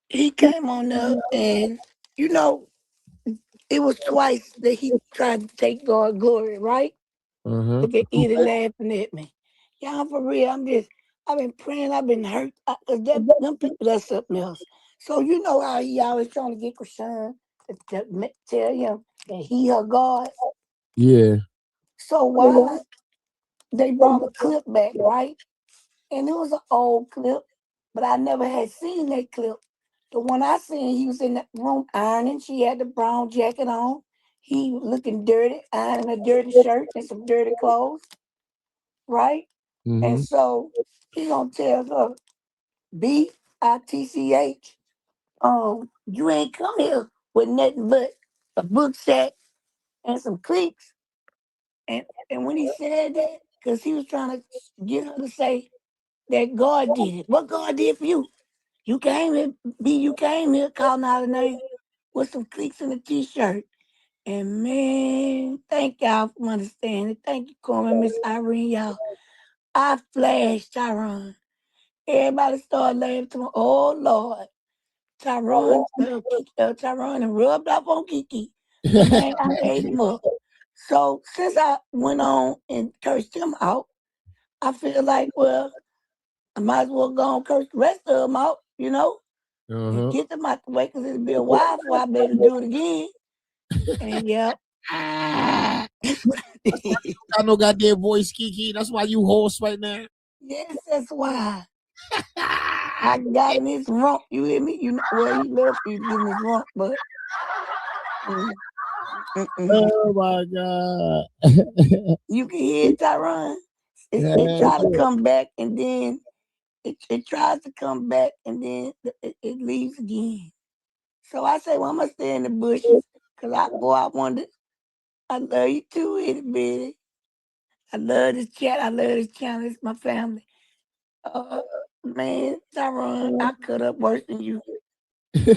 He came on up and, you know, it was twice that he tried to take God glory, right? Look at Edie laughing at me. Y'all, for real, I've been praying, I've been hurt. Them people, that's something else. So you know how he always trying to get Chrisean to tell him that he her God. Yeah. So why they brought a clip back, right? And it was an old clip, but I never had seen that clip. The one I seen, he was in the room ironing. She had the brown jacket on. He looking dirty, ironing a dirty shirt and some dirty clothes, right? And so he gonna tell her, B-I-T-C-H, you ain't come here with nothing but a book sack and some cleats. And when he said that, because he was trying to get her to say that God did it. What God did for you? You came here, you came here calling out a name with some cleats and a t-shirt. And man, thank y'all for understanding. Thank you, Carmen, Miss Irene, y'all. I flashed Tyron. Everybody started laughing to me. Oh Lord. Tyron and rubbed off on Kiki. Man, I ate him up. So since I went on and cursed him out, I feel like, well, I might as well go and curse the rest of them out, you know? And get them out the way, because it'll be a while before I be able to do it again. And yeah. I know goddamn voice, Kiki. That's why you hoarse right now. Yes, that's why. I got in this rump, you hear me? You know, well, he love for you to get in this rump, but oh my God. You can hear it, Tyron. It tries to come back, and then it tries to come back, and then it leaves again. So I say, well, I'm gonna stay in the bushes, because I wonder. I love you too, itty bitty. I love this chat. I love this channel. It's my family. Man, Tyron, I cut up worse than you. See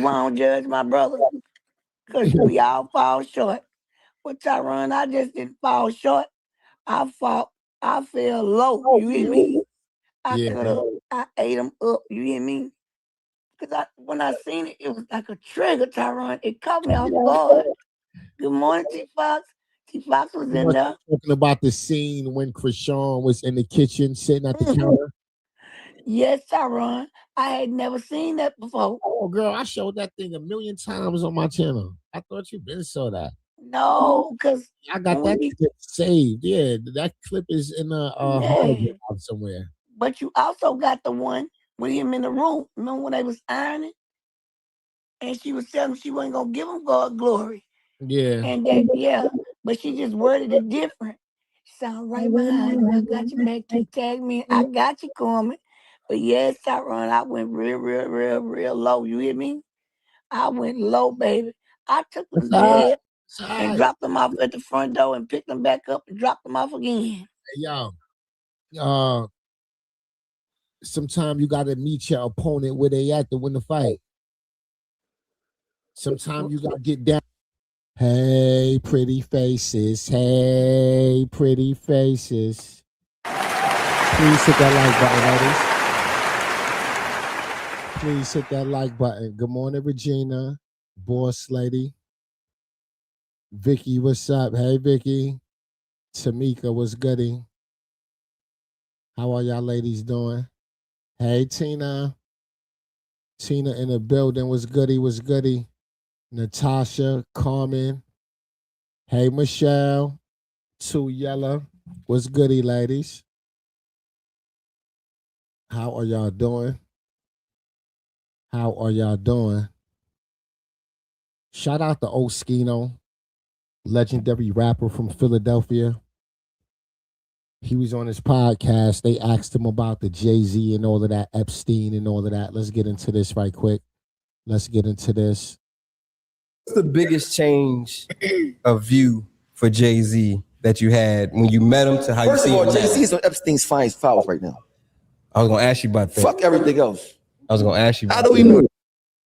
why I don't judge my brother? Because we all fall short. But Tyron, I just didn't fall short. I fell low. You hear me? I cut up. I ate them up. You hear me? Because when I seen it, it was like a trigger, Tyron. It caught me off guard. Good morning, T Fox. T Fox was in there. Talking about the scene when Chrisean was in the kitchen sitting at the counter. Yes, Tyron. I had never seen that before. Oh, girl, I showed that thing a million times on my channel. I thought you been saw that. No, because I got that clip saved. Yeah, that clip is in a hard drive somewhere. But you also got the one with him in the room. Remember when they was ironing? And she was telling him she wasn't going to give him God glory. Yeah. And that, but she just worded it different. Sound right behind you. I got your back. Keep tagging me. I got you, Carmen. But yes, Tyron, I went real low. You hear me? I went low, baby. I took them dead and dropped them off at the front door and picked them back up and dropped them off again. Hey, yo, sometimes you got to meet your opponent where they at to win the fight. Sometimes you got to get down. Hey, pretty faces. Hey, pretty faces. Please hit that like button, ladies. Please hit that like button. Good morning, Regina. Boss lady. Vicky, what's up? Hey, Vicky. Tamika, what's goody? How are y'all ladies doing? Hey, Tina. Tina in the building. What's goody? What's goody? Natasha, Carmen. Hey, Michelle. Two Yellow. What's goody, ladies? How are y'all doing? How are y'all doing? Shout out to Oskino, legendary rapper from Philadelphia. He was on his podcast. They asked him about the Jay-Z and all of that, Epstein and all of that. Let's get into this right quick. Let's get into this. What's the biggest change of view for Jay-Z that you had when you met him to how you see him now? First of all, Jay-Z is on Epstein's files right now. I was going to ask you about that. Fuck everything else. I was going to ask you about How do we know?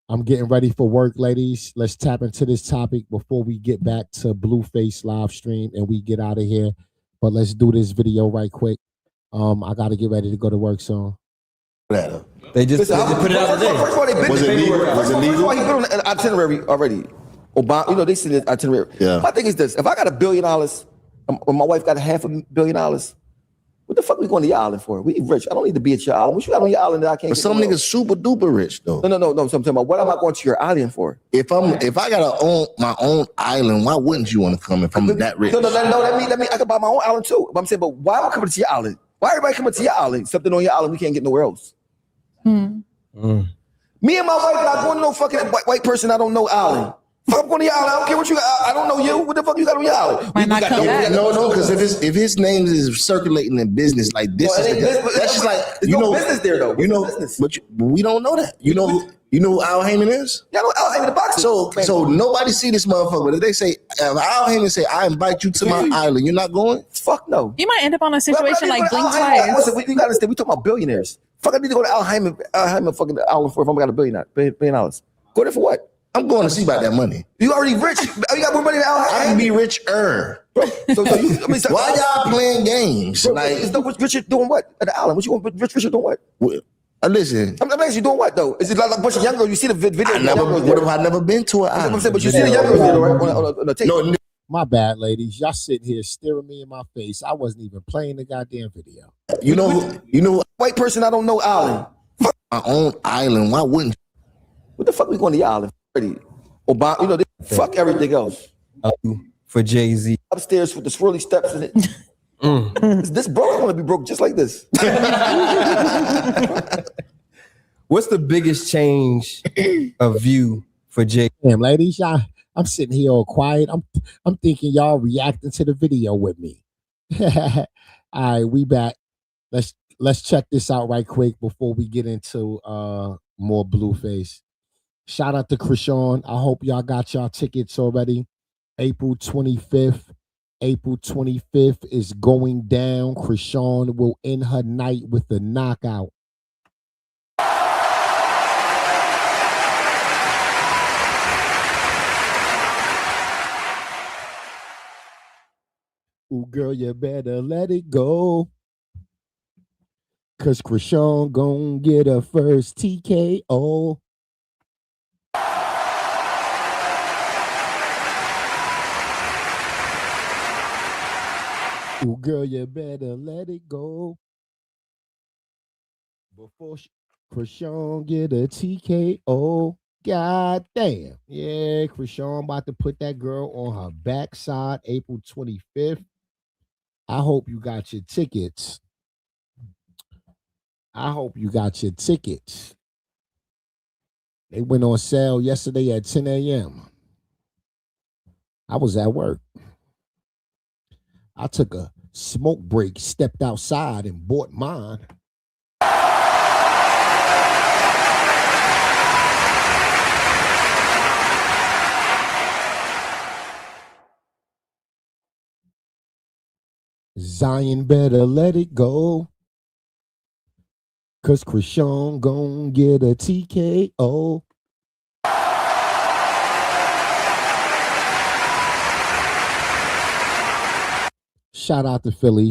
I'm getting ready for work, ladies. Let's tap into this topic before we get back to Blueface live stream and we get out of here. But let's do this video right quick. I got to get ready to go to work soon. They just put it out today. First of all, they been Was it legal? First of all, he been on an itinerary already. Obama, they see the itinerary. Yeah. My thing is this: if I got $1 billion, or my wife got $500 million, what the fuck we going to your island for? We rich. I don't need to be at your island. What you got on your island that I can't? But some niggas super duper rich though. No. So I'm talking about what am I going to your island for? If I got my own island, why wouldn't you want to come if I'm that rich? No. Let me. I can buy my own island too. But I'm saying, but why am I coming to your island? Why everybody coming to your island? Something on your island we can't get nowhere else. Me and my wife not going to no fucking white person I don't know island. Fuck, I'm going to your island. I don't care what you got. I don't know you. What the fuck you got on your island? No, because if his name is circulating in business like this, that's just like there's no business there though. You know, but we don't know that. You know who Al Heyman is? Yeah, I know Al Heyman the boxer. So nobody see this motherfucker. But if they say Al Heyman say, I invite you to my island, you're not going? Fuck no. You might end up on a situation like Blink Twice. Twice. We gotta understand. We talking about billionaires. Fuck, I need to go to Al Heyman fucking island for if I got $1 billion. Go there for what? I'm going to see about that money. You already rich. You got more money than Al Heyman. I can be richer. Why y'all playing games? Bro, like, Richard doing what at the island? What you want? Richard doing what? Listen, I'm asking you doing what though? Is it like a bunch of young girls? You see the video? What have I never been to an island? I'm saying, but you see the young girls there, right? On the tape. No, my bad, ladies. Y'all sitting here staring me in my face. I wasn't even playing the goddamn video. You know, white person I don't know island. My own island. Why wouldn't? What the fuck we going to your island? Obama, fuck everything else. For Jay-Z. Upstairs with the swirly steps in it. This broke. I want to be broke just like this. What's the biggest change of view for Jay? Damn, ladies, I'm sitting here all quiet. I'm thinking y'all reacting to the video with me. All right, we back. Let's check this out right quick before we get into more Blueface. Shout out to Chrisean. I hope y'all got y'all tickets already. April 25th. April 25th is going down. Chrisean will end her night with a knockout. Ooh, girl, you better let it go. Cause Chrisean gon' get her first TKO. Ooh, girl, you better let it go before Chrisean get a TKO. God damn. Yeah, Chrisean about to put that girl on her backside April 25th. I hope you got your tickets. They went on sale yesterday at 10 a.m. I was at work. I took a smoke break, stepped outside, and bought mine. Zion better let it go, 'cause Chrisean gon' get a TKO. Shout out to Philly.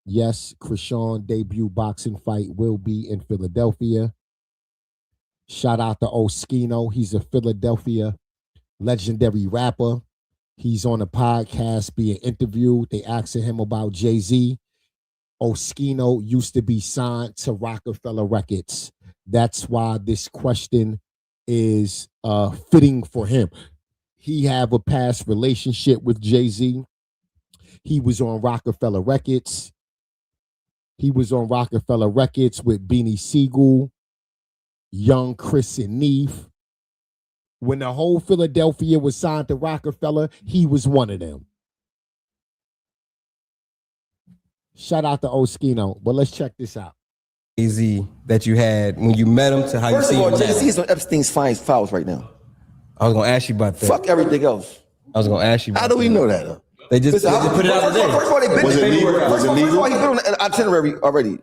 Yes, Chrisean debut boxing fight will be in Philadelphia. Shout out to Oskino. He's a Philadelphia legendary rapper. He's on a podcast being interviewed. They asking him about Jay-Z. Oskino used to be signed to Rockefeller Records. That's why this question is fitting for him. He have a past relationship with Jay-Z. He was on Rockefeller Records. He was on Rockefeller Records with Beanie Siegel, Young Chris and Neef. When the whole Philadelphia was signed to Rockefeller, he was one of them. Shout out to Oskino. But let's check this out. Jay-Z that you had when you met him to how First you see of all, him now. Jay-Z is on Epstein's files right now. I was gonna ask you about that. Fuck everything else. I was gonna ask you about How do we that. know that? They just put it out today. First of all, they've been Was it legal? First of all, he's been on an itinerary already.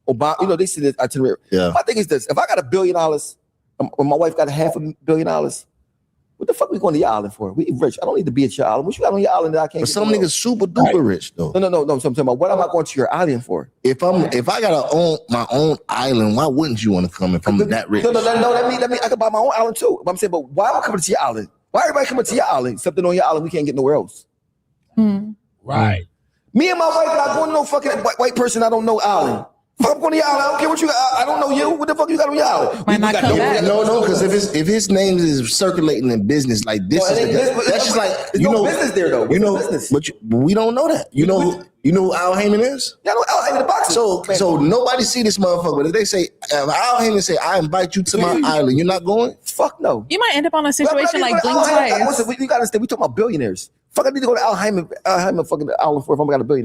Obama, you know, they see the itinerary. Yeah. My thing is this: if I got $1 billion, or my wife got $500 million, what the fuck we going to your island for? We rich. I don't need to be at your island. What you got on your island that I can't? But some niggas super duper rich though. No. So I'm talking about what am I going to your island for? If I gotta own my own island, why wouldn't you want to come if I'm that rich? No. That mean I could buy my own island too. But I'm saying, but why am I coming to your island? Why everybody coming to your island? Something on your island we can't get nowhere else. Right. Me and my wife not going to no fucking white person I don't know island. If I'm going to your island, I don't care what you got. I don't know you. What the fuck you got on your island? Might not come back. No, because if his name is circulating in business like this, that's just like there's no business there though. You know, business. but we don't know that. You know who Al Heyman is? Yeah, I know Al Heyman the boxer. So nobody see this motherfucker. But if they say, if Al Heyman say, I invite you to my island, you're not going? Fuck no. You might end up on a situation like Blink Listen, Twice. we gotta understand. We talking about billionaires. Fuck, I need to go to Al Heyman fucking island for if I'm got $1 billion.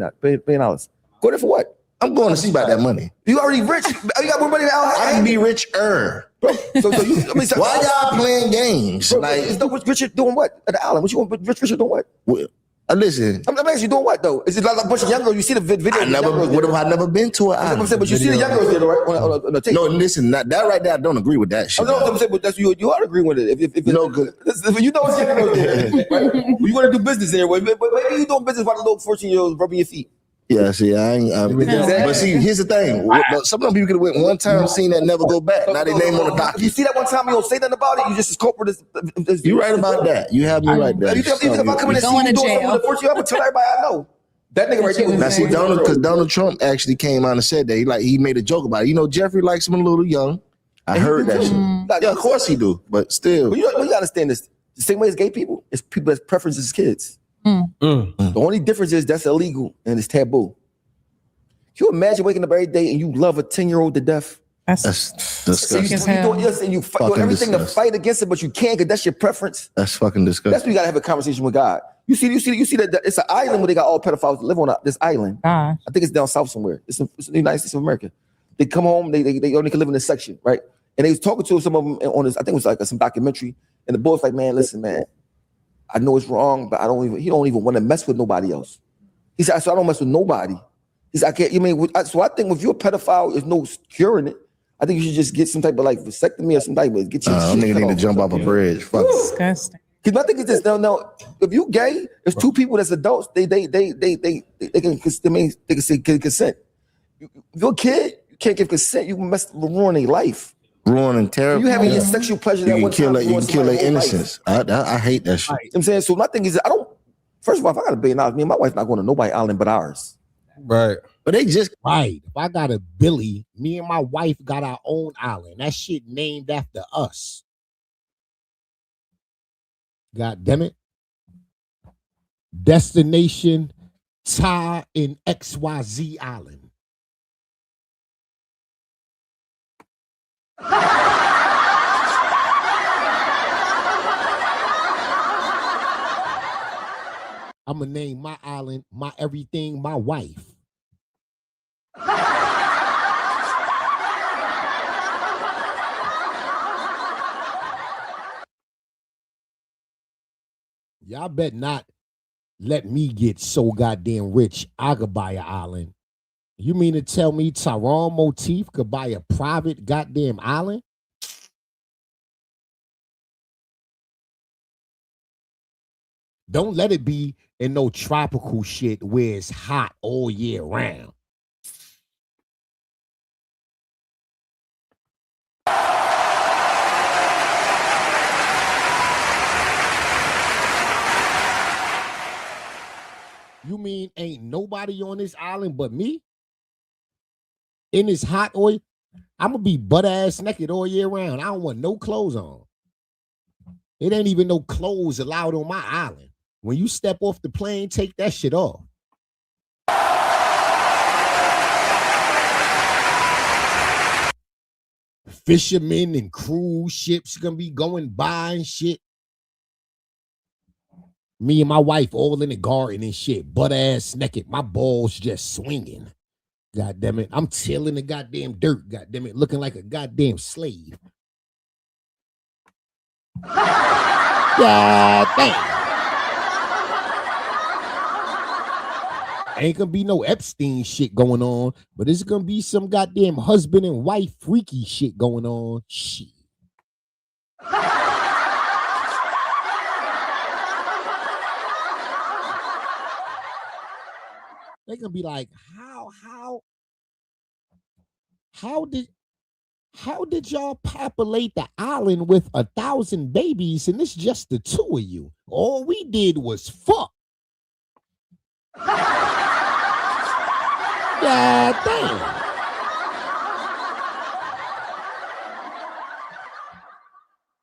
Go there for what? I'm going to see about that money. You already rich. You got more money than Al Heyman. I can be richer. Bro, so you, I mean, why y'all playing games? Bro, like Richard doing what at the island? What you want? Richard doing what? Well, listen. I'm asking you doing what though? Is it like a bunch of young girls? You see the video? What have I never been to an island? But you see the young girls there, right? On the tape. No, listen, that right there, I don't agree with that shit. I know what I'm saying, but that's you ought to agree with it. If you know, if you know it's young girls there, right? You want to do business there, but maybe you doing business while the little 14-year-olds rubbing your feet. Yeah, see, I ain't. But see, here's the thing. Some of them people could have went one time, seen that, never go back. Now they name on the docket. You see that one time, you don't say nothing about it. You just as culprit as you right about that. You have me right there. Even if I come in and see you doing something with the 14, I'm gonna tell everybody I know. That nigga right there. Now see, Donald Trump actually came out and said that he made a joke about it. You know, Jeffrey likes him a little young. I heard that shit. Yeah, of course he do, but still. But you gotta understand this. The same way as gay people, it's people that's preferences as kids. The only difference is that's illegal and it's taboo. Can you imagine waking up every day and you love a 10-year-old to death? That's disgusting. You doing everything to fight against it, but you can't because that's your preference. That's fucking disgusting. That's when you gotta have a conversation with God. You see that it's an island where they got all pedophiles that live on this island. I think it's down south somewhere. It's in the United States of America. They come home, they only can live in this section, right? And they was talking to some of them on this, I think it was like some documentary, and the boy's like, man, listen, man, I know it's wrong, but he don't even want to mess with nobody else. He said, so I don't mess with nobody. He said, I can't, so I think if you're a pedophile, there's no curing it. I think you should just get some type of like vasectomy or some type of get your shit nigga need to jump off a bridge. Fuck. Disgusting. Because my thing is this, no, if you gay, there's two people that's adults, they can consent. If you're a kid, you can't give consent, you can ruin their life. Ruining terrible. You having your sexual pleasure that you one can time. kill their innocence. I hate that shit. You know what I'm saying? So my thing is, First of all, if I got $1 billion, me and my wife not going to nobody island but ours. Right. But they just right. If I got $1 billion, me and my wife got our own island. That shit named after us. God damn it. Destination Thai in XYZ Island. I'm going to name my island, my everything, my wife. Y'all bet not let me get so goddamn rich I could buy an island. You mean to tell me Tyrone Motif could buy a private goddamn island? Don't let it be in no tropical shit where it's hot all year round. You mean ain't nobody on this island but me? In this hot oil? I'm going to be butt-ass naked all year round. I don't want no clothes on. It ain't even no clothes allowed on my island. When you step off the plane, take that shit off. Fishermen and cruise ships going to be going by and shit. Me and my wife all in the garden and shit, butt ass naked. My balls just swinging. God damn it. I'm tilling the goddamn dirt. God damn it. Looking like a goddamn slave. God damn. Ain't gonna be no Epstein shit going on, but it's gonna be some goddamn husband and wife freaky shit going on. Shit. They're gonna be like, how did y'all populate the island with 1,000 babies and it's just the two of you? All we did was fuck. God damn.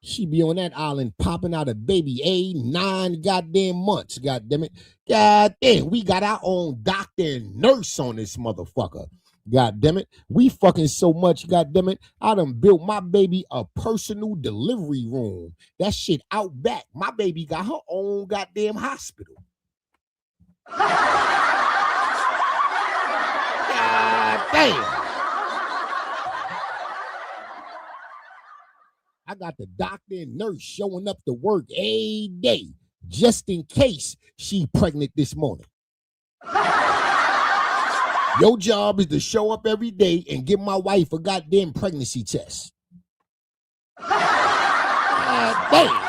She be on that island popping out a baby 9 goddamn months. God damn it. God damn, we got our own doctor and nurse on this motherfucker. God damn it. We fucking so much, god damn it. I done built my baby a personal delivery room. That shit out back. My baby got her own goddamn hospital. God damn. I got the doctor and nurse showing up to work every day just in case she pregnant this morning. Your job is to show up every day and give my wife a goddamn pregnancy test. God damn.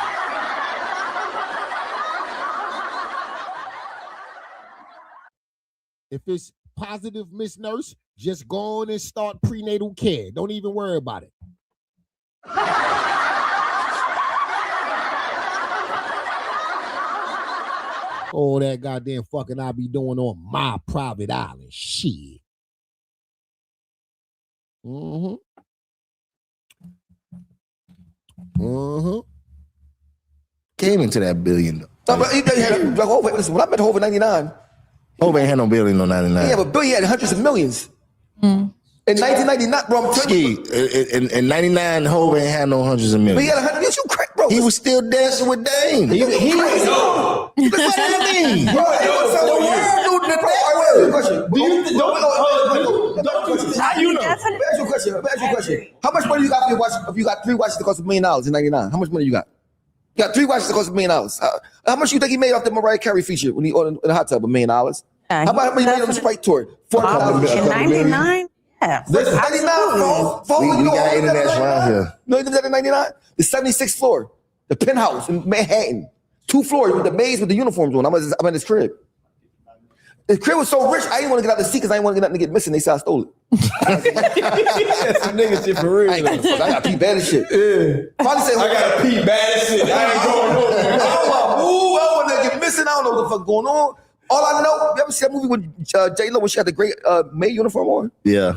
If it's positive, Miss Nurse, just go on and start prenatal care. Don't even worry about it. All that goddamn fucking I be doing on my private island. Shit. Mm-hmm. Mm-hmm. Came into that billion though. No, but listen, when I met Hov in 99, Hov ain't had no billion on 99. Yeah, but Billy had hundreds of millions. In 1999, bro, I'm telling you. In 99, Hov ain't had no hundreds of millions. But he had 100 millions. You crack, bro. He was still dancing with Dame. He What do you mean? Bro, how much money you got for your watch? If you got 3 watches that cost $1 million in 99, how much money you got? You got 3 watches that cost $1 million. How much you think he made off the Mariah Carey feature when he in the hot tub? $1 million. How much he made on the Sprite tour? $400,000. In 99? Yeah. This is 99. We got internet around here. No, you did that in 99? The 76th floor, the penthouse in Manhattan. 2 floors with the maids with the uniforms on. I'm in his crib. The crib was so rich, I didn't want to get out the seat because I didn't want to get nothing to get missing. They said I stole it. That's some nigga shit for real. I got pee bad as shit. Yeah. Finally said, I got pee bad as shit. I ain't going nowhere. I want to get missing. I don't know know what the fuck going on. All I know, you ever see that movie with J-Lo when she had the great maid uniform on? Yeah.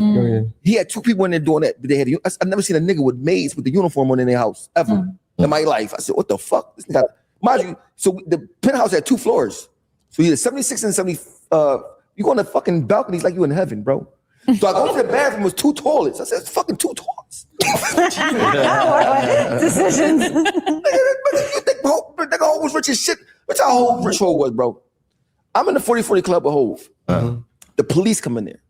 He had 2 people in there doing that. They had. I've never seen a nigga with maids with the uniform on in their house ever in my life. I said, what the fuck? This nigga, mind you, so the penthouse had 2 floors. So you had 76 and 70. You go on the fucking balconies like you in heaven, bro. So I go to the bathroom, it was 2 toilets. I said, it's fucking 2 toilets. Decisions. You think Hov was rich as shit? That's how rich Hov was, bro. I'm in the 40-40 club with Hov. The police come in there.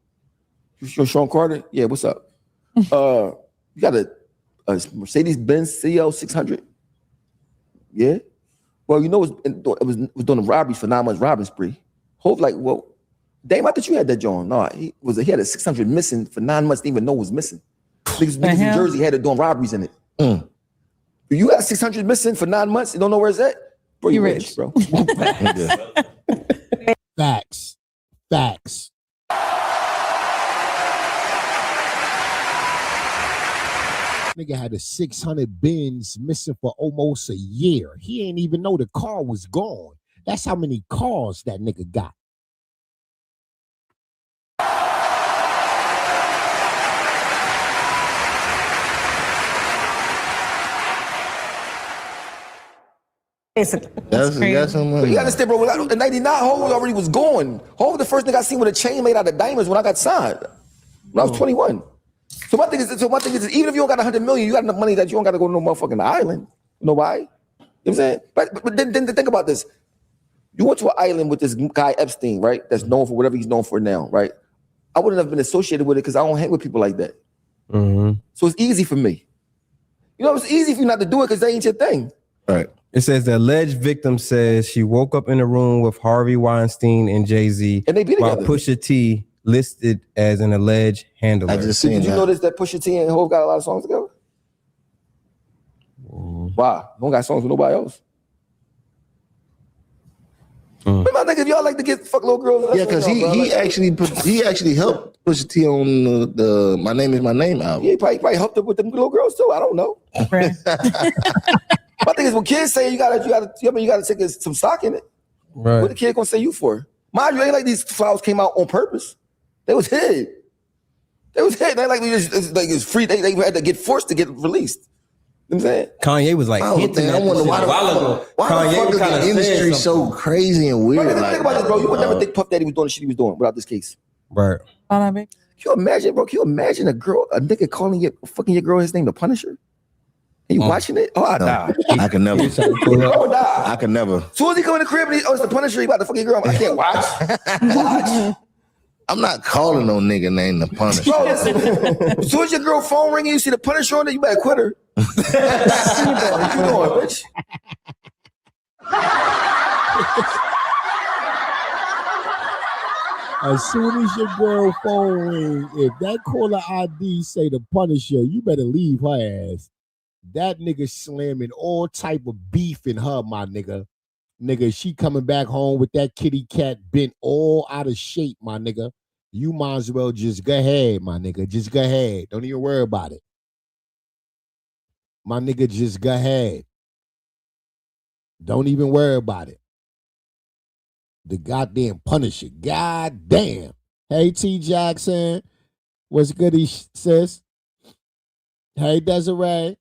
You Sean Carter? Yeah, what's up? You got a Mercedes-Benz CL 600? Yeah. Well, you know, it was doing a robberies for 9 months robbing spree. Hov like, well, damn, I thought you had that John. No, he had a 600 missing for 9 months, didn't even know it was missing. Niggas in Jersey had it doing robberies in it. You got 600 missing for 9 months, you don't know where it's at? Bro, you rich, bro. Facts. Facts. Nigga had a 600 Benz missing for almost a year. He ain't even know the car was gone. That's how many cars that nigga got. That's you understand, bro? In 99, Hov already was going. Hov the first nigga I seen with a chain made out of diamonds when I got signed. When I was 21. So my thing is, even if you don't got 100 million, you got enough money that you don't got to go to no motherfucking island. You know why? You know what I'm saying? But then think about this. You went to an island with this guy Epstein, right? That's known for whatever he's known for now, right? I wouldn't have been associated with it because I don't hang with people like that. So it's easy for me. You know, it's easy for you not to do it because that ain't your thing. Right. It says the alleged victim says she woke up in a room with Harvey Weinstein and Jay-Z and they be while together. Pusha T listed as an alleged handler. Did you notice that Pusha T and Hov got a lot of songs together? Why? Don't got songs with nobody else. But my nigga, if y'all like to get fuck little girls, Yeah, because he actually helped Pusha T on the My Name Is My Name album. Yeah, he probably helped her with them little girls too. I don't know. My thing is when kids say you gotta take some stock in it. Right. What the kid gonna say you for? Mind you, ain't like these flowers came out on purpose. They was hid. They was hid. They like it's free. They had to get forced to get released. You know what I'm saying? Kanye was like, I wonder why the fuck is the industry so crazy and weird? Bro, think about this, bro. You would never think Puff Daddy was doing the shit he was doing without this case. Right. Can you imagine, bro? Can you imagine a nigga calling fucking your girl his name the Punisher? And you watching it? Oh, I die. I can never. I can never. As soon as he come in the crib and it's the Punisher, he about to fuck your girl. I can't watch. Watch. I'm not calling no nigga named the Punisher. Bro, listen. As soon as your girl phone ring and you see the Punisher on there, you better quit her. What you doing, bitch? As soon as your girl phone ring, if that caller ID say the Punisher, you better leave her ass. That nigga slamming all type of beef in her, my nigga. Nigga, she coming back home with that kitty cat bent all out of shape, my nigga. You might as well just go ahead, my nigga. Just go ahead. Don't even worry about it. My nigga, just go ahead. Don't even worry about it. The goddamn Punisher. God damn. Hey, T. Jackson. What's goody, sis? Hey, Desiree.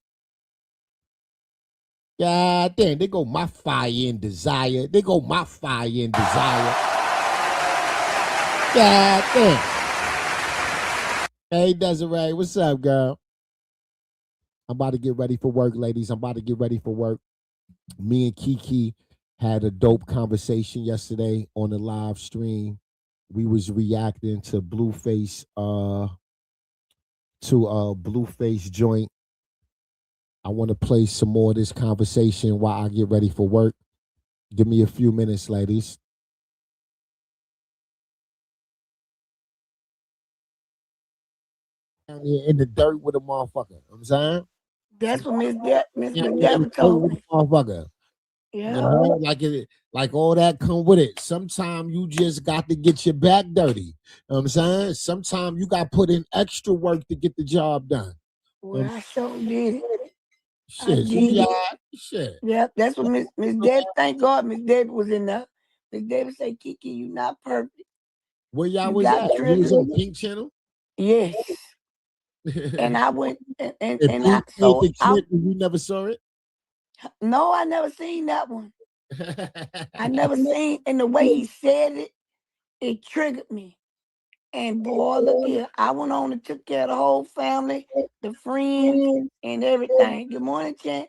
God damn, they go my fire and desire. They go my fire and desire. God damn. Hey, Desiree, what's up, girl? I'm about to get ready for work, ladies. I'm about to get ready for work. Me and Kiki had a dope conversation yesterday on the live stream. We was reacting to Blueface, Blueface joint. I want to play some more of this conversation while I get ready for work. Give me a few minutes, ladies. Down here in the dirt with a motherfucker. You know what I'm saying? That's what Miss Deborah told me. Motherfucker. Yeah. You know, like all that come with it. Sometimes you just got to get your back dirty. You know what I'm saying? Sometimes you got to put in extra work to get the job done. Well, I sure did. Shit, I did. shit. Yeah, that's what Miss Debbie, thank God Miss Debbie was in there. Miss Davis say, Kiki, you not perfect. Where y'all You was got at? You was triggered. on Pink Channel? Yes. And I went and And I Pink made so the I clip and you never saw it? no, I never seen that one. I never seen, and the way he said it, it triggered me. And boy, look here, I went on and took care of the whole family, the friends, and everything. Good morning, Chan.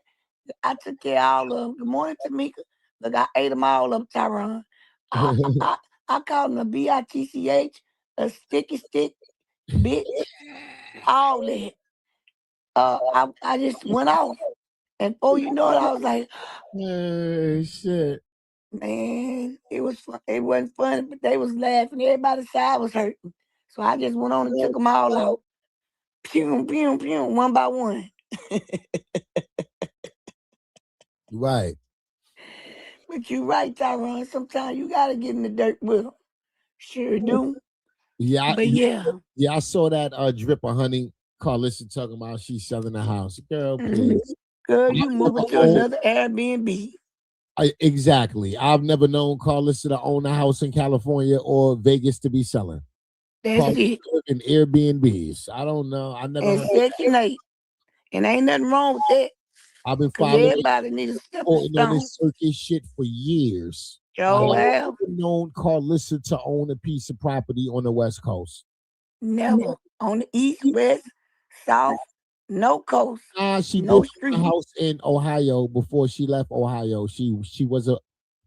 I took care of all of them. Good morning, Tamika. Look, I ate them all up, Tyron. I called him a bitch, a sticky stick, bitch, all that. I just went off. And before you know it, I was like, oh, shit. man, it was fun. It wasn't funny, but they was laughing. Everybody's side was hurting. So I just went on and took them all out. Pew, pew, pew, one by one. Right. But you're right, Tyron. Sometimes you got to get in the dirt with them. Sure do. Yeah, But yeah. Yeah, I saw that drip of honey. Carlissa talking about she's selling the house. Girl, please. Girl, you moving to another Airbnb. Exactly. I've never known Carlissa to own a house in California or Vegas to be selling. That's it. In Airbnbs. I don't know. I never And heard Section 8. And ain't nothing wrong with that. I've been 'Cause following everybody needs a stepping on stone. this circus shit for years. Joe I've have. never known Carlissa to own a piece of property on the West Coast. Never. On the East, West, South, no coast. She no did street. a house in Ohio before she left Ohio. She was a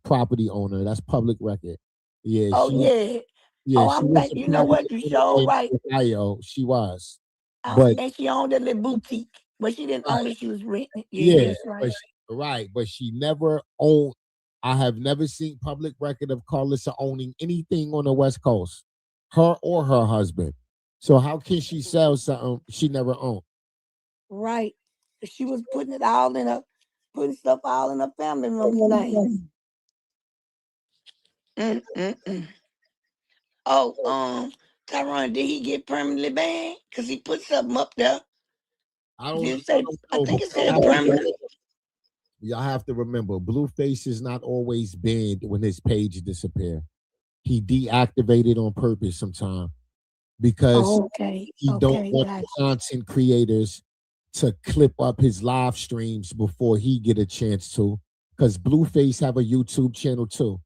property owner. That's public record. Yeah. Oh, yeah. Oh, She I'm was like, a you know what? property You owner sure in right. Ohio. She was. And she owned a little boutique. But she didn't own it. She was renting it. Yeah, that's right. But she never owned. I have never seen public record of Carlissa owning anything on the West Coast, her or her husband. So how can she sell something she never owned? Right. She was putting it all in her, putting stuff all in her family room thing. Oh, Tyron, did he get permanently banned? Because he put something up there. I think it said permanently. Y'all have to remember, Blueface is not always banned when his page disappear. He deactivated on purpose sometimes because he don't want content creators to clip up his live streams before he get a chance to. Because Blueface have a YouTube channel too.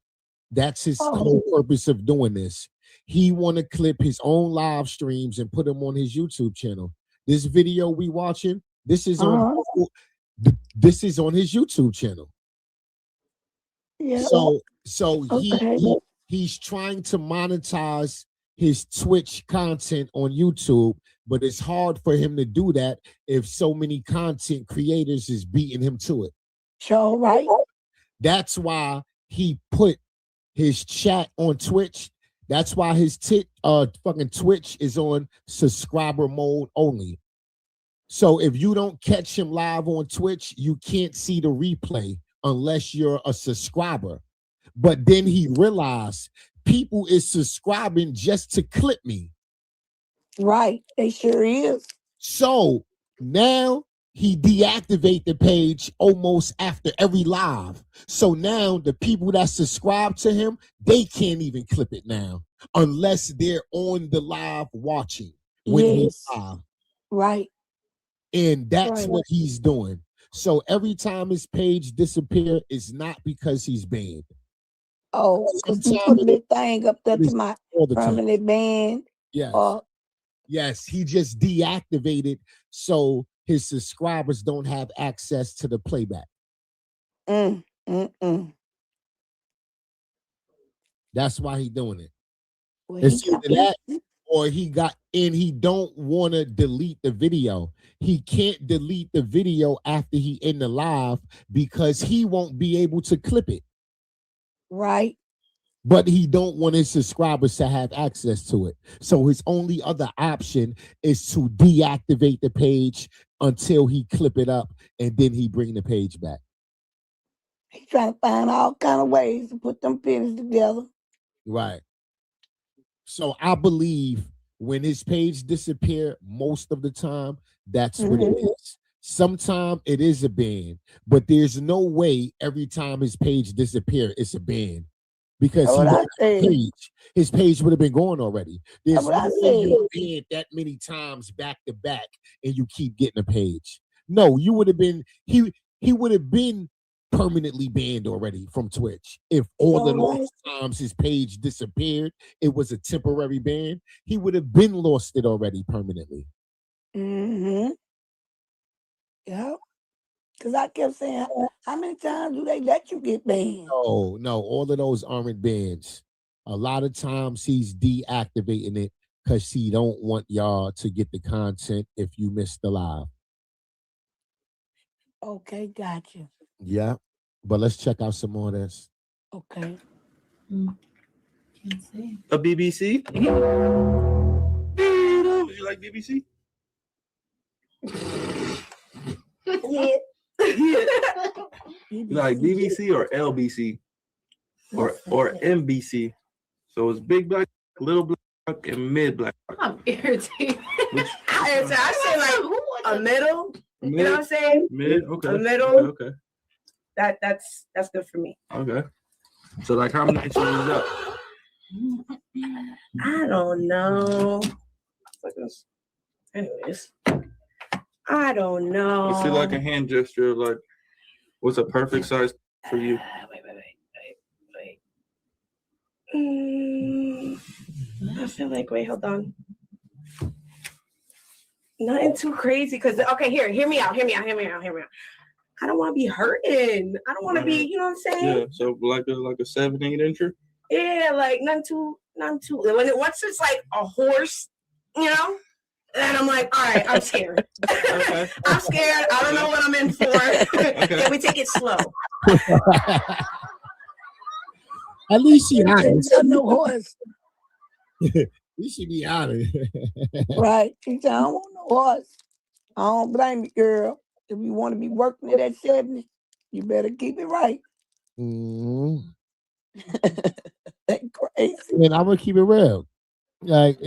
That's his whole purpose of doing this. He want to clip his own live streams and put them on his YouTube channel. This video we watching, this is on his YouTube channel. Yeah. So he's trying to monetize his Twitch content on YouTube, but it's hard for him to do that if so many content creators is beating him to it. Sure, right. That's why he put his chat on Twitch. That's why his fucking Twitch is on subscriber mode only. So if you don't catch him live on Twitch, you can't see the replay unless you're a subscriber. But then he realized people is subscribing just to clip me. Right, they sure is. So now he deactivate the page almost after every live. So now the people that subscribe to him, they can't even clip it now unless they're on the live watching when he's live. Right. And that's what he's doing. So every time his page disappear, it's not because he's banned. Oh, because he put that thing up there to my permanently banned. Yes. Yes, he just deactivated so his subscribers don't have access to the playback. That's why he's doing it. Well, it's either that or he don't want to delete the video. He can't delete the video after he in the live because he won't be able to clip it. Right. But he don't want his subscribers to have access to it. So his only other option is to deactivate the page until he clip it up and then he bring the page back. He's trying to find all kind of ways to put them pieces together. Right. So I believe when his page disappear, most of the time, that's what it is. Sometimes it is a ban, but there's no way every time his page disappear, it's a ban. because That's he what I would said. his page would have been going already. There's That's what I no way said. you banned that many times back to back and you keep getting a page. No, you would have been he would have been permanently banned already from Twitch. If all of those times his page disappeared, it was a temporary ban, he would have been lost it already permanently. Mm-hmm. Yeah. Because I kept saying, how many times do they let you get banned? No, all of those aren't bans. A lot of times he's deactivating it because he don't want y'all to get the content if you miss the live. Okay, got you. Yeah. But let's check out some more of this. Okay. A BBC? You like BBC? Yeah. You like BBC or LBC? Or MBC? So it's big black, little black, and mid black. I'm irritated. I say like a middle. You know what I'm saying? Mid, okay. A middle. Okay. That's good for me. Okay. So like how many inches is up? I don't know. Anyways, I don't know. Let's see like a hand gesture of like what's a perfect size for you? I feel like hold on. Nothing too crazy because okay, hear me out. I don't want to be hurting. I don't want to be, you know what I'm saying? Yeah, so like a 7-8 incher? Yeah, like none too. Once it's like a horse, you know, then I'm like, all right, I'm scared. Okay. I'm scared. I don't know what I'm in for. Can we take it slow? At least she honest. No horse. You should be honest. Right. She said, I don't want no horse. I don't blame you, girl. If you want to be working it at 70, you better keep it right. That's crazy. And I'm gonna keep it real. Like,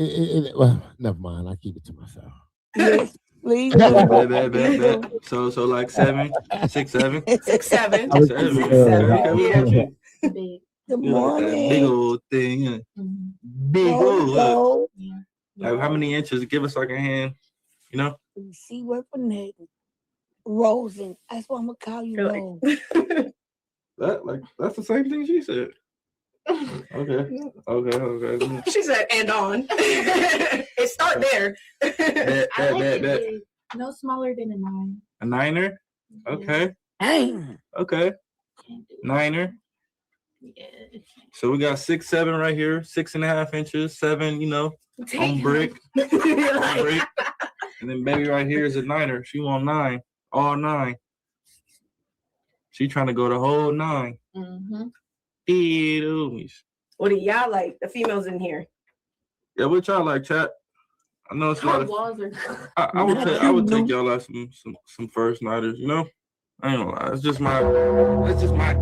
well, never mind. I keep it to myself. Yes, please. Bet. So like 7, 6, 7. 6, 7. 6, 7. Okay. Good You like that morning. big old thing. Big old. Like how many inches? Give us like a hand. You know? See what for Nate. Rosen. That's what I'm gonna call you. Rose. That's the same thing she said. Okay. She said, and on. It start there. Bet. No smaller than a 9. A 9er? Okay. Dang. Okay. 9er. Yeah. So we got 6, 7 right here, 6.5 inches, 7, you know, on brick. On brick. And then baby right here is a 9er. She want 9, all 9. She trying to go the whole 9. What do y'all like? The females in here. Yeah, what y'all like, chat? I know it's a lot of. Walls are. I would take y'all out some first nighters, you know. I ain't gonna lie. That's just my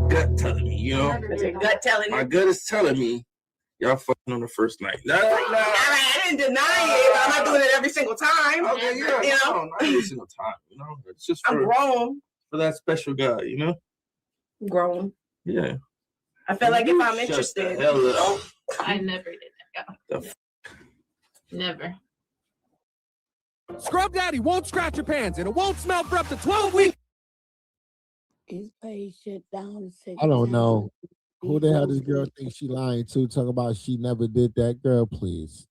gut telling me, you know. That's your gut telling My you. gut is telling me y'all fucking on the first night. All right, I didn't deny it, but I'm not doing it every single time. Okay, yeah, You know? not every single time, you know. It's just I'm grown. for that special guy, you know. Grown. Yeah. I feel like if I'm Shut interested. the hell up. I never did that. Never. Scrub Daddy won't scratch your pants and it won't smell for up to 12 weeks. His page shut down. I don't know. Who the hell this girl thinks she lying to? Talking about she never did that. Girl, please.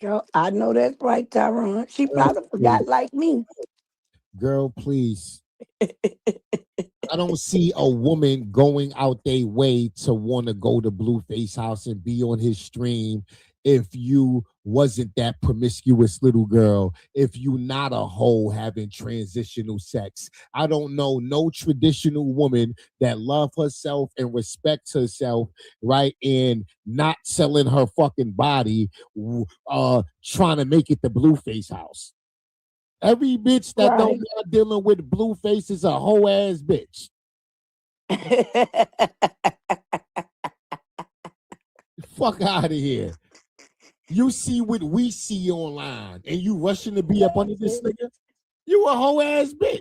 Girl, I know that's right, Tyrone. She probably forgot like me. Girl, please. I don't see a woman going out their way to want to go to Blueface house and be on his stream if you wasn't that promiscuous little girl, if you not a hoe having transitional sex. I don't know no traditional woman that love herself and respects herself, right, and not selling her fucking body, trying to make it to Blueface house. Every bitch that don't got dealing with Blueface is a hoe ass bitch. Fuck out of here. You see what we see online and you rushing to be up under this nigga? You a hoe ass bitch.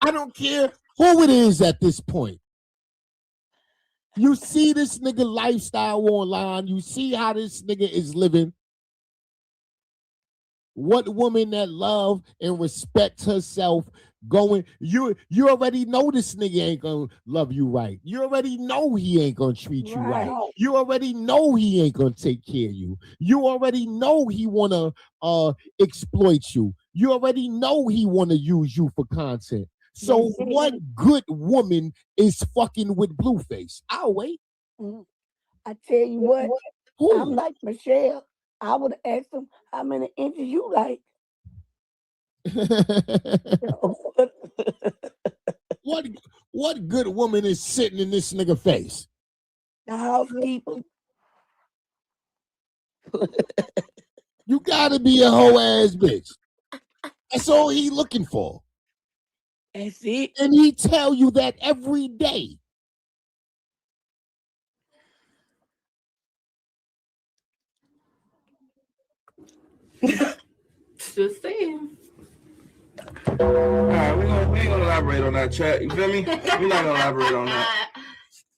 I don't care who it is at this point. You see this nigga lifestyle online. You see how this nigga is living. What woman that love and respect herself going, you already know this nigga ain't gonna love you right. You already know he ain't gonna treat you right. You already know he ain't gonna take care of you. You already know he wanna exploit you. You already know he wanna use you for content. So what good woman is fucking with Blueface? I'll wait. I tell you what, Who? I'm like Michelle. I would have asked him how many inches you like. What good woman is sitting in this nigga face? The housekeeper. You gotta be a hoe ass bitch. That's all he looking for. That's it. And he tell you that every day. Just saying. All right, we ain't gonna elaborate on that, chat. You feel me? We're not gonna elaborate on that.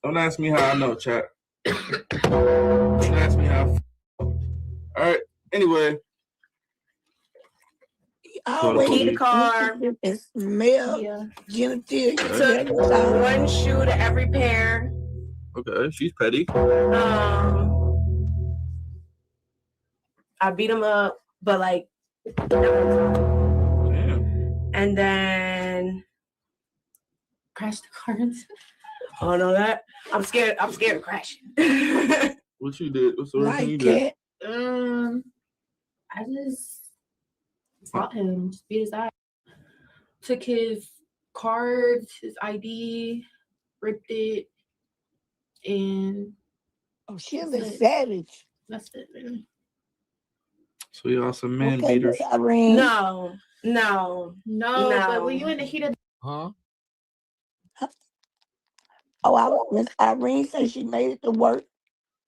Don't ask me how I know, chat. Don't ask me how. All right. Anyway. Keep the car. It's male genitalia. Took one shoe to every pair. Okay, she's petty. I beat him up, but like and then crashed the car. Oh no, that I'm scared of crashing. What you did? What's the worst thing you did? I just fought him, just beat his ass. Took his cards, his ID, ripped it, and she's a savage. That's it, really. So y'all some man beaters. No. But when you in the heat of Huh? Miss Irene said she made it to work,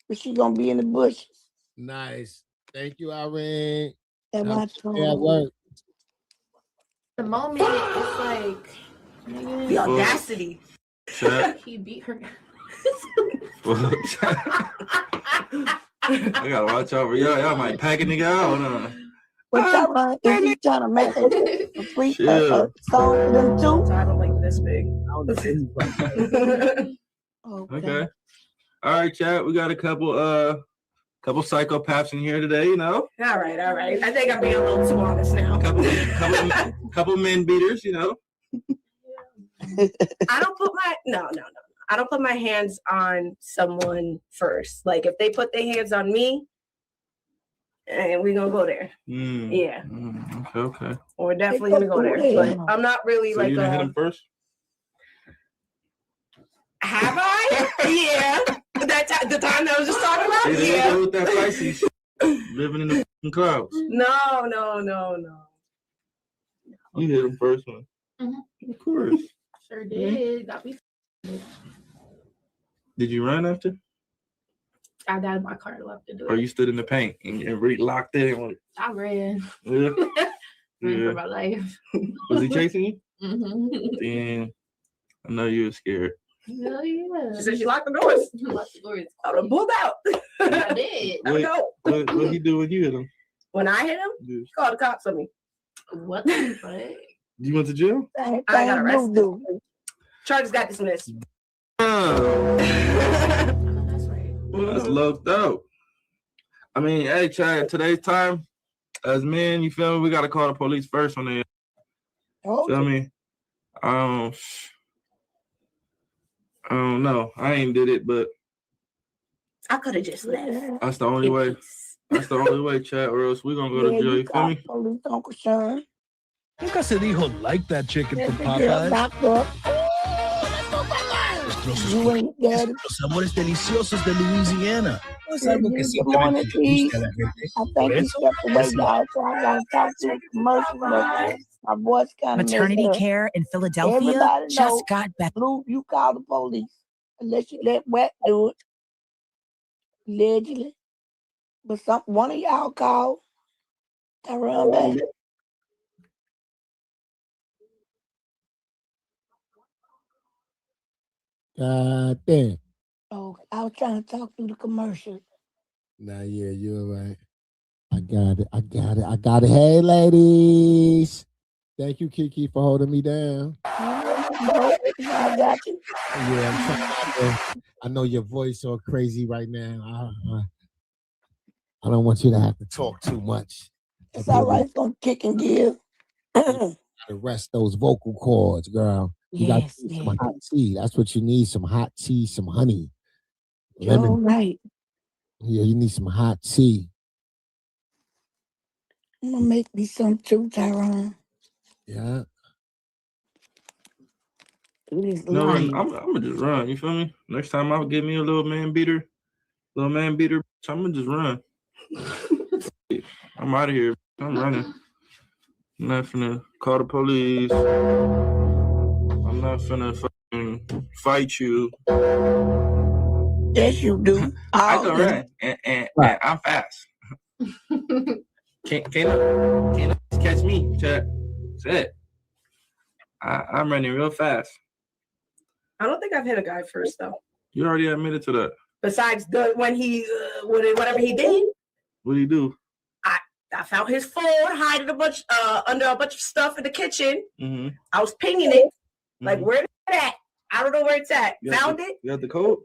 but she gonna be in the bushes. Nice. Thank you, Irene. At my at work. the moment, it's like The audacity. he beat her. I gotta watch out for y'all. Y'all might pack a nigga out. What y'all is he trying to make a free song for them too? I don't like this big. Okay. All right, chat. We got a couple psychopaths in here today, you know. All right. I think I'm being a little too honest now. Couple men beaters, you know. I don't put my no. I don't put my hands on someone first. Like if they put their hands on me, and we're gonna go there. Yeah. Okay. We're definitely gonna go there. But I'm not really so like you gonna hit him first? Have I? Yeah. The time that I was just talking about? Yeah. With that spicy shit, living in the clouds. No. You hit him first one. Mm-hmm. Of course. Sure did. Got me. Did you run after? I got in my car and left to do it. Or you stood in the paint and locked in? I ran. Yeah. Ran for my life. Was he chasing you? Mm-hmm. Damn. I know you were scared. Hell yeah. She said she locked the doors. Locked the doors. I would have pulled out. I did. What he do when you hit him? When I hit him, he called the cops on me. What the fuck? You went to jail? I got arrested. Charges got dismissed. That's right. Well, that's low dope. I mean, hey, Chad, today's time, as men, you feel me? We got to call the police first on there. Feel me? I don't know. I ain't did it, but I could have just left. that's the only way. That's the only way, Chad, or else we're going to go to jail. You feel me? Police, Uncle Sean. Nunca se dijo like that chicken from Popeyes. Los sabores deliciosos de Louisiana. No es algo que simplemente le gusta a la gente. Por eso, Maternity care in Philadelphia just got better. Blue, you call the police unless you let Wet do it. Allegedly. But one of y'all called Tyrone back. God damn. I was trying to talk through the commercial. Nah, yeah, you're right. I got it. Hey, ladies. Thank you, Kiki, for holding me down. No, I got you. Yeah, I'm trying. I know your voice so crazy right now. I don't want you to have to talk too much. It's all right. It's gonna kick and give. To rest those vocal cords, girl. You got some hot tea. That's what you need. Some hot tea, some honey. Lemon. All right. Yeah, you need some hot tea. I'm gonna make me some too, Tyrone. Yeah. No, I'm gonna just run. You feel me? Next time I'll get me a little man beater. I'm gonna just run. I'm out of here. I'm running. I'm not finna call the police. I'm not finna fucking fight you. Yes, you do. I can run, and I'm fast. Can't catch me, chat. That's it. I'm running real fast. I don't think I've hit a guy first though. You already admitted to that. Besides when he whatever he did. What did he do? I found his phone hiding under a bunch of stuff in the kitchen. Mm-hmm. I was pinging it. Like, where is it at? I don't know where it's at. Found it. You got the code?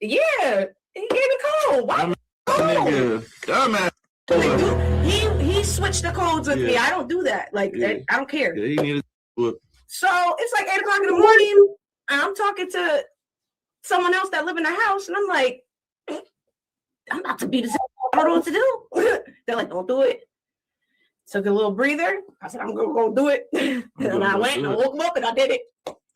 Yeah. He gave me code. Why? Dumbass. He switched the codes with me. I don't do that. Like, I don't care. Yeah, he needed to. So it's like 8 o'clock in the morning, and I'm talking to someone else that live in the house, and I'm like, I'm about to beat this. I don't know what to do. They're like, don't do it. Took a little breather. I said, I'm gonna go do it. And I went and I woke him up and I did it.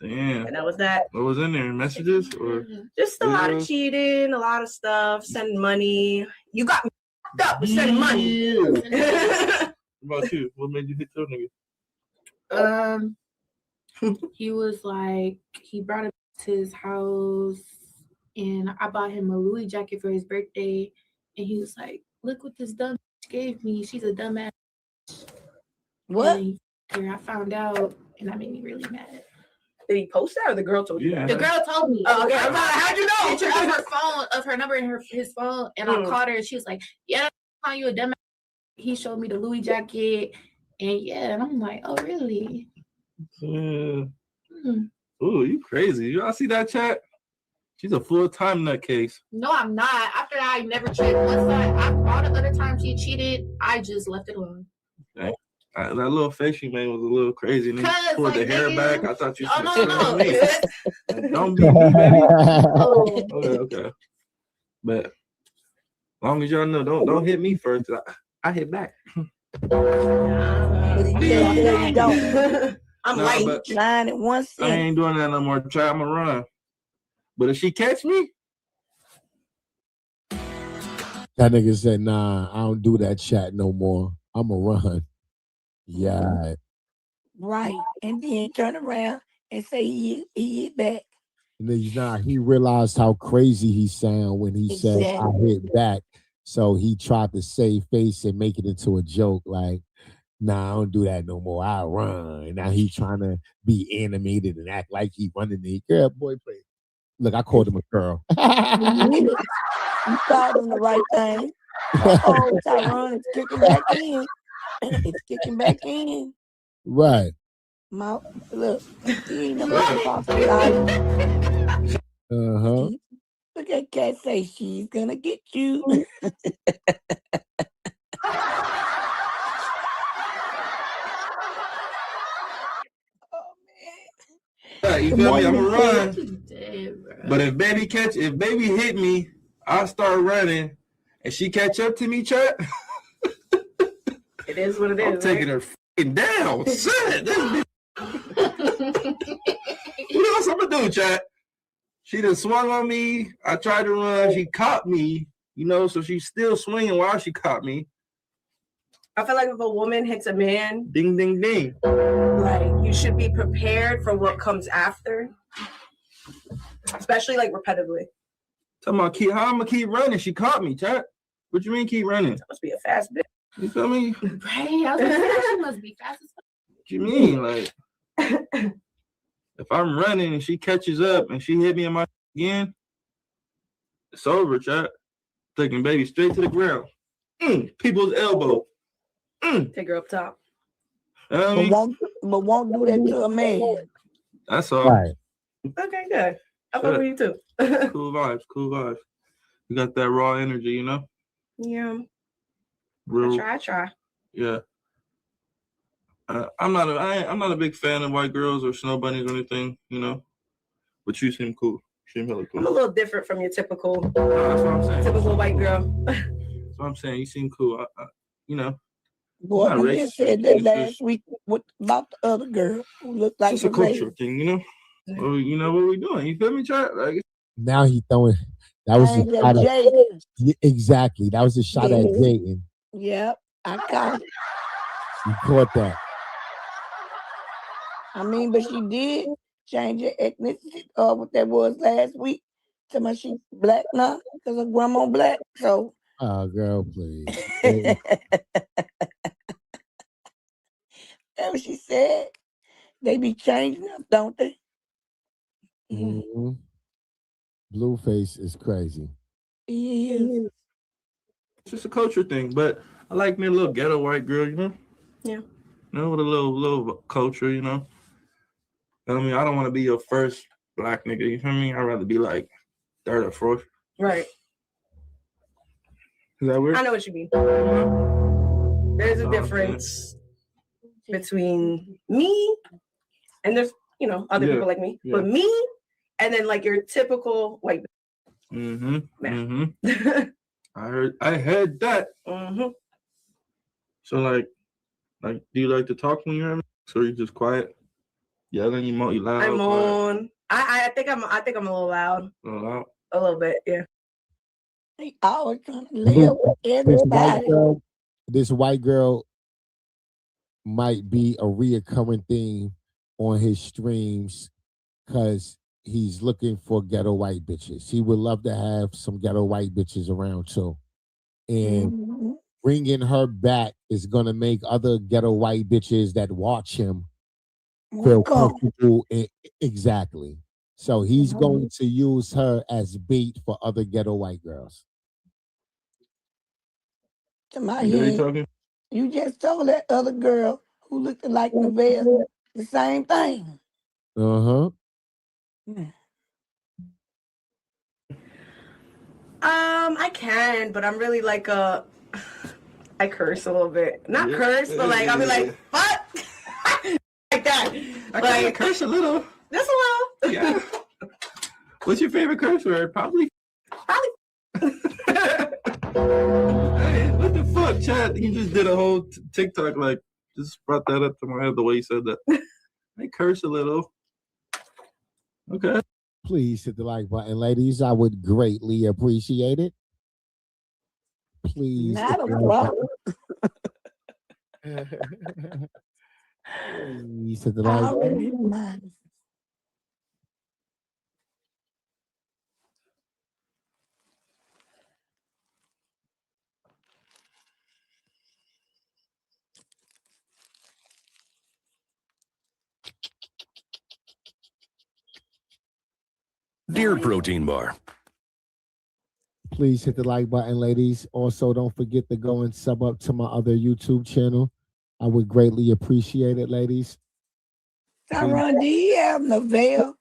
Damn. And that was that. What was in there? Messages or just a lot of cheating, a lot of stuff, sending money. You got me fucked up with sending money. What about you? What made you hit your nigga? He was like, he brought it to his house, and I bought him a Louis jacket for his birthday, and he was like, "Look what this dumb bitch gave me. She's a dumbass." What? And I found out, and that made me really mad. Did he post that, or the girl told you? The girl told me. Oh, okay. How'd you know? Picture of her phone, of her number in his phone, and I called her, and she was like, "Yeah, I'm calling you a dumbass." He showed me the Louis jacket, and I'm like, "Oh, really?" Yeah. Ooh, you crazy. Y'all see that chat? She's a full-time nutcase. No, I'm not. After that, I never checked. All the other times she cheated, I just left it alone. Okay. That little face she made was a little crazy. And then pulled the hair back. I thought you said no. Don't beat me, baby. Okay. But as long as y'all know, don't hit me first. I hit back. I'm like 9 and 1 cent. I ain't doing that no more. Try, I'm gonna run. But if she catch me, that nigga said, "Nah, I don't do that chat no more. I'ma run." Yeah. Right, and then turn around and say he hit back. And then, he realized how crazy he sound when he said, "I hit back." So he tried to save face and make it into a joke, like, "Nah, I don't do that no more. I run." Now he trying to be animated and act like he running the girl. Boy, play. Look, I called him a girl. You called him the right thing. Oh, Tyrone is kicking back in. It's kicking back in. Right. Look, he ain't never crossed the line. Uh-huh. Look at Cat say she's gonna get you. You feel me? I'm gonna run. But if baby hit me, I'll start running, and she catch up to me, chat. It is what it is. I'm taking her fucking down. Shit. You know what I'm gonna do, chat? She done swung on me. I tried to run. She caught me. So she's still swinging while she caught me. I feel like if a woman hits a man, ding, ding, ding. Like, you should be prepared for what comes after, especially like repetitively. Talking about how I'm gonna keep running. She caught me, chat. What you mean keep running? That must be a fast bitch. You feel me? Right. I was gonna say, she must be fast as fuck. What you mean? Like, if I'm running and she catches up and she hit me in my again, It's over, chat. Taking baby straight to the ground. People's elbow. Take her up top. But won't do that to a man. That's all. Right. Okay, good. I fuck with you too. Cool vibes. You got that raw energy, you know? Yeah. Real, I try. Yeah. I'm not a big fan of white girls or snow bunnies or anything, you know? But you seem cool. You seem hella cool. I'm a little different from your typical, that's what I'm saying. Typical white girl. That's what I'm saying. You seem cool. You know. Boy, you just said that last week about the other girl who looked like it's just a culture thing, you know? Well, you know what we doing. You feel me, chat? Like, now he throwing. That was a shot at, yeah, exactly. That was a shot at Jayden. Yep, I caught it. You caught that. I mean, but she did change her ethnicity what that was last week. Tell me she's black now because her grandma black. So. Oh, girl, please. That's what she said. They be changing up, don't they? Mm-hmm. Blueface is crazy. He is. it's just a culture thing, but I like me a little ghetto white girl, you know? Yeah. You know, with a little culture, you know? I mean, I don't want to be your first black nigga, you feel me? I'd rather be like third or fourth. Right. Is that weird? I know what you mean. There's a difference between me and there's, other people like me. Yeah. But me and then like your typical white man. I heard that. So like do you like to talk when you're having sex, or are you just quiet? Yeah, then you loud. I'm on. I think I'm a little loud. A little loud? A little bit, yeah. They always trying to live with everybody. This white girl might be a reoccurring theme on his streams because he's looking for ghetto white bitches. He would love to have some ghetto white bitches around too. And bringing her back is going to make other ghetto white bitches that watch him feel comfortable. Exactly. So he's going to use her as bait for other ghetto white girls. You just told that other girl who looked like Nevaeh the same thing. I can, but I'm really like I curse a little bit. Not curse, but like I'll be like, fuck. Like that. I curse a little. Just a little. Yeah. What's your favorite curse word? Probably. Hey, what the fuck, Chad? He just did a whole TikTok, like, just brought that up to my head the way he said that. I curse a little. Okay. Please hit the like button, ladies. I would greatly appreciate it. Please. Not a problem. Please hit the like button. Deer protein bar. Please hit the like button, ladies. Also, don't forget to go and sub up to my other YouTube channel. I would greatly appreciate it, ladies. Camron, do he have Nevaeh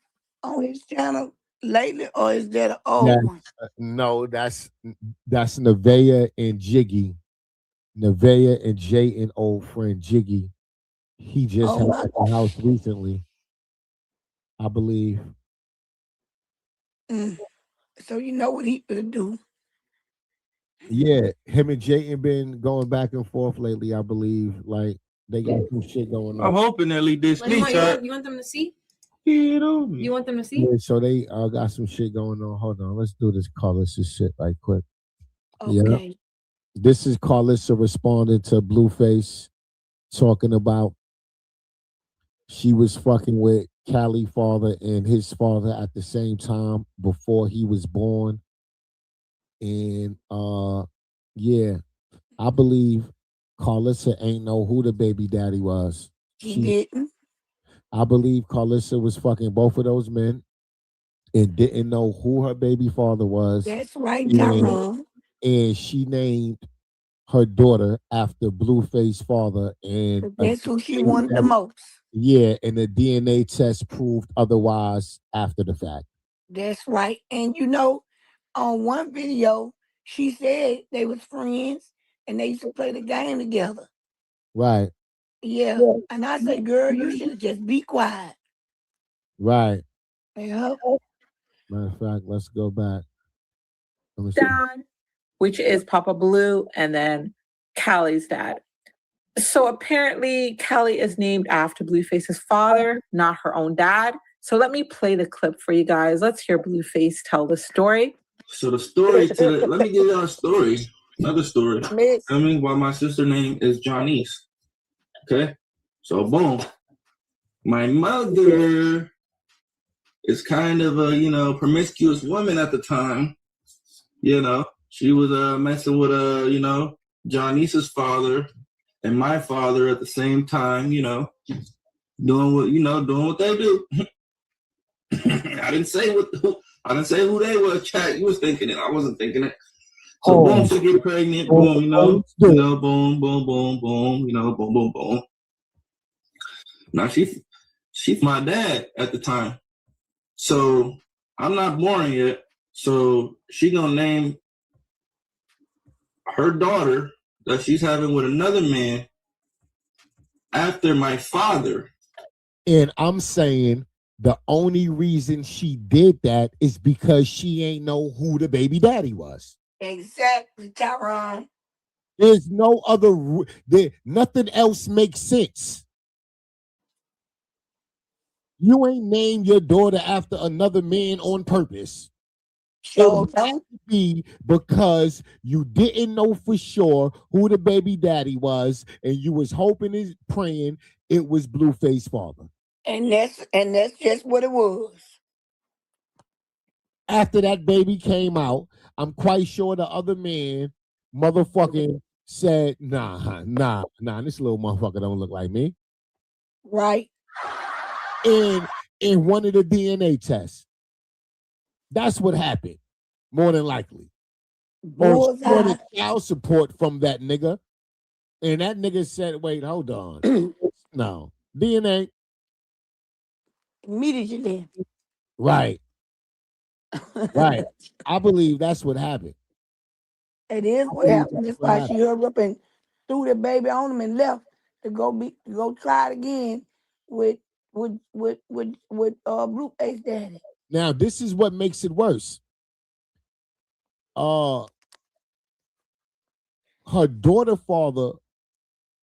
on his channel lately, or is that an old one? No, that's Nevaeh and Jiggy. Nevaeh and Jayden, old friend Jiggy. He just had at the house recently, I believe. So you know what he could do. Yeah, him and Jayden been going back and forth lately, I believe. Like, they got some shit going on. I'm hoping at least this You want them to see? You want them to see? Yeah, so they got some shit going on. Hold on, let's do this Carlissa shit right quick. Okay. Yeah. This is Carlissa responding to Blueface, talking about she was fucking with Cali father and his father at the same time before he was born. And yeah, I believe Carlissa ain't know who the baby daddy was. She didn't. I believe Carlissa was fucking both of those men. and didn't know who her baby father was. That's right, Tyrone. And she named her daughter after Blueface father, and that's who she wanted the most. Yeah, and the DNA test proved otherwise after the fact. That's right. And you know, on one video, she said they was friends and they used to play the game together. Right. Yeah. And I said, girl, you should have just be quiet. Right. Yeah. Matter of fact, let's go back. Dad, which is Papa Blue, and then Callie's dad. So apparently Callie is named after Blueface's father, not her own dad. So let me play the clip for you guys. Let's hear Blueface tell the story. So the story let me give y'all a story. Another story. I mean, why my sister's name is Johnnice. Okay? So boom. My mother is kind of a, promiscuous woman at the time. She was messing with Johnnice's father and my father at the same time, doing what they do. I didn't say who they were, chat. You was thinking it. I wasn't thinking it. So boom, she get pregnant, boom, boom, boom, boom, boom, boom, boom, boom. Now she's my dad at the time. So I'm not born yet. So she gonna name her daughter that she's having with another man after my father. And I'm saying the only reason she did that is because she ain't know who the baby daddy was. Exactly, Tyrone. There's no other, nothing else makes sense. You ain't named your daughter after another man on purpose. So it had to be because you didn't know for sure who the baby daddy was, and you was hoping and praying it was Blueface father. And that's just what it was. After that baby came out, I'm quite sure the other man motherfucking said, nah, this little motherfucker don't look like me. Right. And one of the DNA tests. That's what happened, more than likely. Or the child support from that nigga. And that nigga said, wait, hold on. No. DNA. Immediately. Right. Right. I believe that's what happened. It is what happened. That's why she hurried up and threw the baby on him and left to go try it again with Blueface daddy. Now, this is what makes it worse. Her daughter father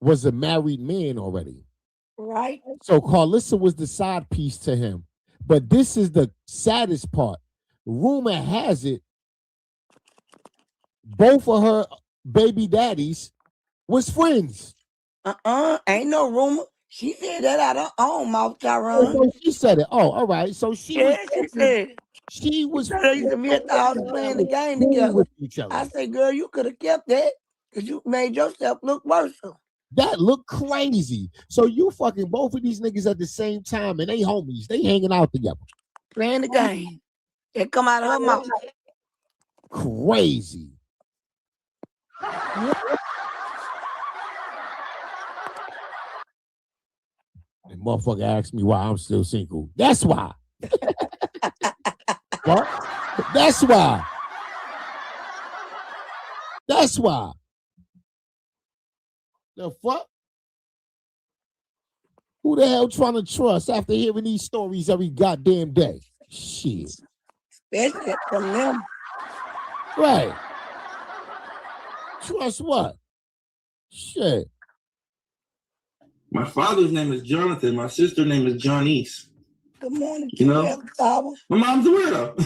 was a married man already. Right. So Carlissa was the side piece to him. But this is the saddest part. Rumor has it, both of her baby daddies was friends. Ain't no rumor. She said that out of her own mouth, Tyrone. So she said it. Oh, all right. So she said she was they used to be at the house playing the game together with each other. I said, girl, you could have kept that because you made yourself look worse. That looked crazy. So you fucking both of these niggas at the same time and they homies. They hanging out together. Playing the game. It come out of her mouth. Crazy. And motherfucker asked me why I'm still single. That's why. What? That's why. That's why. The fuck? Who the hell trying to trust after hearing these stories every goddamn day? Shit. Especially from them. Right. Trust what? Shit. My father's name is Jonathan. My sister's name is Johnnice. Good morning. My mom's a weirdo.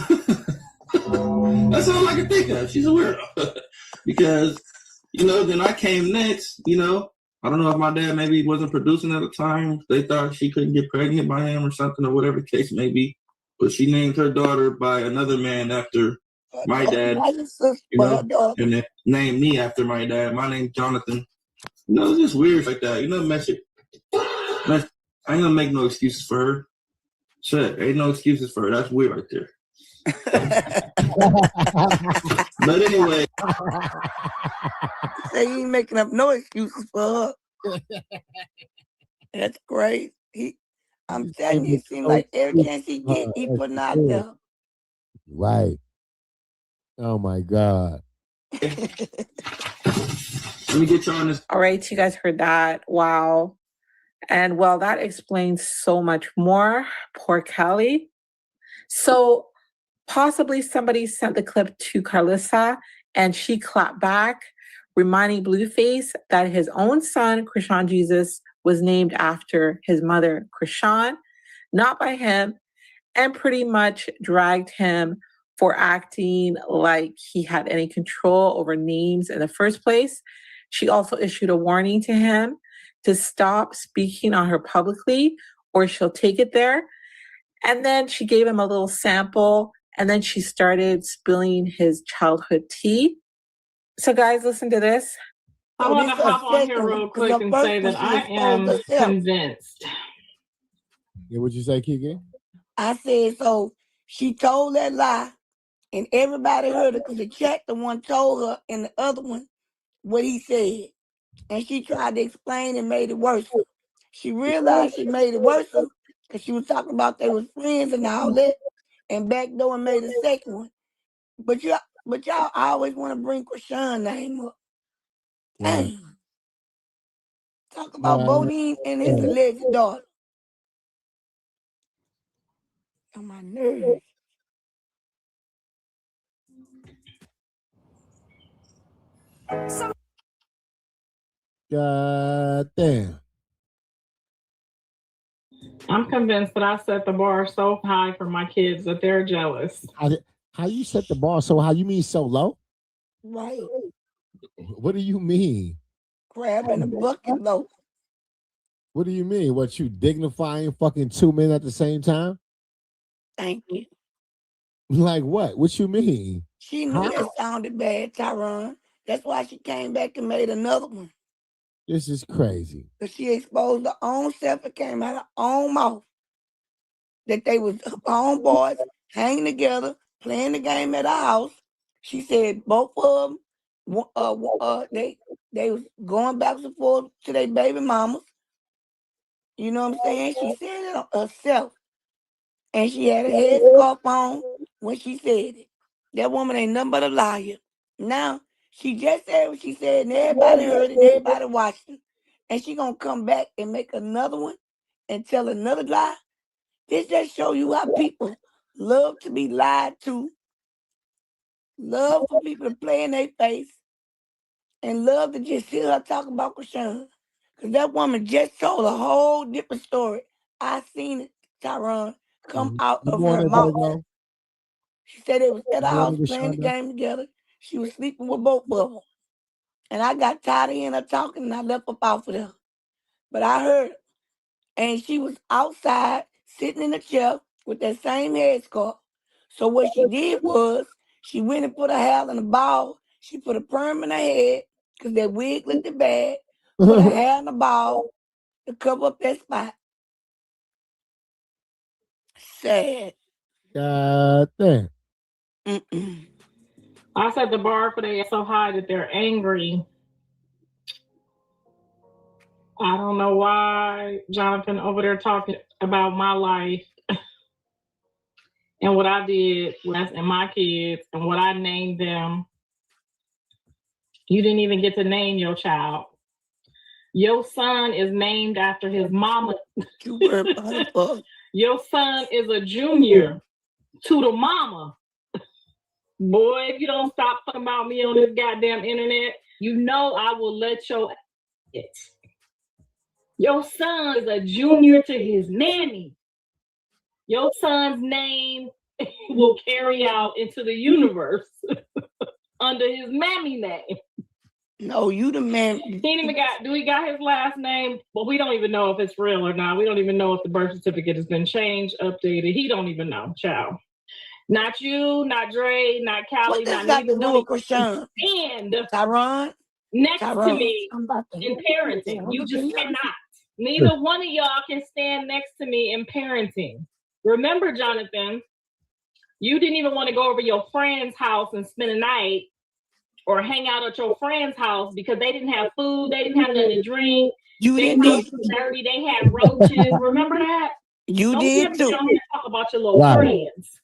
That's all I can think of. She's a weirdo. Because, then I came next, I don't know if my dad maybe wasn't producing at the time. They thought she couldn't get pregnant by him or something or whatever the case may be. But she named her daughter by another man after my dad. And then named me after my dad. My name's Jonathan. It's just weird like that. Message. I ain't gonna make no excuses for her. Shit, ain't no excuses for her. That's weird right there. But anyway, say he ain't making up no excuses for her. That's great. I'm telling you, it seems like every chance he get, he putting out there. Right. Oh my God. let me get you on this. All right, you guys heard that. Wow. And well, that explains so much more. Poor Kelly. So possibly somebody sent the clip to Carlissa and she clapped back, reminding Blueface that his own son, Chrisean Jesus, was named after his mother, Chrisean, not by him, and pretty much dragged him for acting like he had any control over names in the first place. She also issued a warning to him to stop speaking on her publicly or she'll take it there. And then she gave him a little sample and then she started spilling his childhood tea. So guys, listen to this. I want to hop on here real quick and say that I am convinced. Yeah, what'd you say, Kiki? I said, so she told that lie and everybody heard it because the chat, the one told her and the other one what he said. And she tried to explain and made it worse. She realized she made it worse because she was talking about they was friends and all that and backdoor and made a second one. But y'all always want to bring Chrisean's name up. Dang. Talk about Bodine and his alleged daughter. On my nerves. God damn. I'm convinced that I set the bar so high for my kids that they're jealous. How you set the bar so high? You mean so low? Right. What do you mean? Crab in a bucket low. What do you mean? What, you dignifying fucking two men at the same time? Thank you. Like what? What you mean? She knew that sounded bad, Tyron. That's why she came back and made another one. This is crazy. But she exposed her own self. It came out of her own mouth that they was homeboys hanging together, playing the game at our house. She said both of them, they was going back and forth to their baby mamas. You know what I'm saying? She said it herself. And she had a headscarf on when she said it. That woman ain't nothing but a liar. Now, she just said what she said, and everybody heard it, and everybody watched it. And she gonna come back and make another one and tell another lie. This just show you how people love to be lied to, love for people to play in their face, and love to just hear her talk about Chrisean. Because that woman just told a whole different story. I seen it, Tyron, come out of her mouth. She said they was at the house playing the game together. She was sleeping with both of them. And I got tired of hearing her talking and I left up off of her. But I heard her. And she was outside sitting in a chair with that same headscarf. So what she did was she went and put her hair in a ball. She put a perm in her head because that wig looked bad. Put her hair in a ball to cover up that spot. Sad. God damn. I set the bar for they so high that they're angry. I don't know why Jonathan over there talking about my life and what I did and my kids and what I named them. You didn't even get to name your child. Your son is named after his mama. Your son is a junior to the mama. Boy, if you don't stop talking about me on this goddamn internet, you know I will let your son is a junior to his nanny. Your son's name will carry out into the universe under his mammy name. No, you the man. He ain't even do he got his last name? But we don't even know if it's real or not. We don't even know if the birth certificate has been changed, updated. He don't even know, child. Not you, not Dre, not Callie, not neither one of you stand Tyron next to me in parenting. You just cannot. Neither one of y'all can stand next to me in parenting. Remember, Jonathan, You didn't even want to go over your friend's house and spend a night or hang out at your friend's house because they didn't have food, they didn't have nothing to drink. Their house was dirty, they had roaches. Remember that? You did too. Don't talk about your little friends.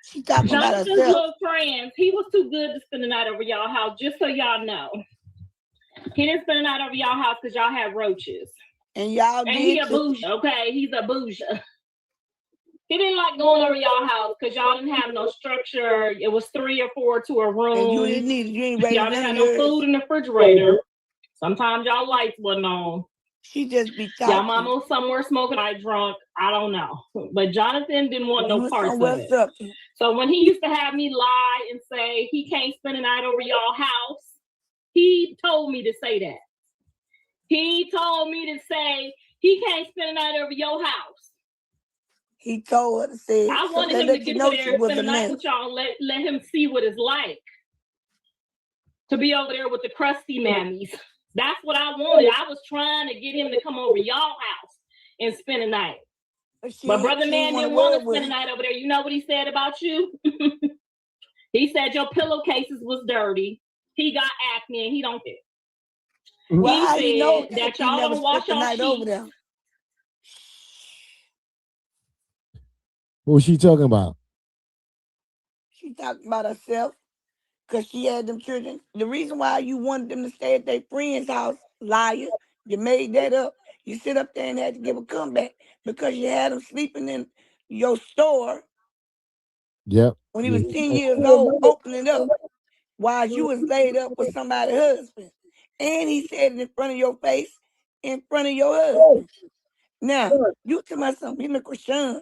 She talking about Jonathan's herself. little friends, he was too good to spend the night over y'all house, just so y'all know. He didn't spend the night over y'all house because y'all had roaches. And y'all and did he a too. bougie, okay? He's a bougie. He didn't like going over y'all house because y'all didn't have no structure. It was 3 or 4 to a room. And you didn't need it. You ain't ready Y'all didn't have no food in the refrigerator. Sometimes y'all lights wasn't on. She just be talking. Y'all mama was somewhere smoking, I drunk. I don't know. But Jonathan didn't want no parts of it. So when he used to have me lie and say he can't spend the night over y'all house, he told me to say that. He told me to say he can't spend the night over your house. He told her to say. I wanted him to get over there and spend the night with y'all and let him see what it's like to be over there with the crusty mammies. That's what I wanted. I was trying to get him to come over y'all house and spend the night. But brother man didn't want to spend the night over there. You know what he said about you? He said your pillowcases was dirty. He got acne and he don't care. Well, he said that y'all don't wash your sheets. Over there. What was she talking about? She talking about herself because she had them children. The reason why you wanted them to stay at their friend's house, liar, you made that up. You sit up there and had to give a comeback because you had them sleeping in your store. Yep. When he was 10 years old, opening it up while you was laid up with somebody's husband. And he said it in front of your face, in front of your husband. Now, you tell me something, him and Chrisean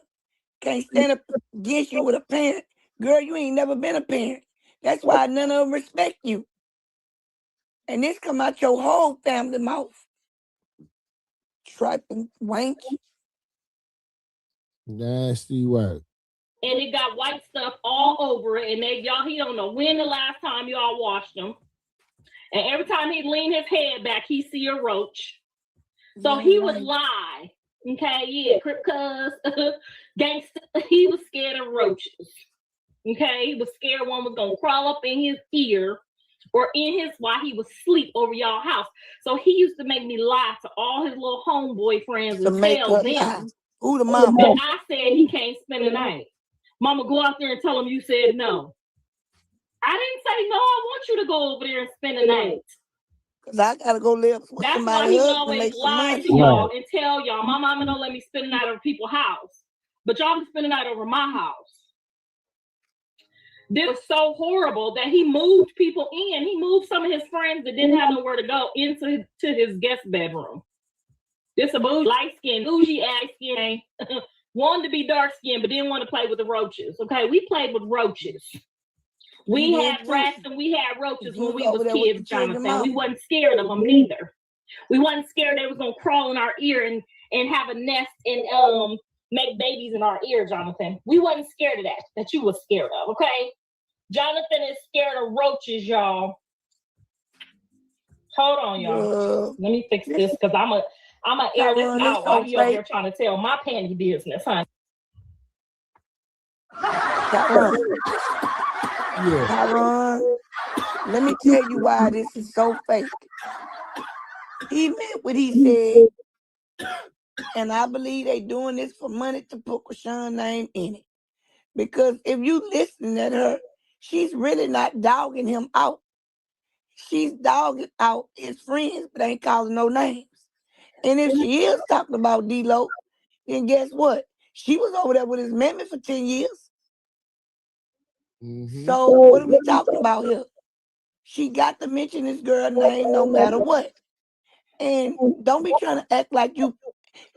can't stand up against you with a parent. Girl, you ain't never been a parent. That's why none of them respect you. And this come out your whole family mouth. Tripping wank. Nasty work. And it got white stuff all over it. And he don't know when the last time y'all washed them. And every time he lean his head back, he see a roach. So he would lie. Okay, yeah, Crip Cuz, gangster. He was scared of roaches. Okay, he was scared one was gonna crawl up in his ear or in his while he was asleep over y'all house. So he used to make me lie to all his little homeboy friends and tell them. Who the mama? And I said he can't spend the night. Mama, go out there and tell him you said no. I didn't say no. I want you to go over there and spend the night. Because I got to go live with That's somebody why he else to always make some lied money. to y'all and tell y'all, my mama don't let me spend the night over people's house. But y'all can spend the night over my house. This was so horrible that he moved people in. He moved some of his friends that didn't have nowhere to go into his guest bedroom. This a bougie, light-skinned, bougie ass skin. Wanted to be dark-skinned, but didn't want to play with the roaches. Okay, we played with roaches. We had rats and we had roaches when we was kids, Jonathan. We wasn't scared of them neither. We wasn't scared they was gonna crawl in our ear and have a nest and make babies in our ear, Jonathan. We wasn't scared of that you was scared of, okay? Jonathan is scared of roaches, y'all. Hold on, y'all. Let me fix this because I'm a air this out while you over here trying to tell my panty business, honey. Tyron, let me tell you why this is so fake. He meant what he said, and I believe they doing this for money to put Chrisean's name in it. Because if you listen at her, she's really not dogging him out. She's dogging out his friends, but ain't calling no names. And if she is talking about D-Lo, then guess what? She was over there with his mammy for 10 years. So what are we talking about here? She got to mention this girl's name no matter what. And don't be trying to act like you.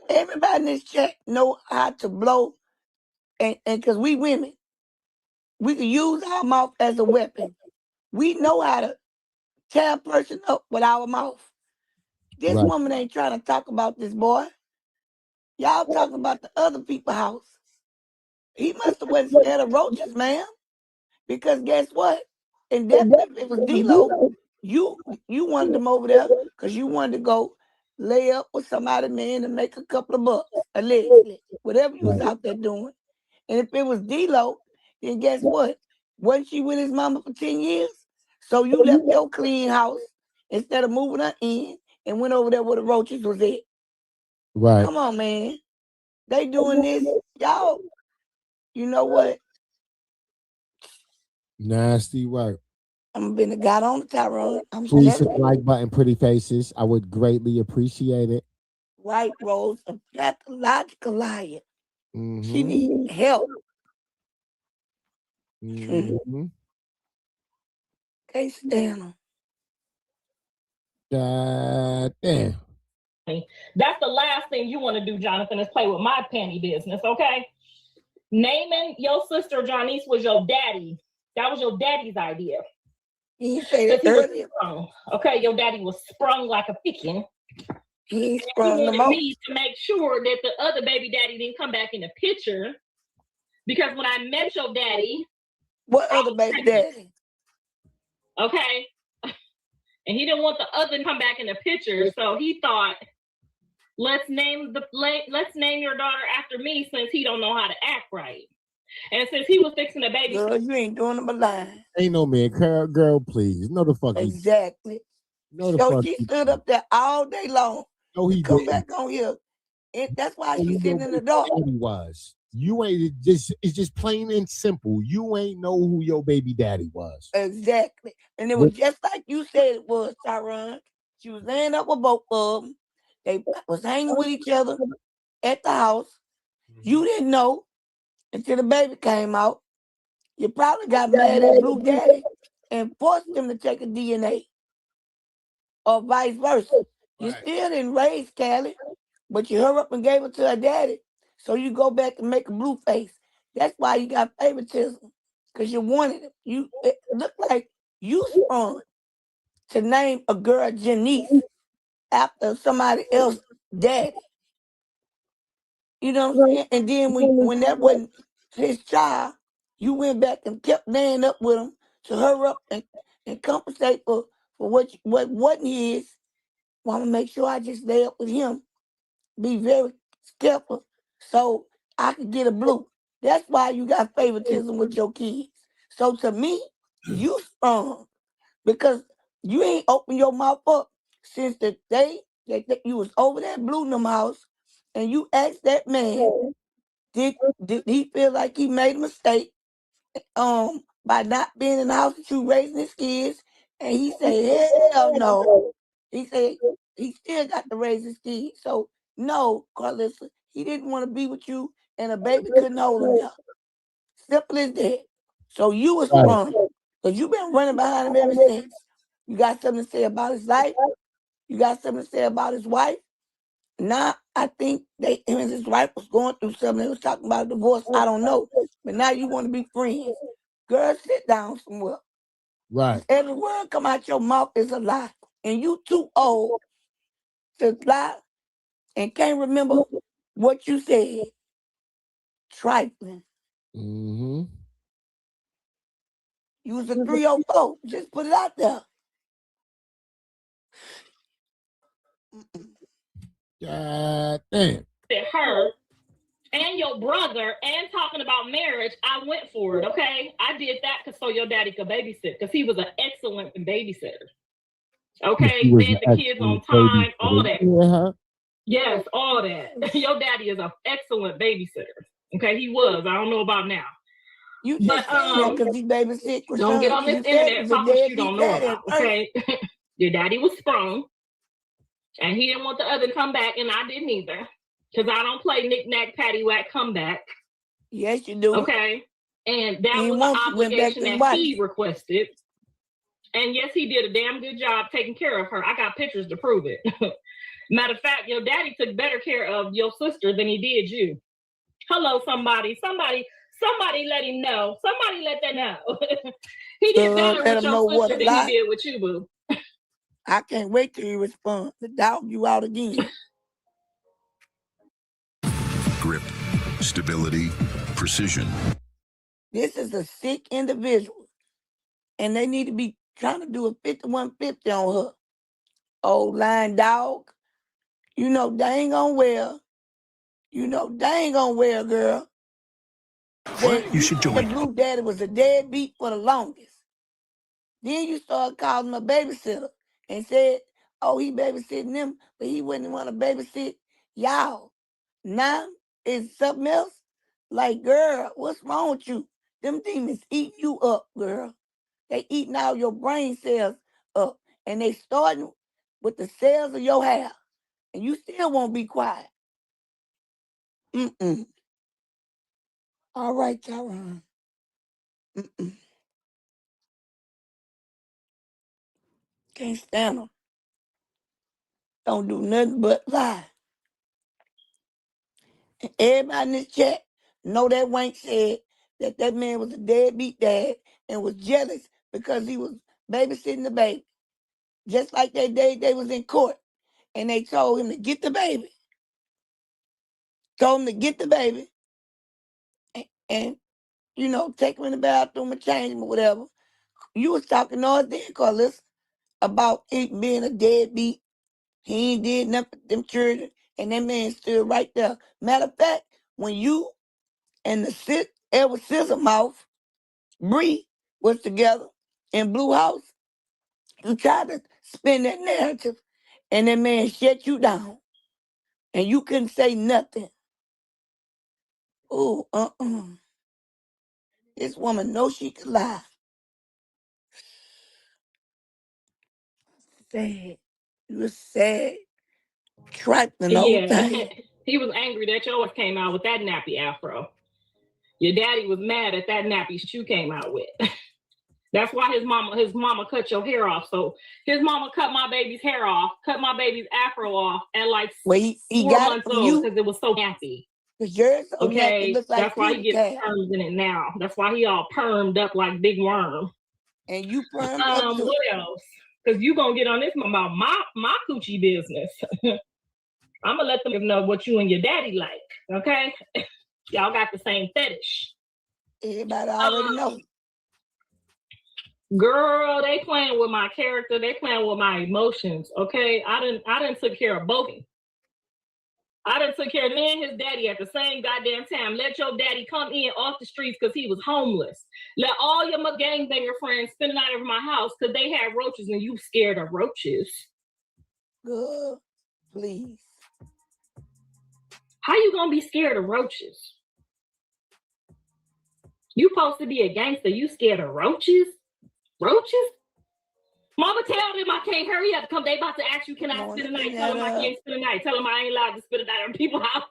Everybody in this chat know how to blow. And because we women, we can use our mouth as a weapon. We know how to tear a person up with our mouth. This woman ain't trying to talk about this boy. Y'all talking about the other people's house. He must have went scared of roaches, man. Because guess what? And definitely if it was D-Lo, you wanted them over there because you wanted to go lay up with somebody, man, and make a couple of bucks, allegedly. Whatever you was out there doing. And if it was D-Lo, then guess what? Wasn't she with his mama for 10 years? So you left your clean house instead of moving her in and went over there where the roaches was at. Right. Come on, man. They doing this. Y'all, you know what? Nasty work. I'm gonna got on the Tyrone. I'm Please hit telling the like button, pretty faces. I would greatly appreciate it. White Rose, a pathological liar. She Mm-hmm. need help. Mm-hmm. Can't stand them. God damn. That's the last thing you want to do, Jonathan, is play with my panty business, okay? Naming your sister Janice was your daddy. That was your daddy's idea. You say that earlier. Okay, your daddy was sprung like a pigeon. He sprung wanted them out. me to make sure that the other baby daddy didn't come back in the picture. Because when I met your daddy. What other baby daddy? Okay. And he didn't want the other to come back in the picture. So he thought, let's name your daughter after me since he don't know how to act right. And since he was fixing the baby. Girl, you ain't doing them a line. Ain't no man. Girl, please. No the fuck. Exactly. No the So fuck. she stood up there all day long. No, he come didn't. back on here. And that's why she's sitting in the dark. He was. You ain't it's just plain and simple. You ain't know who your baby daddy was. Exactly. And it was just like you said it was, Tyron. She was laying up with both of them. They was hanging with each other at the house. You didn't know until the baby came out. You probably got mad at Blue Daddy and forced him to take a DNA. Or vice versa. You still didn't raise Callie, but you hurry up and gave it to her daddy. So you go back and make a blue face. That's why you got favoritism. Because you wanted it. It looked like you sprung to name a girl Janice after somebody else's daddy. You know what I'm saying? And then when that wasn't his child, you went back and kept laying up with him to hurry up and compensate for what wasn't his. Want to make sure I just lay up with him. Be very careful so I could get a blue. That's why you got favoritism with your kids. So to me, you sprung because you ain't opened your mouth up since the day that you was over that blue them house and you asked that man, did he feel like he made a mistake by not being in the house with you raising his kids? And he said, hell no. He said he still got to raise his kids. So no, Carlissa, he didn't want to be with you and a baby couldn't hold him there. Simple as that. So you was sprung. Because you've been running behind him ever since. You got something to say about his life? You got something to say about his wife? Now, I think him and his wife was going through something. They was talking about a divorce. I don't know. But now you want to be friends. Girl, sit down somewhere. Right. Every word come out your mouth is a lie. And you too old to lie and can't remember what you said. Trifling. Mm-hmm. You was a 304. Just put it out there. God damn. Her and your brother and talking about marriage, I went for it, okay? I did that so your daddy could babysit because he was an excellent babysitter. Okay, fed the kids on time, all that. Yeah. Yes, all that. Your daddy is an excellent babysitter. Okay, he was. I don't know about now. You just saying that because he babysit. Don't get on this internet talking shit you don't know about, okay? Your daddy was sprung, and he didn't want the other to come back, and I didn't either. Because I don't play knick-knack, paddywhack, comeback. Yes, you do. Okay? And that was the obligation that he requested. And yes, he did a damn good job taking care of her. I got pictures to prove it. Matter of fact, your daddy took better care of your sister than he did you. Hello, somebody. Somebody let him know. Somebody let that know. He did better with your sister than he did with you, boo. I can't wait till you respond. To dog you out again. Grip, stability, precision. This is a sick individual. And they need to be trying to do a 5150 on her. Old line dog. You know dang on well. You know dang on well, girl. What? You should join. The Blue daddy was a deadbeat for the longest. Then you started calling him a babysitter and said, oh, he babysitting them, but he wouldn't want to babysit y'all. Now it's something else. Like, girl, what's wrong with you? Them demons eat you up, girl. They eating all your brain cells up. And they starting with the cells of your hair. And you still won't be quiet. Mm-mm. All right, Tyron. Mm-mm. Can't stand them. Don't do nothing but lie. And everybody in this chat know that Wank said that man was a deadbeat dad and was jealous because he was babysitting the baby. Just like that day they was in court and they told him to get the baby. Told him to get the baby and you know, take him in the bathroom and change him or whatever. You was talking all day, Carlos, about it being a deadbeat. He ain't did nothing for them children. And that man stood right there. Matter of fact, when you and the Edward Scissormouth, Bree, was together in Blue House, you tried to spin that narrative. And that man shut you down. And you couldn't say nothing. Oh, This woman knows she could lie. Sad. You was sad. Trifling the whole time. He was angry that yours came out with that nappy afro. Your daddy was mad at that nappy you came out with. That's why his mama cut your hair off. So his mama cut my baby's hair off, cut my baby's afro off at like he 4 got months old because it was so nappy. Yours so Okay, nappy, like that's why he gets perms in it now. That's why he all permed up like Big Worm. And you permed up too. What else? Because you gonna get on this about my coochie business. I'm gonna let them know what you and your daddy like. Okay, y'all got the same fetish. Everybody already know. Girl, they playing with my character. They playing with my emotions. Okay, I didn't took care of both. I done took care of me and his daddy at the same goddamn time. Let your daddy come in off the streets because he was homeless. Let all your gangbanger friends spend the night over my house because they had roaches and you scared of roaches. Good, please. How you gonna be scared of roaches? You supposed to be a gangster. You scared of roaches? Roaches? Mama, tell them I can't hurry up. Come, they about to ask you, can I spend the night? Tell them I can't spend the night. Tell them I ain't allowed to spend the night on people's house.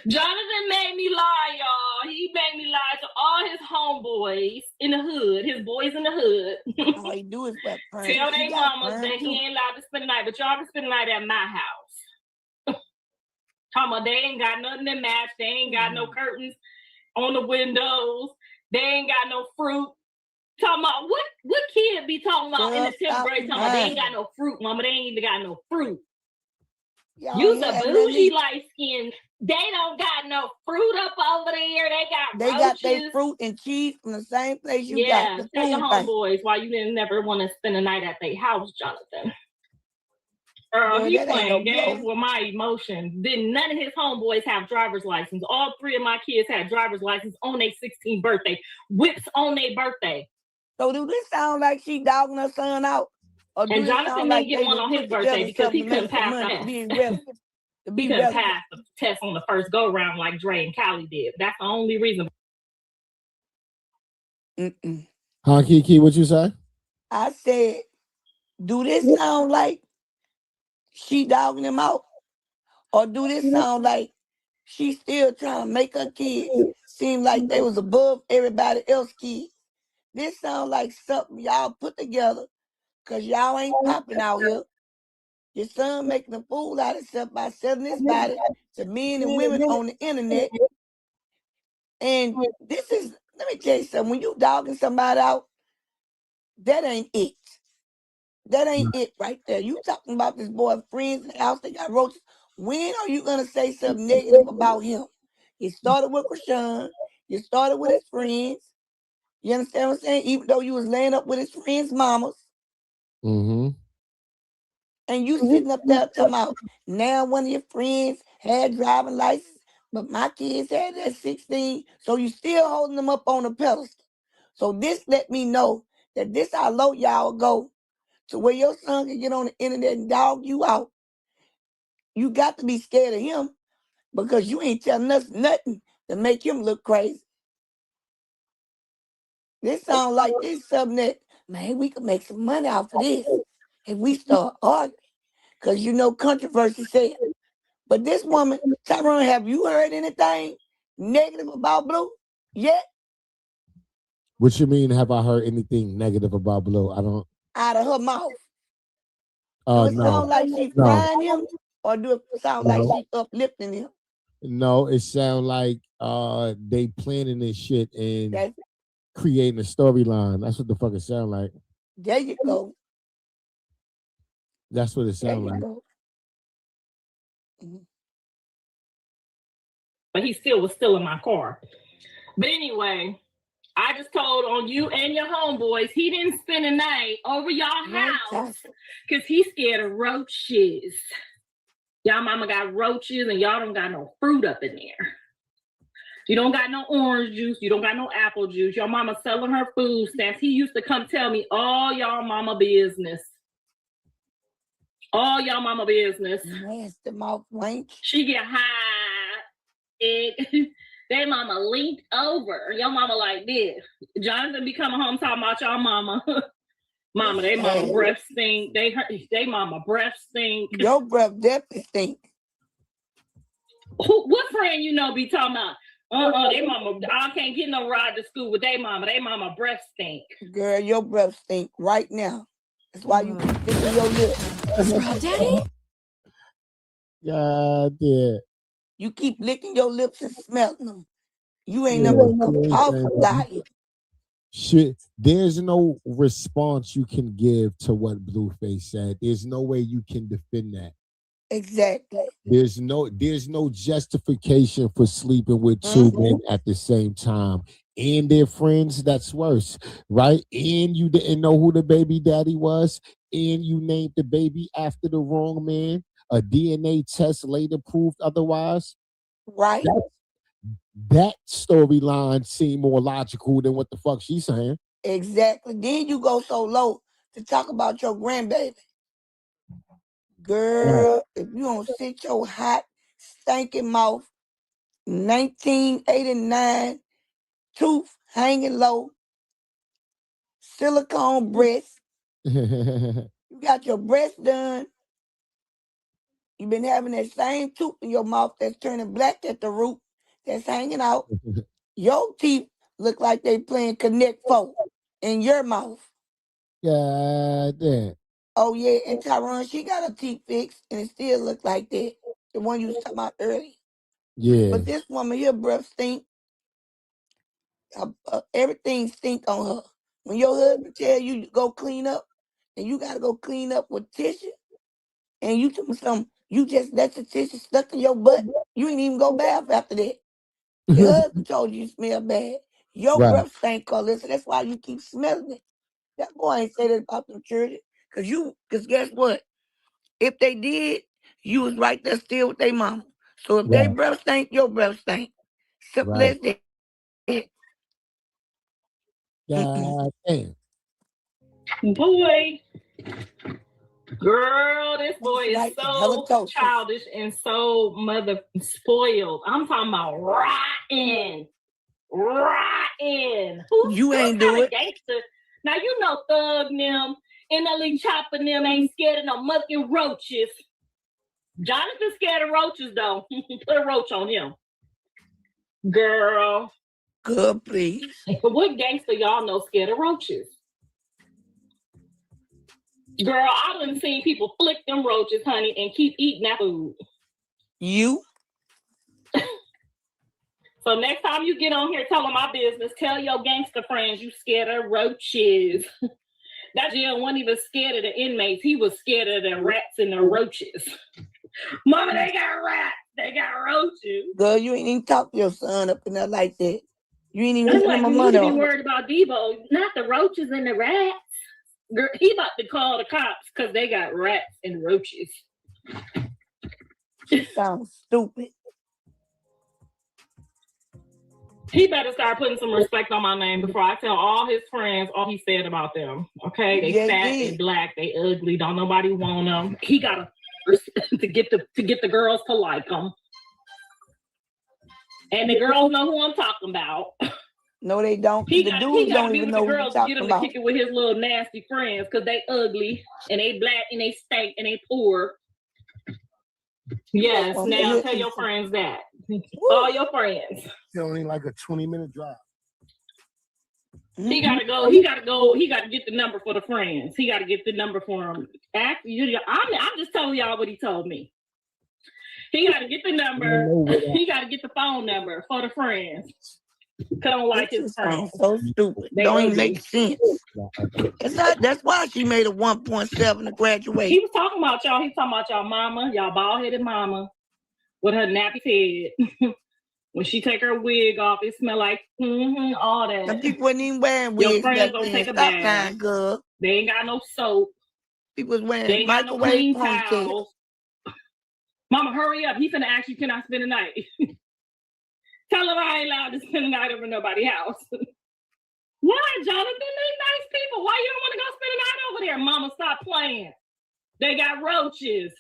Jonathan made me lie, y'all. He made me lie to all his homeboys in the hood, his boys in the hood. All he do is what? Tell their mamas that he ain't allowed to spend the night, but y'all can spend the night at my house. Talking about they ain't got nothing to match. They ain't got no curtains on the windows. They ain't got no fruit. Talking about what kid be talking about in the 10th grade? Talking about they ain't got no fruit, mama. They ain't even got no fruit. You's a bougie light skin. They don't got no fruit up over there. They got their fruit and cheese from the same place you got. Yeah, tell your homeboys why you didn't never want to spend the night at their house, Jonathan. He playing games with my emotions. Then none of his homeboys have driver's license. All 3 of my kids had driver's license on their 16th birthday. Whips on their birthday. So do this sound like she dogging her son out? Or and Jonathan didn't get one on his birthday because he couldn't pass the test. He couldn't pass the test on the first go round like Dre and Callie did. That's the only reason. Huh, Kiki, what you say? I said, do this sound like she dogging him out? Or do this sound like she still trying to make her kids seem like they was above everybody else's kids? This sound like something y'all put together because y'all ain't popping out here. Your son making a fool out of himself by selling his body to men and women on the internet. And this is, let me tell you something, when you dogging somebody out, that ain't it. That ain't it right there. You talking about this boy friends in the house, they got roaches. When are you going to say something negative about him? You started with Chrisean. You started with his friends. You understand what I'm saying? Even though you was laying up with his friends' mamas. Mm-hmm. And you sitting up there talking about, now one of your friends had driving license, but my kids had at 16. So you still holding them up on a pedestal. So this let me know that this how low y'all go to where your son can get on the internet and dog you out. You got to be scared of him because you ain't telling us nothing to make him look crazy. This sounds like this something that, man, we could make some money off of this if we start arguing. Because you know controversy said. But this woman, Tyrone, have you heard anything negative about Blue yet? What you mean, have I heard anything negative about Blue? I don't. Out of her mouth. Do it sound like she frying him? Or do it sound like she uplifting him? No, it sound like they planning this shit and creating a storyline. That's what the fuck it sound like. There you go. That's what it sound like. But he still was still in my car. But anyway, I just told on you and your homeboys, he didn't spend the night over y'all house because he's scared of roaches. Y'all mama got roaches and y'all don't got no fruit up in there. You don't got no orange juice. You don't got no apple juice. Your mama selling her food stamps. He used to come tell me all y'all mama business. All y'all mama business. Nasty mouth wank. She get high. They mama leaned over. Your mama like this. Jonathan be coming home talking about y'all mama. Mama, they mama breath stink. They mama breath stink. Your breath definitely stink. What friend you know be talking about? They mama, I can't get no ride to school with they mama. They mama breath stink. Girl, your breath stink right now. That's why you keep licking your lips. Daddy? God damn. You keep licking your lips and smelling them. You ain't never apologized. Shit, there's no response you can give to what Blueface said. There's no way you can defend that. Exactly. There's no justification for sleeping with two men at the same time. And they're friends, that's worse, right? And you didn't know who the baby daddy was, and you named the baby after the wrong man. A DNA test later proved otherwise. Right. That storyline seemed more logical than what the fuck she's saying. Exactly. Then you go so low to talk about your grandbaby. Girl, if you don't sit your hot, stinking mouth, 1989, tooth hanging low, silicone breast. You got your breast done. You've been having that same tooth in your mouth that's turning black at the root, that's hanging out. Your teeth look like they playing Connect 4 in your mouth. God damn. Oh, yeah, and Tyrone, she got her teeth fixed, and it still look like that. The one you was talking about earlier. Yeah. But this woman here, breath stink. Everything stink on her. When your husband tell you to go clean up, and you got to go clean up with tissue, and you took some, you just let the tissue stuck in your butt. You ain't even go bath after that. Your husband told you smell bad. Your breath stink, Carlissa. That's why you keep smelling it. That boy ain't say that about them children. Because guess what? If they did, you was right there still with their mama. So if they breath stink, your breath stink. Simple as that. God damn. Boy. Girl, this boy is so childish and so mother spoiled. I'm talking about rotten. You ain't do it. Gangster? Now you know Thug them and the Chopper them ain't scared of no motherfucking roaches. Jonathan's scared of roaches though. Put a roach on him. Girl. Good, please. What gangster y'all know scared of roaches? Girl, I done seen people flick them roaches, honey, and keep eating that food. You? So next time you get on here telling my business, tell your gangster friends you scared of roaches. That jail wasn't even scared of the inmates. He was scared of the rats and the roaches. Mama, they got rats. They got roaches. Girl, you ain't even talk to your son up in there like that. You ain't even like, my you money need to be on. worried about Debo, not the roaches and the rats. Girl, he about to call the cops because they got rats and roaches. She sounds stupid. He better start putting some respect on my name before I tell all his friends all he said about them. Okay, they fat, they black, they ugly. Don't nobody want them. He gotta to get the girls to like him, and the girls know who I'm talking about. No, they don't. He The got dudes to don't be even with know the who girls you're to get talking him to about. kick it with his little nasty friends because they ugly and they black and they stink and they poor. Yes, now tell your friends that. All your friends. It's only like a 20-minute drive. He gotta go. He gotta get the number for the friends. He gotta get the number for them. I'm just telling y'all what he told me. He gotta get the number. He gotta get the phone number for the friends. Don't like his friends. So stupid. They don't ugly. even make sense. That's why she made a 1.7 to graduate. He was talking about y'all. He was talking about y'all mama, y'all bald-headed mama with her nappy head. When she take her wig off, it smell like all that. Some people wasn't even wearing wigs. Your friends back gonna then. take a Stop bath. lying, girl. They ain't got no soap. People was wearing they ain't got no microwave clean towels. Mama, hurry up. He finna ask you, can I spend the night? Tell him I ain't allowed to spend the night over nobody's house. Why, Jonathan? They nice people. Why you don't want to go spend the night over there? Mama, stop playing. They got roaches.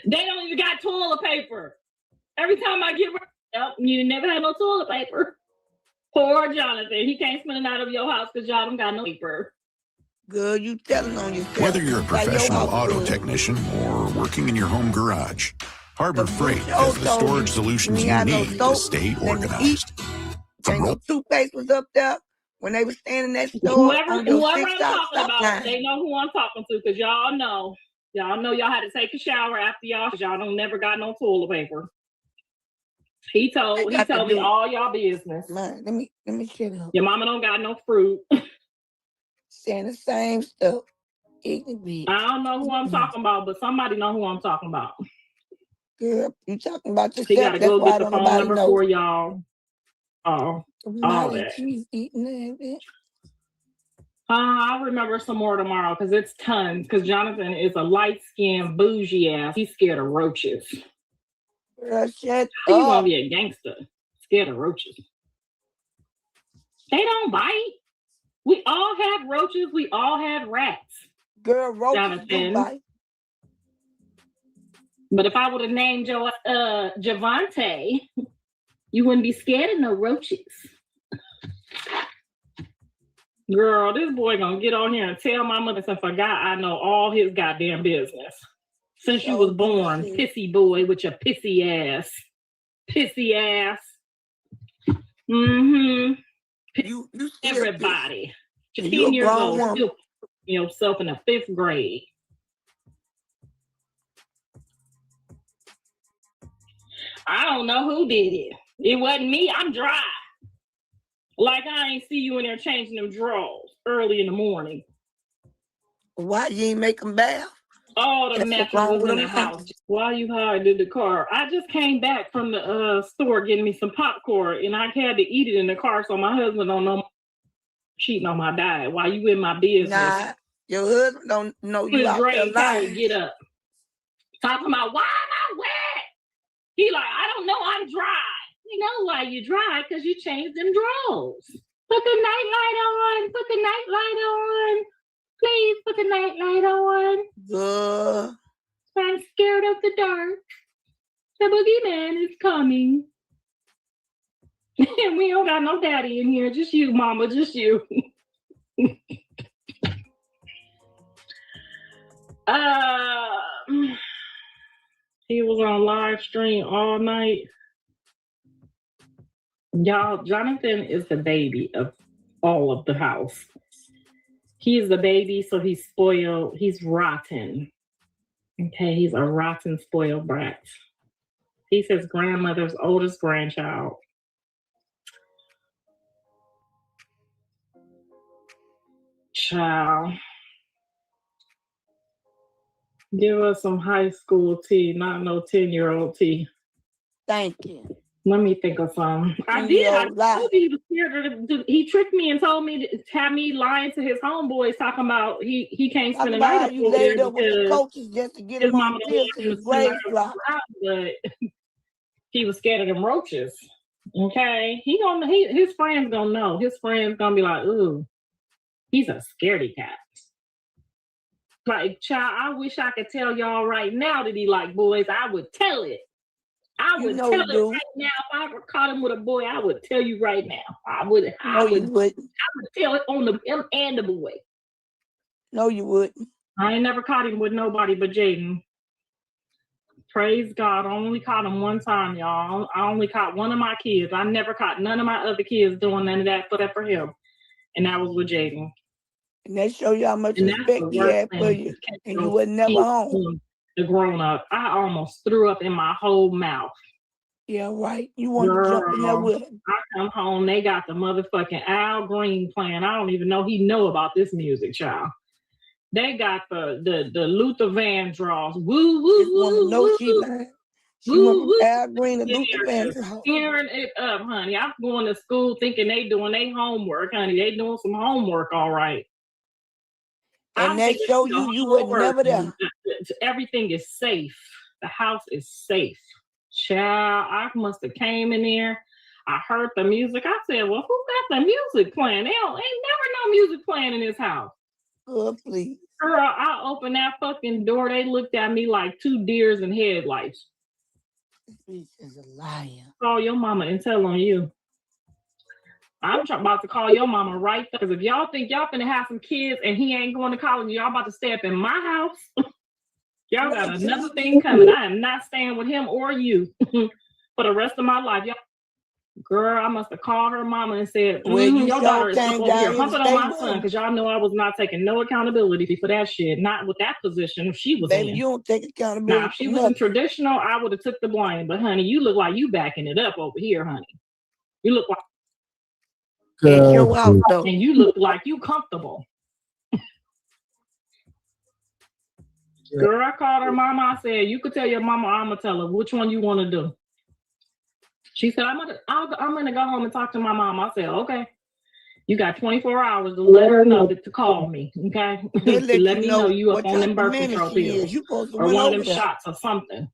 They don't even got toilet paper. Every time I get you never had no toilet paper. Poor Jonathan. He can't spend the night over your house because y'all don't got no paper. Good, you telling on yourself. Whether you're a professional auto technician or working in your home garage, Harbor Freight has the storage solutions you need to stay organized. Ain't no toothpaste was up there when they were standing in that store. Whoever on your I'm six talking about, they know who I'm talking to because y'all know y'all had to take a shower after y'all because y'all don't never got no toilet paper. He told me all y'all business. Man, let me shut up. Your mama don't got no fruit. Saying the same stuff. I don't know who I'm talking about, but somebody know who I'm talking about. Girl, you talking about yourself. He gotta go get the phone number know. for y'all. All that. She's eating that. I'll remember some more tomorrow because it's tons. Because Jonathan is a light-skinned bougie ass. He's scared of roaches. Girl, shut He's up. gonna be a gangster. Scared of roaches. They don't bite. We all have roaches. We all have rats. Girl, roaches Jonathan. do bite. But if I would have named your Javante, you wouldn't be scared of no roaches. Girl, this boy gonna get on here and tell my mother I forgot I know all his goddamn business. Since you was born, pissy boy with your pissy ass. Pissy ass. Mm-hmm. You everybody. 10 you years old, still yourself in the 5th grade. I don't know who did it. It wasn't me. I'm dry. Like I ain't see you in there changing them drawers early in the morning. Why you ain't make them bath? All the messes was in the house. Why you hiding in the car? I just came back from the store getting me some popcorn, and I had to eat it in the car, so my husband don't know cheating on my diet. Why you in my business? Nah, your husband don't know you out there lying. Get up. Talking about why am I wet? He like, I don't know, I'm dry. You know why you dry? Because you changed them drawers. Put the night light on. Put the night light on. Please put the night light on. I'm scared of the dark. The boogeyman is coming. And we don't got no daddy in here. Just you, mama. Just you. He was on live stream all night. Y'all, Jonathan is the baby of all of the house. He's the baby, so he's spoiled. He's rotten. Okay, he's a rotten, spoiled brat. He's his grandmother's oldest grandchild. Child. Give us some high school tea, not no 10-year-old tea. Thank you. Let me think of some. I did. I told you he was scared. He tricked me and told me to have me lying to his homeboys, talking about he can't spend the night you laid up with the coaches just to get him on the field because his grades dropped. But he was scared of them roaches. Okay, his friends gonna know. His friends gonna be like, "Ooh, he's a scaredy cat." Like, child, I wish I could tell y'all right now that he like boys. I would tell it. I would tell it right now. If I ever caught him with a boy, I would tell you right now. I would tell it on the him and the boy. No, you wouldn't. I ain't never caught him with nobody but Jaden. Praise God. I only caught him one time, y'all. I only caught one of my kids. I never caught none of my other kids doing none of that for him. And that was with Jaden. And that show you how much respect he had for you. And you were never home. The grown up. I almost threw up in my whole mouth. Yeah, right. You want to jump in there with him. I come home, they got the motherfucking Al Green playing. I don't even know he know about this music, child. They got the Luther Vandross. Woo, woo, woo, woo, she lying. She went from Al Green to Luther Vandross. Tearing it up, honey. I'm going to school thinking they doing their homework, honey. They doing some homework, all right. And that show you were never there. Everything is safe. The house is safe. Child, I must have came in there. I heard the music. I said, well, who got the music playing? Ain't never no music playing in this house. Oh, please. Girl, I opened that fucking door. They looked at me like two deers in headlights. This is a liar. Call your mama and tell on you. I'm about to call your mama right there. Because if y'all think y'all finna have some kids and he ain't going to college, y'all about to stay up in my house. Y'all got another thing coming. I am not staying with him or you for the rest of my life. Y'all, girl, I must have called her mama and said, your daughter is up over here humping on my son, because y'all know I was not taking no accountability for that shit. Not with that position she was in. You don't take accountability. Now, if she was in traditional, I would have took the blame. But honey, you look like you backing it up over here, honey. You look like and you look like you comfortable. Girl, I called her mama. I said, you could tell your mama, I'm gonna tell her which one you want to do. She said, I'm gonna go home and talk to my mom. I said, okay. You got 24 hours to let her know to call me, okay? To let me know you up on them birth control pills or one of them shots or something.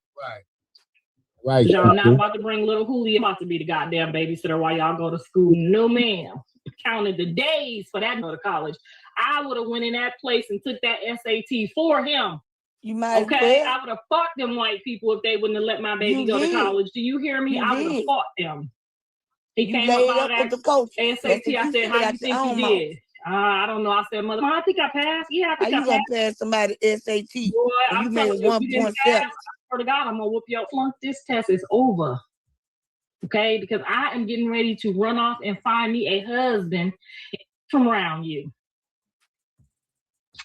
Right. Y'all not about to bring little Julio about to be the goddamn babysitter while y'all go to school. No, ma'am. Counted the days for that to go to college. I would have went in that place and took that SAT for him. You might I would have fought them white people if they wouldn't have let my baby go to college. Do you hear me? I would have fought them. He came up out of that SAT. I said, how you think you did? I don't know. I said, mother, I think I passed. Yeah, I think I passed. You gonna pass somebody SAT? Boy, you made 1.7. I swear to God, I'm gonna whoop your flunk. This test is over. Okay, because I am getting ready to run off and find me a husband from around you.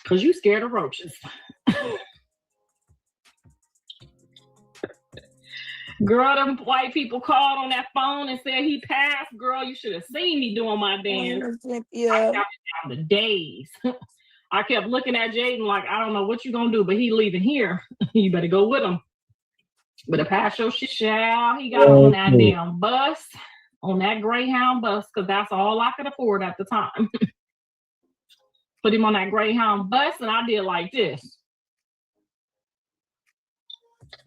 Because you scared of roaches. Girl, them white people called on that phone and said he passed. Girl, you should have seen me doing my dance. Yeah. I counted down the days. I kept looking at Jaden like, I don't know what you're going to do, but he leaving here. You better go with him. Better pass your shit, child. He got on that damn bus, on that Greyhound bus, because that's all I could afford at the time. Put him on that Greyhound bus, and I did like this.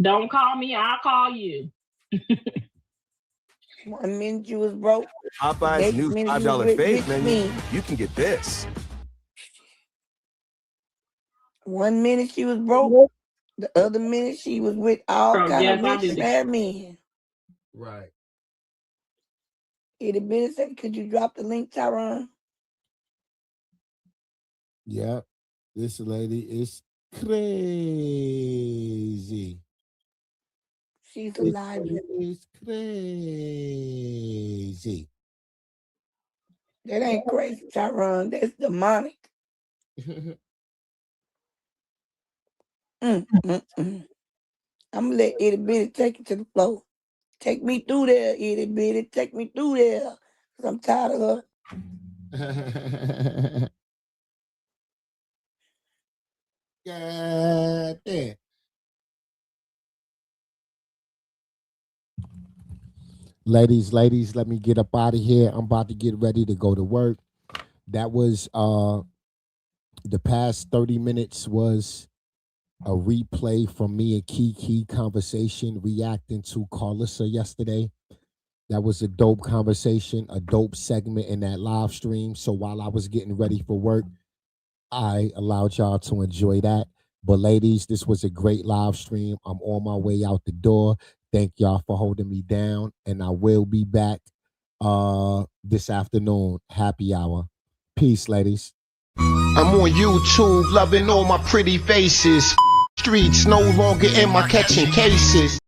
Don't call me, I'll call you. 1 minute you was broke. Popeye's new $5 fave menu. You can get this. 1 minute she was broke. The other minute she was with all kind of rich bad men. Right. It'd been a second. Could you drop the link, Tyron? Yep. This lady is crazy. She's a liar. It's crazy. That ain't crazy, Tyron. That's demonic. I'm gonna let Itty Bitty take it to the floor. Take me through there, Itty Bitty. Take me through there. Cause I'm tired of her. God damn. Ladies, let me get up out of here. I'm about to get ready to go to work. That was the past 30 minutes was a replay from me and Kiki conversation reacting to Carlissa yesterday. That was a dope conversation, a dope segment in that live stream. So while I was getting ready for work, I allowed y'all to enjoy that. But ladies, this was a great live stream. I'm on my way out the door. Thank y'all for holding me down. And I will be back this afternoon, happy hour. Peace, ladies. I'm on YouTube, loving all my pretty faces. Streets no longer in my catching cases.